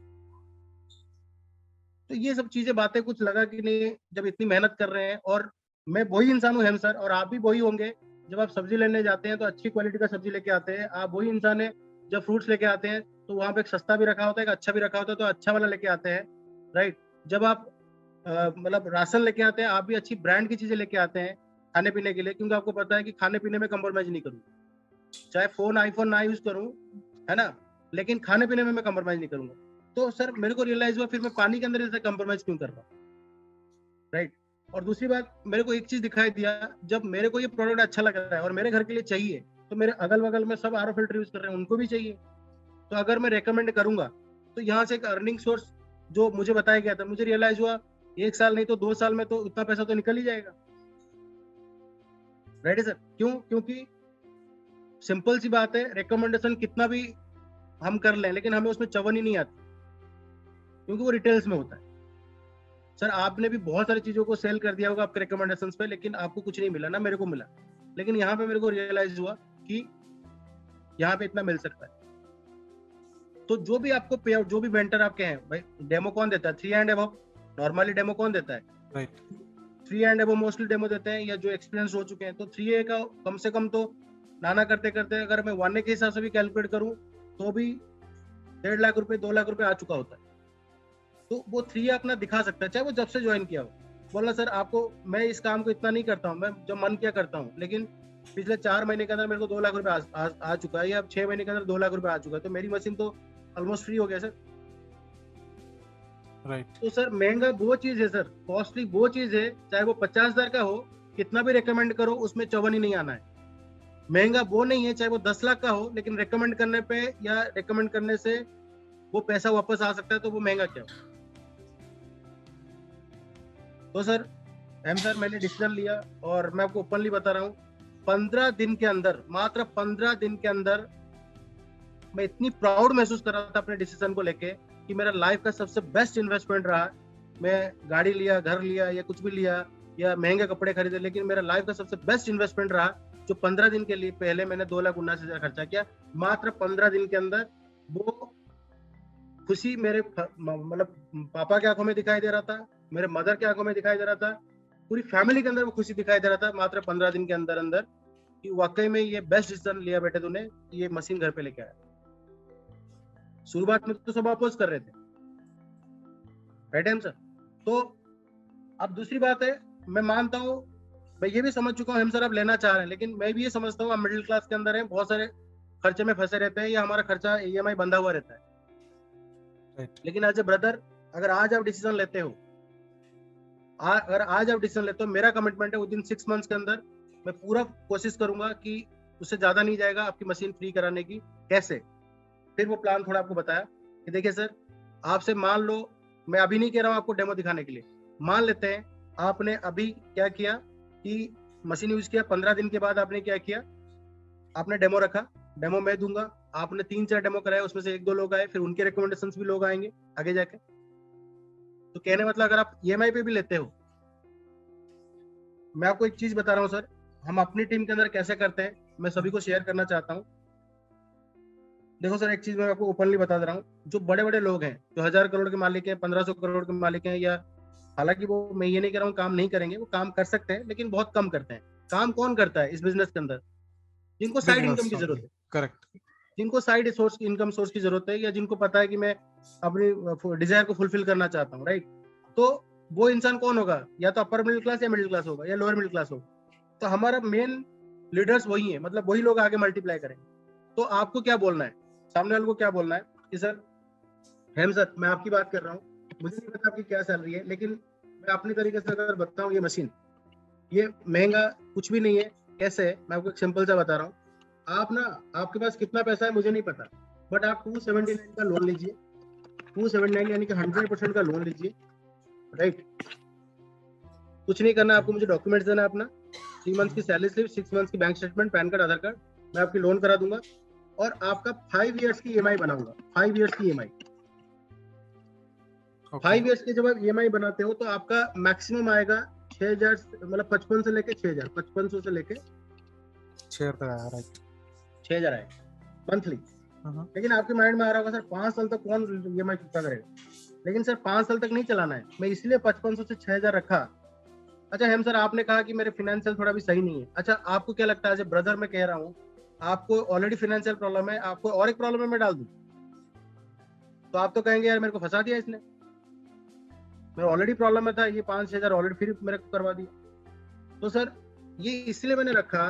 तो ये सब चीजें बातें कुछ लगा कि नहीं, जब इतनी मेहनत कर रहे हैं, और मैं वही इंसान हूँ हेम सर, और आप भी वही होंगे, जब आप सब्जी लेने जाते हैं तो अच्छी क्वालिटी का सब्जी लेके आते हैं। आप वही इंसान है जब फ्रूट्स लेके आते हैं तो वहाँ पे एक सस्ता भी रखा होता है, एक अच्छा भी रखा होता है, तो अच्छा वाला लेके आते हैं। राइट। जब आप मतलब राशन लेके आते हैं, आप भी अच्छी ब्रांड की चीजें लेके आते हैं खाने पीने के लिए, क्योंकि आपको पता है कि खाने पीने में कंप्रोमाइज नहीं करूँ, चाहे फोन आईफोन ना यूज करूँ, है ना, लेकिन खाने पीने में मैं कंप्रोमाइज नहीं करूंगा। तो सर मेरे को रियलाइज हुआ फिर मैं पानी के अंदर ऐसे कंप्रोमाइज क्यों कर रहा हूँ। राइट। और दूसरी बात, मेरे को एक चीज दिखाई दिया, जब मेरे को ये प्रोडक्ट अच्छा लग रहा है और मेरे घर के लिए चाहिए, तो मेरे अगल बगल में सब आरओ फिल्टर यूज कर रहे हैं, उनको भी चाहिए। तो अगर मैं रेकमेंड करूंगा तो यहाँ से एक अर्निंग सोर्स जो मुझे बताया गया था, मुझे रियलाइज हुआ 1 साल नहीं तो 2 साल में तो उतना पैसा तो निकल ही जाएगा। राइट है सर। क्यों? क्योंकि सिंपल सी बात है, रिकमेंडेशन कितना भी हम कर लें, लेकिन हमें उसमें चवन ही नहीं आती, क्योंकि वो रिटेल्स में होता है। सर आपने भी बहुत सारी चीजों को सेल कर दिया होगा आपके रिकमेंडेशंस पे, लेकिन आपको कुछ नहीं मिला ना, मेरे को मिला। लेकिन यहाँ पे मेरे को रियलाइज हुआ कि यहाँ पे इतना मिल सकता है। तो जो भी आपको पे आउट, जो भी वेंडर आपके हैं भाई, डेमो कौन देता है? 3 एंड अबव नॉर्मली डेमो कौन देता है? Right. 3 and above mostly demo देते हैं, या जो एक्सपीरियंस हो चुके हैं। तो 3A का कम से कम तो नाना करते करते अगर मैं 1A के हिसाब से भी कैलकुलेट करूँ तो भी 1.5 लाख रुपए 2 लाख रुपए आ चुका होता है। तो वो 3A अपना दिखा सकता है, चाहे वो जब से ज्वाइन किया हो। बोलना सर आपको, मैं इस काम को इतना नहीं करता हूँ, मैं जब मन किया करता हूँ, लेकिन पिछले 4 महीने के अंदर मेरे को 2 लाख रुपए आ चुका है, या 6 महीने के अंदर 2 लाख रुपए आ चुका है, तो मेरी मशीन तो ऑलमोस्ट फ्री हो गया सर। राइट। तो सर महंगा वो चीज है सर, कॉस्टली वो चीज है, चाहे वो 50,000 का हो, कितना भी रिकमेंड करो उसमें चवन ही नहीं आना है। महंगा वो नहीं है चाहे वो 10 लाख का हो, लेकिन रिकमेंड करने पे या रिकमेंड करने से वो पैसा वापस आ सकता है, तो वो महंगा क्या हो। तो सर सर मैंने डिसीजन लिया, और मैं आपको ओपनली बता रहा हूँ, 15 दिन के अंदर, मात्र 15 दिन के अंदर मैं इतनी प्राउड महसूस कर रहा था अपने डिसीजन को लेके कि मेरा लाइफ का सबसे बेस्ट इन्वेस्टमेंट रहा। मैं गाड़ी लिया, घर लिया, या कुछ भी लिया, या महंगे कपड़े खरीदे, लेकिन मेरा लाइफ का सबसे बेस्ट इन्वेस्टमेंट रहा जो 15 दिन के लिए पहले मैंने 2,79,000 खर्चा किया। मात्र 15 दिन के अंदर वो खुशी मेरे मतलब पापा की आंखों में दिखाई दे रहा था, मेरे मदर की आंखों में दिखाई दे रहा था, पूरी फैमिली के अंदर वो खुशी दिखाई दे रहा था मात्र 15 दिन के अंदर अंदर, कि वाकई में ये बेस्ट डिसीजन लिया बेटे तूने, ये मशीन घर पे लेके आया। शुरुआत में तो सब अपोज कर रहे थे। राइट है सर। तो अब दूसरी बात है, मैं मानता हूँ, मैं ये भी समझ चुका हूँ हम सर आप लेना चाह रहे हैं, लेकिन मैं भी ये समझता हूँ आप मिडिल क्लास के अंदर हैं, बहुत सारे खर्चे में फंसे रहते हैं, या हमारा खर्चा EMI बंधा हुआ रहता है। लेकिन एज ए ब्रदर, अगर आज आप डिसीजन लेते हो, अगर आज आप डिसीजन लेते हो, मेरा कमिटमेंट है विदिन 6 मंथ्स के अंदर मैं पूरा कोशिश करूंगा कि उससे ज्यादा नहीं जाएगा आपकी मशीन फ्री कराने की। कैसे? फिर वो प्लान थोड़ा आपको बताया कि देखिए सर, आपसे मान लो, मैं अभी नहीं कह रहा हूँ आपको डेमो दिखाने के लिए, मान लेते हैं आपने अभी क्या किया कि मशीन यूज किया, 15 दिन के बाद आपने क्या किया, आपने डेमो रखा, डेमो मैं दूंगा, आपने 3-4 डेमो कराए, उसमें से 1-2 लोग आए, फिर उनके रिकमेंडेशंस भी लोग आएंगे आगे जाके। तो कहने मतलब अगर आप EMI पे भी लेते हो, मैं आपको एक चीज बता रहा हूँ सर, हम अपनी टीम के अंदर कैसे करते हैं, मैं सभी को शेयर करना चाहता हूँ। देखो सर, एक चीज मैं आपको ओपनली बता दे रहा हूँ, जो बड़े बड़े लोग हैं, जो 1000 करोड़ के मालिक हैं, 1500 करोड़ के मालिक हैं, या हालांकि वो, मैं ये नहीं कह रहा हूँ काम नहीं करेंगे, वो काम कर सकते हैं, लेकिन बहुत कम करते हैं। काम कौन करता है इस बिजनेस के अंदर? जिनको साइड इनकम की जरूरत है। करेक्ट। जिनको साइड सोर्स इनकम सोर्स की जरूरत है, या जिनको पता है कि मैं अपनी डिजायर को फुलफिल करना चाहता हूँ। राइट। तो वो इंसान कौन होगा? या तो अपर मिडिल क्लास, या मिडिल क्लास होगा, या लोअर मिडिल क्लास होगा। तो हमारा मेन लीडर्स वही है, मतलब वही लोग आगे मल्टीप्लाई करेंगे। तो आपको क्या बोलना है, सामने वाले को क्या बोलना है कि सर हेम सर, मैं आपकी बात कर रहा हूँ, मुझे नहीं पता आपकी क्या सैलरी है, लेकिन मैं अपनी तरीके से अगर बताऊं, ये मशीन ये महंगा कुछ भी नहीं है। कैसे है, मैं आपको एक सिंपल सा बता रहा हूँ। आप ना, आपके पास कितना पैसा है मुझे नहीं पता, बट आप 279 का लोन लीजिए, 279 यानी कि 100% का लोन लीजिए, राइट। कुछ नहीं करना आपको, मुझे डॉक्यूमेंट्स देना अपना, 3 मंथ की सैलरी स्लिप, 6 मंथ की बैंक स्टेटमेंट, पैन कार्ड, आधार कार्ड, मैं आपकी लोन करा दूंगा और आपका 5 इयर्स की ईएमआई बनाऊंगा। 5 इयर्स की ईएमआई, 5 इयर्स की जब आप ईएमआई बनाते हो तो आपका मैक्सिमम आएगा 6000, मतलब 55 से लेके 6000, 5500 से लेके 6000 आएगा मंथली। लेकिन आपके माइंड में आ रहा होगा सर 5 साल तक कौन ईएमआई चुकता करेगा, लेकिन सर 5 साल तक नहीं चलाना है, मैं इसलिए 5500 से 6000 रखा। अच्छा हेम सर, आपने कहा कि मेरे फाइनेंशियल थोड़ा भी सही नहीं है। अच्छा आपको क्या लगता है, एज ए ब्रदर मैं कह रहा हूँ, आपको ऑलरेडी फाइनेंशियल प्रॉब्लम है, आपको और एक प्रॉब्लम में मैं डाल दूं तो आप तो कहेंगे यार मेरे को फंसा दिया इसने, मेरा ऑलरेडी प्रॉब्लम में था, ये 5-6000 ऑलरेडी फिर मेरे को करवा दिया। तो सर ये इसलिए मैंने रखा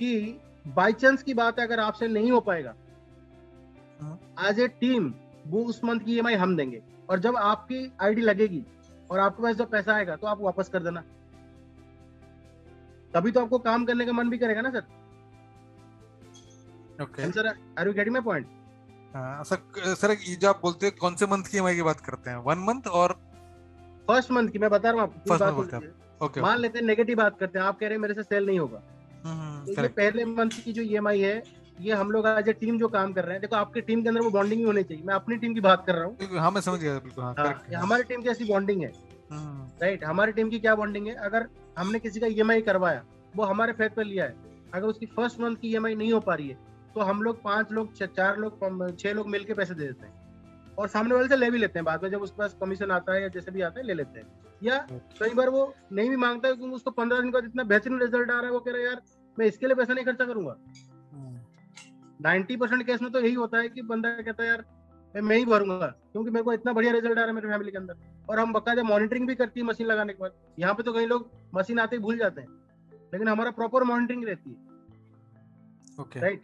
कि बाई चांस की बात है, अगर आपसे नहीं हो पाएगा, एज ए टीम वो उस मंथ की ईएमआई हम देंगे, और जब आपकी आईडी लगेगी और आपके पास जब पैसा आएगा तो आप वापस कर देना, तभी तो आपको काम करने का मन भी करेगा ना sir. Okay sir, are you getting my point? Sir ये जो आप बोलते हैं कौन से मंथ की ईएमआई की बात करते हैं, 1 मंथ और फर्स्ट मंथ की मैं बता रहा हूँ आपको, फर्स्ट बात मंथ का? ओके, मान लेते हैं नेगेटिव बात करते हैं, आप कह रहे हैं मेरे से सेल नहीं होगा, तो ये पहले मंथ की जो ईएमआई है, ये हम लोग एज ए टीम जो काम कर रहे हैं, देखो आपकी टीम के अंदर वो बॉन्डिंग भी होनी चाहिए, मैं अपनी टीम की बात कर रहा हूँ। हाँ मैं समझ गया बिल्कुल। हाँ, हमारी टीम की ऐसी बॉन्डिंग है, राइट। हमारी टीम की क्या बॉन्डिंग है, अगर हमने किसी का ईएमआई करवाया, वो हमारे फेथ पे लिया है, अगर उसकी फर्स्ट मंथ की ईएमआई नहीं हो पा रही है तो हम लोग 5 लोग 4 लोग 6 लोग मिलके पैसे दे देते हैं, और सामने वाले से ले भी लेते हैं बाद में, जब उसके पास कमीशन आता है या जैसे भी आता है ले लेते हैं। या कई बार वो नहीं भी मांगता है क्योंकि उसको 15 दिन का इतना बेहतरीन रिजल्ट आ रहा है, वो कह रहा है यार मैं इसके लिए पैसा नहीं खर्चा करूंगा। 90% केस में तो यही होता है कि बंदा कहता है यार मैं ही भरूंगा क्योंकि मेरे को इतना बढ़िया रिजल्ट आ रहा है मेरे फैमिली के अंदर, और हम बकायदा मॉनिटरिंग भी करती है मशीन लगाने के बाद। यहाँ पे तो कई लोग मशीन आते ही भूल जाते हैं, लेकिन हमारा प्रॉपर मॉनिटरिंग रहती है, ओके राइट।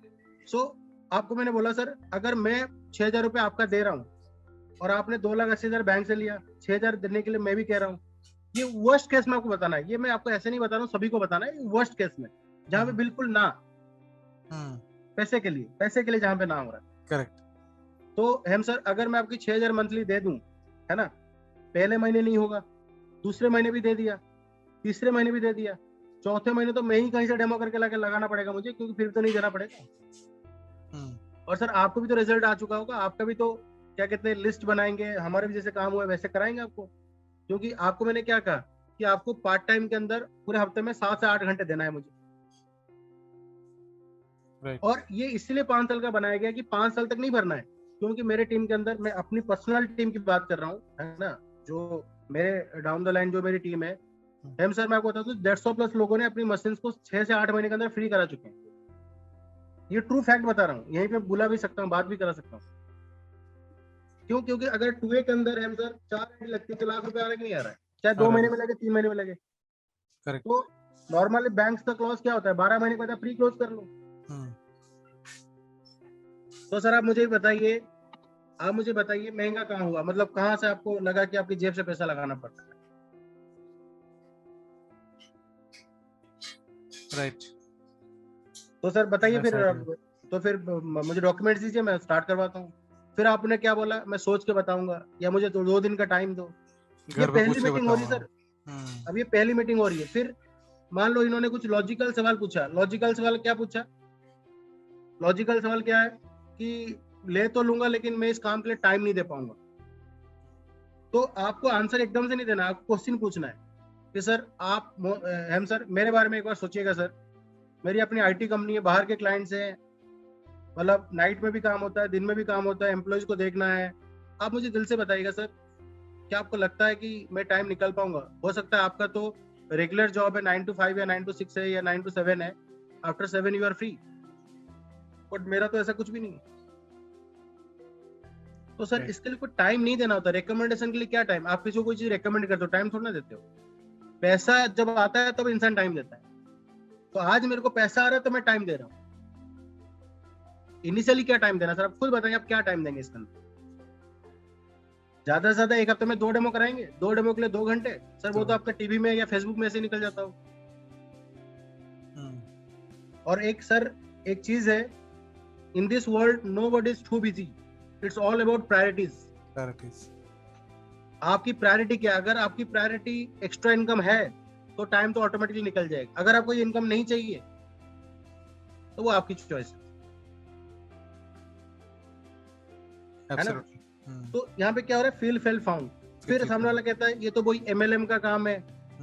सो आपको मैंने बोला सर, अगर मैं 6000 रुपये आपका दे रहा हूँ और आपने 2,80,000 बैंक से लिया, 6000 देने के लिए मैं भी कह रहा हूँ, ये वर्स्ट केस में आपको बताना है, ये मैं आपको ऐसे नहीं बता रहा हूँ, सभी को बताना है वर्स्ट केस में, जहाँ पे बिल्कुल ना पैसे के लिए जहाँ पे ना हो रहा है। करेक्ट। तो हेम सर, अगर मैं आपकी 6000 मंथली दे दूं, है ना, पहले महीने नहीं होगा, दूसरे महीने भी दे दिया, तीसरे महीने भी दे दिया, चौथे महीने तो मैं ही कहीं से डेमो करके लाके लगाना पड़ेगा मुझे, क्योंकि फिर तो नहीं देना पड़ेगा। और सर आपको भी तो रिजल्ट आ चुका होगा, आपका भी तो क्या कहते हैं लिस्ट बनाएंगे, हमारे भी जैसे काम हुआ वैसे कराएंगे आपको, क्योंकि आपको मैंने क्या कहा कि आपको पार्ट टाइम के अंदर पूरे हफ्ते में 7 से 8 घंटे देना है मुझे। और ये इसलिए 5 साल का बनाया गया कि 5 साल तक नहीं भरना है, क्योंकि मेरे टीम के अंदर, मैं अपनी पर्सनल टीम की बात कर रहा हूँ, है ना, जो मेरे डाउन द लाइन जो मेरी टीम है, हेम सर मैं आपको बता दूं 150+ लोगों ने अपनी मशीन को 6 से 8 महीने के अंदर फ्री करा चुके हैं। ये ट्रू फैक्ट बता रहा हूँ, यहीं पे बुला भी सकता हूँ, बात भी करा सकता हूँ। क्यों? क्योंकि अगर 2A के अंदर हेम सर 4 घंटे लगती है तो लाख रुपए आ रहा है कि नहीं आ रहा है, चाहे 2 महीने में लगे 3 महीने में लगे। तो नॉर्मली बैंक का क्लॉज क्या होता है, 12 महीने के बाद फ्री क्लोज कर लो। तो सर आप मुझे बताइए, महंगा कहाँ हुआ, मतलब कहाँ से आपको लगा कि आपकी जेब से पैसा लगाना पड़ता है? राइट। तो सर बताइए फिर, तो फिर मुझे डॉक्यूमेंट्स दीजिए, मैं स्टार्ट करवाता हूँ। फिर आपने क्या बोला, मैं सोच के बताऊंगा, या मुझे 2 दिन का टाइम दो। ये पहली मीटिंग हो रही है सर, अब ये पहली मीटिंग हो रही है। फिर मान लो इन्होंने कुछ लॉजिकल सवाल पूछा। लॉजिकल सवाल क्या पूछा? लॉजिकल सवाल क्या है कि ले तो लूंगा लेकिन मैं इस काम के लिए टाइम नहीं दे पाऊंगा। तो आपको आंसर एकदम से नहीं देना, आपको क्वेश्चन पूछना है कि सर आप हम सर मेरे बारे में एक बार सोचिएगा सर, मेरी अपनी आईटी कंपनी है, बाहर के क्लाइंट्स हैं, मतलब नाइट में भी काम होता है, दिन में भी काम होता है, एम्प्लॉयज को देखना है। आप मुझे दिल से बताइएगा सर, क्या आपको लगता है कि मैं टाइम निकल पाऊंगा? हो सकता है आपका तो रेगुलर जॉब है, 9 to 5 या 9 to 6 है या 9 to 7 है, after 7 you are free, but मेरा तो ऐसा कुछ भी नहीं है। तो सर इसके लिए कोई टाइम नहीं देना होता। रिकमेंडेशन के लिए क्या टाइम? आप किसी को कोई चीज रिकमेंड करते हो, टाइम थोड़ा ना देते हो। पैसा जब आता है तब इंसान टाइम देता है। तो आज मेरे को पैसा आ रहा है तो मैं टाइम दे रहा हूँ। इनिशियली क्या टाइम देना सर, आप खुद बताइए, आप क्या टाइम देंगे इसके अंदर? ज्यादा से ज्यादा एक हफ्ते में 2 डेमो कराएंगे, 2 डेमो के लिए 2 घंटे सर, वो तो तो आपका टीवी में या फेसबुक में ऐसे निकल जाता हो। और एक सर एक चीज है, in this world nobody is too busy, it's all about priorities. आपकी प्रायोरिटी क्या? अगर आपकी प्रायोरिटी एक्स्ट्रा इनकम है तो टाइम तो ऑटोमेटिकली निकल जाएगा। अगर आपको ये इनकम नहीं चाहिए तो वो आपकी चॉइस है ना। तो यहाँ पे क्या हो रहा है, फील फेल फाउंड। फिर सामने वाला कहता है ये तो वही MLM का काम है,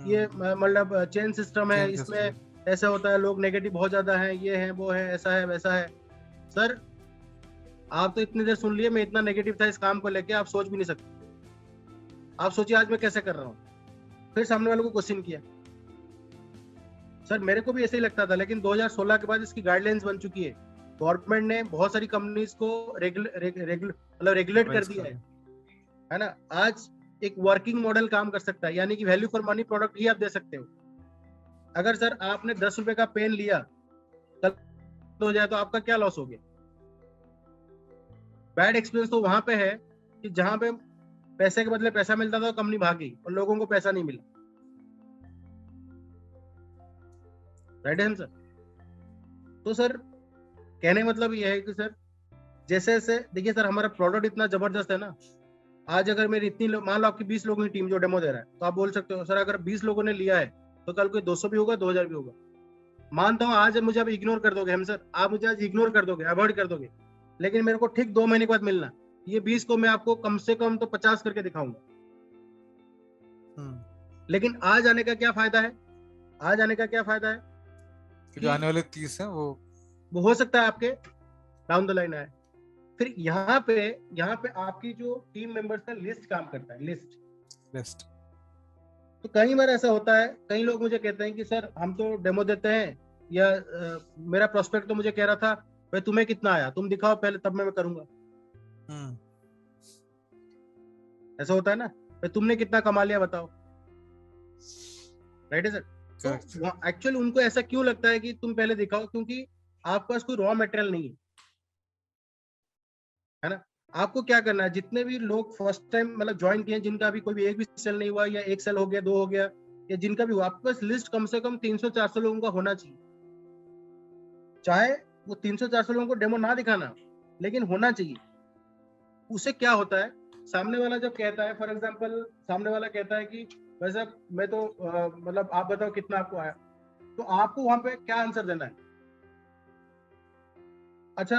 ये मतलब चेन सिस्टम है, इसमें ऐसा होता है, लोग नेगेटिव बहुत ज्यादा है, ये है वो है, ऐसा है वैसा है। सर आप तो इतनी देर सुन लिए, मैं इतना नेगेटिव था इस काम को लेके, आप सोच भी नहीं सकते। आप सोचिए आज मैं कैसे कर रहा हूँ। फिर सामने वाले को क्वेश्चन किया, सर मेरे को भी ऐसे ही लगता था, लेकिन 2016 के बाद इसकी गाइडलाइंस बन चुकी है, गवर्नमेंट ने बहुत सारी कंपनीज को रेगुलेट कर दिया है ना। आज एक वर्किंग मॉडल काम कर सकता है, यानी कि वैल्यू फॉर मनी प्रोडक्ट ही आप दे सकते हो। अगर सर आपने 10 रुपए का पेन लिया, कल हो जाए तो आपका क्या लॉस हो गया? बैड एक्सपीरियंस तो वहां पे है कि जहां पे पैसे के बदले पैसा मिलता था, कंपनी भाग गई और लोगों को पैसा नहीं मिला। राइट है सर। तो सर कहने मतलब ये है कि सर जैसे जैसे देखिए सर, हमारा प्रोडक्ट इतना जबरदस्त है ना, आज अगर मेरी इतनी मान लो आपकी 20 लोगों की टीम जो डेमो दे रहा है, तो आप बोल सकते हो सर अगर 20 लोगों ने लिया है तो कल कोई 200 भी होगा, 2000 भी होगा। मानता हूँ आज मुझे आप इग्नोर कर दोगे, हम सर आप मुझे आज इग्नोर कर दोगे, अवॉइड कर दोगे, लेकिन मेरे को ठीक 2 महीने के बाद मिलना, ये 20 को मैं आपको कम से कम तो 50 करके दिखाऊंगा। लेकिन आज आने का क्या फायदा है? आज आने का क्या फायदा है कि जो आने वाले 30 है वो हो सकता है आपके डाउन द लाइन आए। फिर यहाँ पे आपकी जो टीम मेंबर्स का लिस्ट काम करता है, लिस्ट। तो कई बार ऐसा होता है, कई लोग मुझे कहते हैं कि सर हम तो डेमो देते हैं, या मेरा प्रोस्पेक्ट तो मुझे कह रहा था भाई तुम्हें कितना आया, तुम दिखाओ पहले तब मैं करूंगा। ऐसा होता है ना, भाई तुमने कितना कमा लिया बताओ। राइट है सर। तो एक्चुअली उनको ऐसा क्यों लगता है कि तुम पहले दिखाओ, क्योंकि आपके पास कोई रॉ मटेरियल नहीं है ना। आपको क्या करना है, जितने भी लोग फर्स्ट टाइम मतलब ज्वाइन किए, जिनका अभी कोई भी एक भी सेल नहीं हुआ, या एक सेल हो गया, 2 हो गया, या जिनका भी हुआ, आपके पास लिस्ट कम से कम 300-400 लोगों का होना चाहिए। चाहे वो 300-400 लोगों को डेमो ना दिखाना, लेकिन होना चाहिए। उससे क्या होता है, सामने वाला जब कहता है, फॉर एग्जाम्पल सामने वाला कहता है कि वैसे मैं तो मतलब आप बताओ कितना आपको आया, तो आपको वहां पे क्या आंसर देना है? अच्छा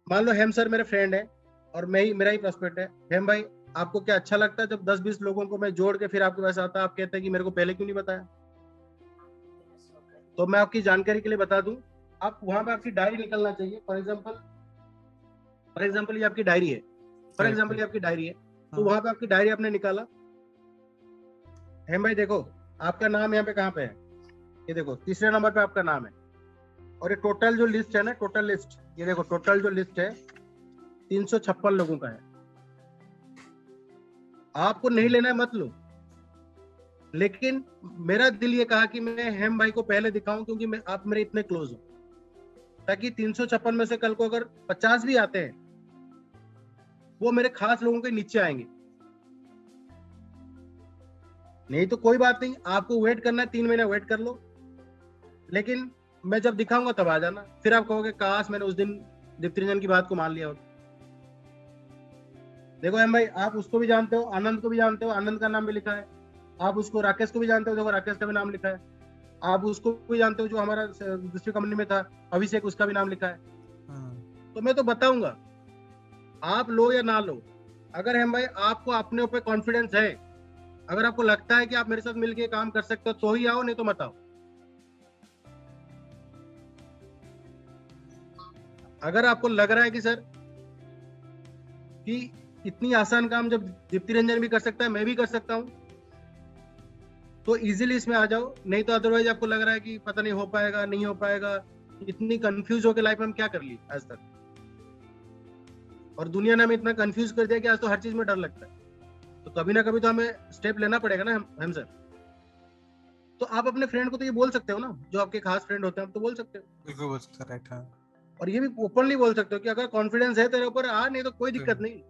मान लो हेम सर मेरे फ्रेंड है और मेरा ही प्रोस्पेक्ट है, हेम भाई आपको क्या अच्छा लगता है जब 10-20 लोगों को मैं जोड़ के फिर आपके पास आता, आप कहते हैं कि मेरे को पहले क्यों नहीं बताया? तो मैं आपकी जानकारी के लिए बता दूं, आप वहां पे आपकी डायरी निकलना चाहिए। फॉर एग्जाम्पल ये आपकी डायरी है, तो वहां पे आपकी डायरी आपने निकाला, हेम भाई देखो आपका नाम यहाँ पे कहाँ पे है, ये देखो तीसरे नंबर पे आपका नाम है, और ये टोटल जो लिस्ट है ना, टोटल लिस्ट, ये देखो टोटल जो लिस्ट है 356 लोगों का है। आपको नहीं लेना है मत लो, लेकिन मेरा दिल ये कहा कि मैं हेम भाई को पहले दिखाऊं, क्योंकि आप मेरे इतने क्लोज हो, ताकि 356 में से कल को अगर 50 भी आते हैं, वो मेरे खास लोगों के नीचे आएंगे। नहीं तो कोई बात नहीं, आपको वेट करना है 3 महीने वेट कर लो, लेकिन मैं जब दिखाऊंगा तब आ जाना। फिर आप कहोगे काश मैंने उस दिन दीप्ति रंजन की बात को मान लिया होता। देखो हेम भाई आप उसको भी जानते हो, आनंद को भी जानते हो, आनंद का नाम भी लिखा है। आप उसको राकेश को भी जानते हो, देखो राकेश का भी नाम लिखा है। आप उसको भी जानते हो जो हमारा दूसरी कंपनी में था, अभिषेक, उसका भी नाम लिखा है। तो मैं तो बताऊंगा, आप लो या ना लो। अगर हेम भाई आपको अपने ऊपर कॉन्फिडेंस है, अगर आपको लगता है कि आप मेरे साथ मिलके काम कर सकते हो तो ही आओ, नहीं तो मत आओ। अगर आपको लग रहा है कि सर कि इतनी आसान काम जब दीप्ति रंजन भी कर सकता है, मैं भी कर सकता हूं, तो इजीली इसमें आ जाओ। नहीं तो अदरवाइज आपको लग रहा है कि पता नहीं हो पाएगा, नहीं हो पाएगा, इतनी कंफ्यूज होकर लाइफ में हम क्या कर लिए आज तक, और दुनिया ने हमें इतना कंफ्यूज कर दिया कि आज तो हर चीज में डर लगता है। तो कभी ना कभी तो हमें स्टेप लेना पड़ेगा ना हम सर। तो आप अपने फ्रेंड को तो ये बोल सकते हो ना, जो आपके खास फ्रेंड होते हैं, आप तो बोल सकते हो, बिल्कुल बोल सकते हैं, राइट। हाँ, और ये भी ओपनली बोल सकते हो कि अगर कॉन्फिडेंस है तेरे ऊपर आ, नहीं तो कोई दिक्कत नहीं।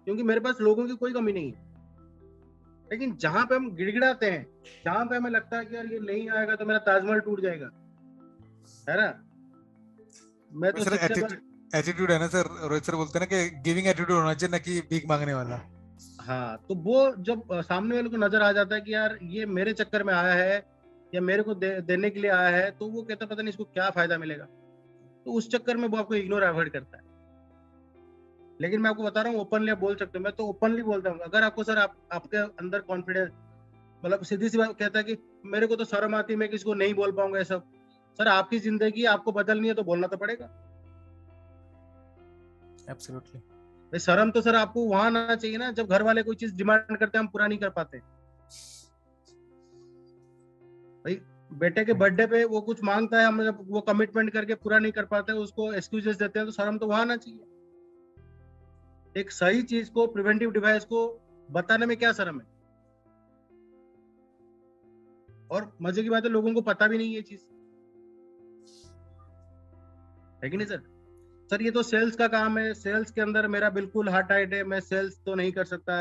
क्योंकि मेरे पास लोगों की कोई कमी नहीं है। लेकिन जहां पे हम गिड़गिड़ाते हैं, जहां पे हमें लगता है कि यार ये नहीं आएगा तो मेरा ताजमहल टूट जाएगा, है ना, मैं तो सर शिक्षक। एटीट्यूड है ना सर, रोहित सर बोलते हैं ना कि गिविंग एटीट्यूड होना चाहिए, ना कि भीख मांगने वाला। हाँ, तो वो जब सामने वाले को नजर आ जाता है कि यार ये मेरे चक्कर में आया है या मेरे को देने के लिए आया है, तो वो कहता पता नहीं इसको क्या फायदा मिलेगा, तो उस चक्कर में वो आपको इग्नोर अवॉइड करता है। लेकिन मैं आपको बता रहा हूँ, ओपनली आप बोल सकते हो, मैं तो ओपनली बोलता हूँ, अगर आपको सर आपके अंदर कॉन्फिडेंस, मतलब सीधी सी बात कहता है कि मेरे को तो शर्म आती है, मैं किसी को नहीं बोल पाऊंगा ये सब, सर आपकी जिंदगी आपको बदलनी है तो बोलना तो पड़ेगा। एब्सोल्युटली। भाई शर्म तो सर आपको वहां आना चाहिए ना, जब घर वाले कोई चीज डिमांड करते हैं हम पूरा नहीं कर पाते। भाई बेटे के बर्थडे पे वो कुछ मांगता है, हम जब वो कमिटमेंट करके पूरा नहीं कर पाते, उसको एक्सक्यूजेस देते हैं, तो शर्म तो वहां आना चाहिए। एक सही चीज को, प्रिवेंटिव डिवाइस को बताने में क्या शर्म है? और मजे की बात है, लोगों को पता भी नहीं ये चीज, है कि नहीं सर? सर ये तो सेल्स का काम है, सेल्स के अंदर मेरा बिल्कुल हार्ट टाइट है, मैं सेल्स तो नहीं कर सकता,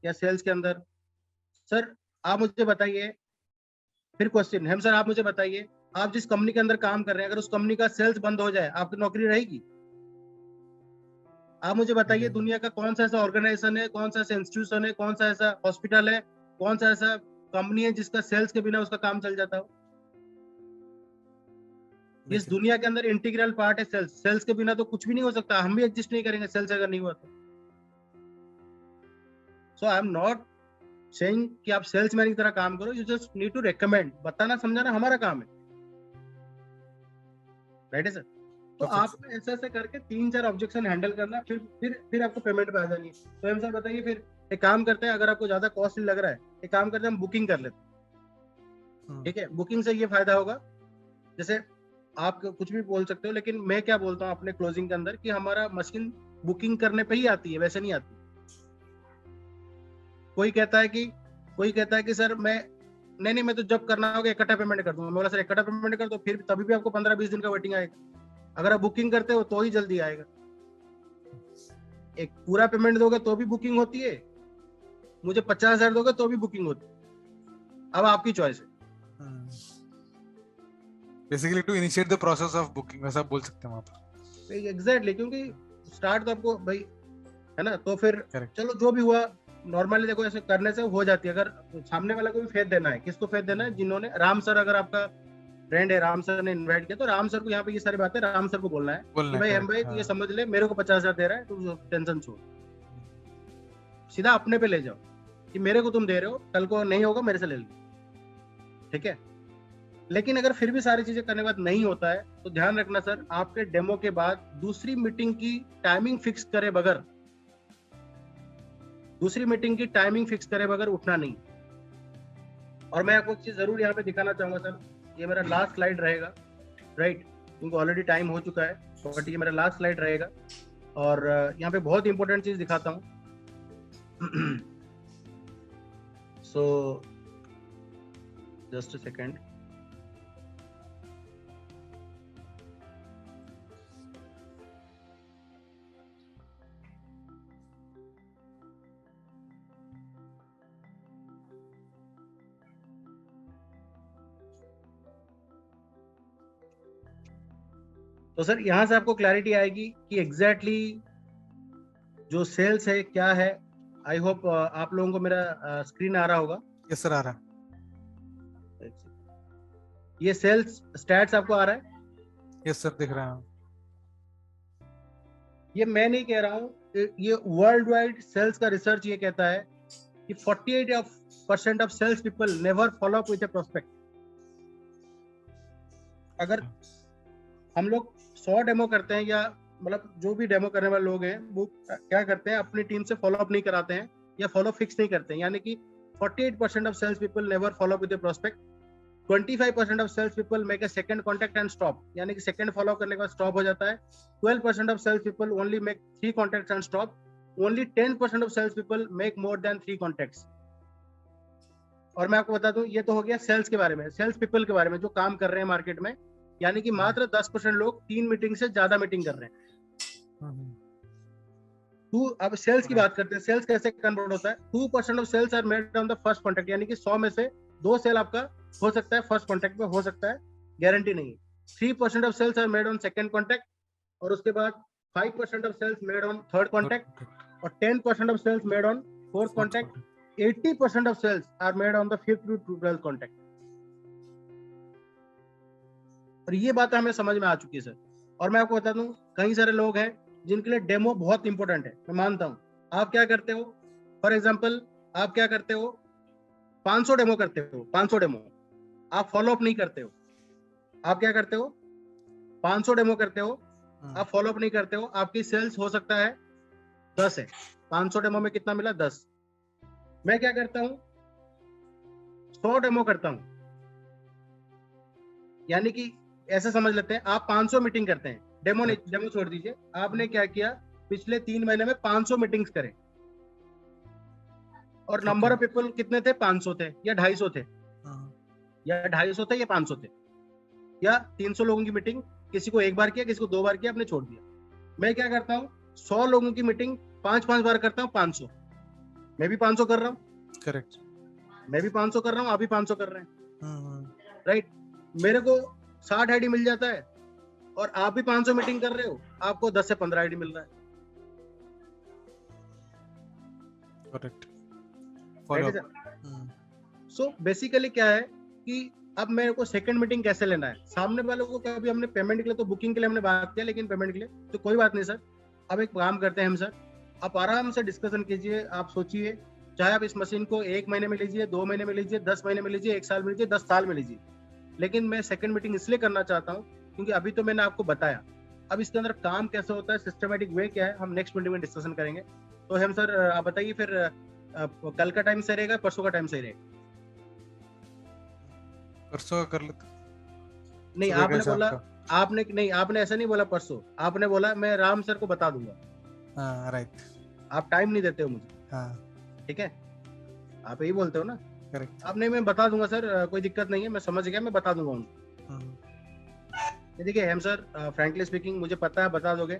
या सेल्स के अंदर। सर आप मुझे बताइए, फिर क्वेश्चन हम सर, आप मुझे बताइए, आप जिस कंपनी के अंदर काम कर रहे हैं, अगर उस कंपनी का सेल्स बंद हो जाए, आपकी नौकरी रहेगी? आप मुझे बताइए, दुनिया का कौन सा ऐसा ऑर्गेनाइजेशन है, कौन सा ऐसा इंस्टीट्यूशन है, कौन सा ऐसा हॉस्पिटल है, कौन सा ऐसा कंपनी है जिसका सेल्स के बिना उसका काम चल जाता हो? इस दुनिया के अंदर इंटीग्रल पार्ट है सेल्स, सेल्स के बिना तो कुछ भी नहीं हो सकता, हम भी एग्जिस्ट नहीं करेंगे सेल्स अगर नहीं हुआ तो। So I am not saying कि आप सेल्समैन की तरह काम करो, you just need to recommend, बताना समझाना हमारा काम है, राइट है सर? तो आप ऐसे ऐसे करके 3-4 ऑब्जेक्शन हैंडल करना, फिर आपको पेमेंट पे आ जानी है। तो हम सर बताइए, फिर एक काम करते हैं, अगर आपको ज्यादा कॉस्टली लग रहा है, एक काम करते हैं, हम बुकिंग कर लेते हैं, ठीक है? बुकिंग से ये फायदा होगा, जैसे आप कुछ भी बोल सकते हो, लेकिन मैं क्या बोलता हूँ अपने क्लोजिंग के अंदर, कि हमारा मशीन बुकिंग करने पे ही आती है, वैसे नहीं आती। कोई कहता है कि सर मैं तो जब करना होगा इकट्ठा पेमेंट कर दूंगा। मैं बोला सर इकट्ठा पेमेंट कर दो, फिर तभी भी आपको 15-20 दिन का वेटिंग आएगा। अगर आप बुकिंग करते हो तो ही जल्दी आएगा। एक पूरा पेमेंट दोगे तो भी बुकिंग होती है, मुझे 50,000 दोगे तो भी बुकिंग होती है, अब आपकी चॉइस है। Basically to initiate the process of booking, वैसा बोल सकते हैं वहां पर। एग्जैक्टली, क्योंकि स्टार्ट तो आपको भाई, है ना, तो फिर चलो जो भी हुआ, नॉर्मली देखो ऐसे करने से हो जाती है। अगर सामने वाला को भी फेथ देना है, किसको फेथ देना है? जिन्होंने, राम सर अगर आपका फ्रेंड है, राम सर ने इनवाइट किया, तो राम सर को यहाँ पे ये सारी बातें राम सर को बोलना है कि भाई हम भाई ये समझ ले, मेरे को 50,000 दे रहा है, तू टेंशन छोड़, सीधा अपने पे ले जाओ कि मेरे को तुम दे रहे हो, कल को नहीं होगा मेरे से ले लो, ठीक है? लेकिन अगर फिर भी सारी चीजें करने के बाद नहीं होता है, तो ध्यान रखना सर, आपके डेमो के बाद दूसरी मीटिंग की टाइमिंग फिक्स करे बगैर, उठना नहीं। और मैं आपको एक चीज जरूर यहाँ पे दिखाना चाहूंगा सर, ये मेरा लास्ट स्लाइड रहेगा, राइट? क्योंकि ऑलरेडी टाइम हो चुका है, बट ये मेरा लास्ट स्लाइड रहेगा। और यहाँ पे बहुत इंपॉर्टेंट चीज दिखाता हूँ। So just a second. तो सर यहाँ से आपको क्लैरिटी आएगी कि एग्जैक्टली जो सेल्स है क्या है। आई होप आप लोगों को मेरा स्क्रीन आ रहा होगा। यस सर, आ रहा है। ये सेल्स स्टैट्स आपको आ रहा है? यस सर, दिख रहा है। ये मैं नहीं कह रहा हूँ, ये वर्ल्ड वाइड सेल्स का रिसर्च ये कहता है कि 48% of sales people never follow up with a prospect. अगर हम लोग 100 डेमो करते हैं, या मतलब जो भी डेमो करने वाले लोग हैं, वो क्या करते हैं, अपनी टीम से फॉलो अप नहीं कराते हैं या फॉलो फिक्स नहीं करते हैं। यानी कि 48% of sales people never follow up with the prospect. 25% of sales people make a second contact and stop, यानी कि सेकंड फॉलो करने के बाद स्टॉप हो जाता है। 12% of sales people only make 3 contacts and stop. Only 10% of sales people make more than 3 contacts. और मैं आपको बता दूं, ये तो हो गया सेल्स के बारे में, सेल्स पीपल के बारे में जो काम कर रहे हैं मार्केट में। यानी कि मात्र 10% लोग 3 मीटिंग से ज्यादा मीटिंग कर रहे हैं। अब सेल्स की बात करते हैं, सेल्स कैसे कन्वर्ट होता है। 2% of sales are made on the first contact, यानी कि 100 में से 2 सेल आपका हो सकता है फर्स्ट कॉन्टैक्ट में, हो सकता है, गारंटी नहीं है। 3% of sales are made on second contact, और उसके बाद 5% of sales made on third contact, और 10% of sales made on fourth contact, 80% of sales are made on the fifth to 12th contact. और ये बात हमें समझ में आ चुकी है सर। और मैं आपको बता दूं, कई सारे लोग हैं जिनके लिए डेमो बहुत इंपॉर्टेंट है, मैं मानता हूं। आप क्या करते हो, फॉर एग्जांपल आप क्या करते हो, 500 डेमो करते हो, 500 डेमो, आप फॉलो अप नहीं करते हो। आप क्या करते हो, 500 डेमो करते हो, आप फॉलो अप नहीं करते हो। आपकी सेल्स हो सकता है 10 है, 500 डेमो में कितना मिला, 10। मैं क्या करता हूं, 100 डेमो करता हूं। यानी कि ऐसे समझ लेते हैं, आप 500 मीटिंग करते हैं, डेमो नहीं, डेमो छोड़ दीजिए। आपने क्या किया, पिछले 3 महीने में 500 मीटिंग्स करे, और नंबर ऑफ पीपल कितने थे, 500 थे या 250 थे, या 250 थे या 500 थे, या 300 लोगों की मीटिंग, किसी को एक बार किया, किसी को 2 बार किया, आपने छोड़ दिया। मैं क्या करता हूँ, 100 लोगों की मीटिंग 5-5 बार करता हूँ, 500। मैं भी 500 कर रहा हूँ, करेक्ट, मैं भी 500 कर रहा हूँ, आप भी 500 कर रहे हैं, राइट। मेरे को 60 आईडी मिल जाता है, और आप भी 500 मीटिंग कर रहे हो, आपको 10 से 15 आईडी मिल रहा है, करेक्ट। सो बेसिकली क्या है कि अब मेरे को सेकंड मीटिंग कैसे लेना है। सामने वालों को क्या, अभी हमने पेमेंट के लिए तो, बुकिंग के लिए हमने बात किया, लेकिन पेमेंट के लिए तो कोई बात नहीं सर। अब एक काम करते हैं हम सर, आप आराम से डिस्कशन कीजिए, आप सोचिए, चाहे आप इस मशीन को 1 महीने में लीजिए, 2 महीने में लीजिए, 10 महीने में लीजिए, 1 साल में लीजिए, 10 साल में लीजिए, लेकिन मैं सेकंड मीटिंग इसलिए करना चाहता हूँ क्योंकि अभी तो मैंने आपको बताया, अब इसके अंदर काम कैसे होता है, सिस्टमेटिक वे क्या है, हम नेक्स्ट मीटिंग में डिस्कशन करेंगे। तो हम सर आप बताइए फिर, कल का टाइम सही रहेगा, परसों का टाइम सही रहेगा? परसों कर लेते। नहीं, आपने बोला, आपने नहीं, आपने ऐसा नहीं बोला परसों, आपने बोला मैं राम सर को बता दूंगा। हाँ, राइट। आप टाइम नहीं देते हो मुझे, हाँ, ठीक है, आप यही बोलते हो ना, करेक्ट। आप नहीं, मैं बता दूंगा सर, कोई दिक्कत नहीं है, मैं समझ गया, मैं बता दूंगा उनको। देखिए हम सर, फ्रैंकली स्पीकिंग, मुझे पता है बता दोगे,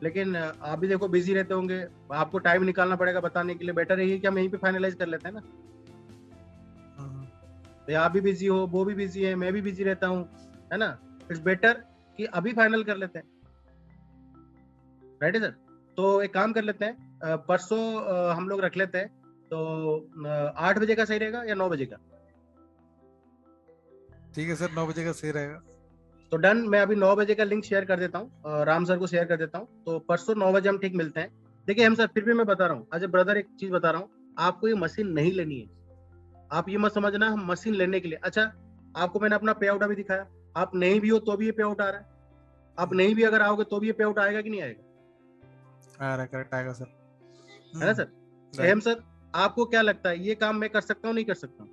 लेकिन आप भी देखो बिजी रहते होंगे, आपको टाइम निकालना पड़ेगा बताने के लिए। बेटर यही कि हम यहीं पे फाइनलाइज कर लेते हैं ना, तो आप भी बिजी हो, वो भी बिजी है, मैं भी बिजी रहता हूँ, है ना। इट्स बेटर कि अभी फाइनल कर लेते हैं, राइट है सर। तो एक काम कर लेते हैं, परसों हम लोग रख लेते हैं, तो 8 बजे का सही रहेगा या 9 बजे का? ठीक है सर, 9 बजे का सही रहेगा। तो डन, मैं अभी 9 बजे का लिंक शेयर कर देता हूँ, राम सर को शेयर कर देता हूँ, तो परसों 9 बजे हम ठीक मिलते हैं। देखिए हम सर, फिर भी मैं बता रहा हूँ, एज ए ब्रदर एक चीज बता रहा हूँ, आपको ये मशीन नहीं लेनी है, आप ये मत समझना हम मशीन लेने के लिए। अच्छा, आपको मैंने अपना पे आउट अभी दिखाया, आप नहीं भी हो तो भी ये पे आउट आ रहा है, आप नहीं भी अगर आओगे तो भी ये पे आउट आएगा कि नहीं आएगा? आ रहा, करेक्ट आएगा सर, है ना सर। सेम सर, आपको क्या लगता है ये काम मैं कर सकता हूँ, नहीं कर सकता हूँ?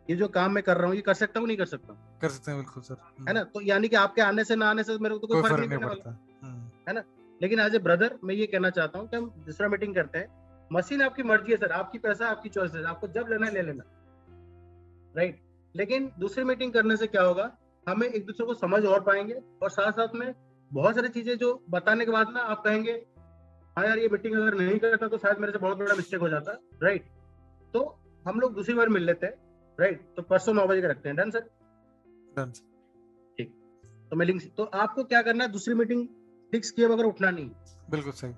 ये जो काम मैं कर रहा हूँ ये कर सकता हूँ, नहीं कर सकता हूँ? कर सकते हैं बिल्कुल सर, है ना। तो यानी कि आपके आने से ना आने से मेरे को तो कोई फर्क नहीं पड़ने वाला, है ना। लेकिन एज ए ब्रदर मैं ये कहना चाहता हूँ कि हम दूसरा मीटिंग करते हैं, मशीन आपकी मर्जी है सर, आपकी पैसा, आपकी चॉइस है, आपको जब लेना है ले लेना, राइट। लेकिन दूसरी मीटिंग करने से क्या होगा, हमें एक दूसरे को समझ और पाएंगे, और साथ साथ में बहुत सारी चीजें जो बताने के बाद ना आप कहेंगे हाँ यार ये मीटिंग अगर नहीं करता तो शायद मेरे से बहुत बड़ा मिस्टेक हो जाता, राइट। तो हम लोग दूसरी बार मिल लेते हैं, राइट। तो परसों 9 बजे का रखते हैं, डन सर? डन। ठीक, तो मैं लिंक, तो आपको क्या करना है, दूसरी मीटिंग फिक्स किए बगैर उठना नहीं, बिल्कुल सही,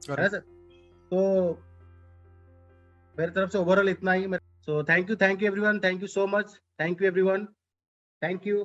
है ना सर। तो मेरी तरफ से ओवरऑल इतना ही। So thank you everyone, thank you so much, thank you everyone, thank you.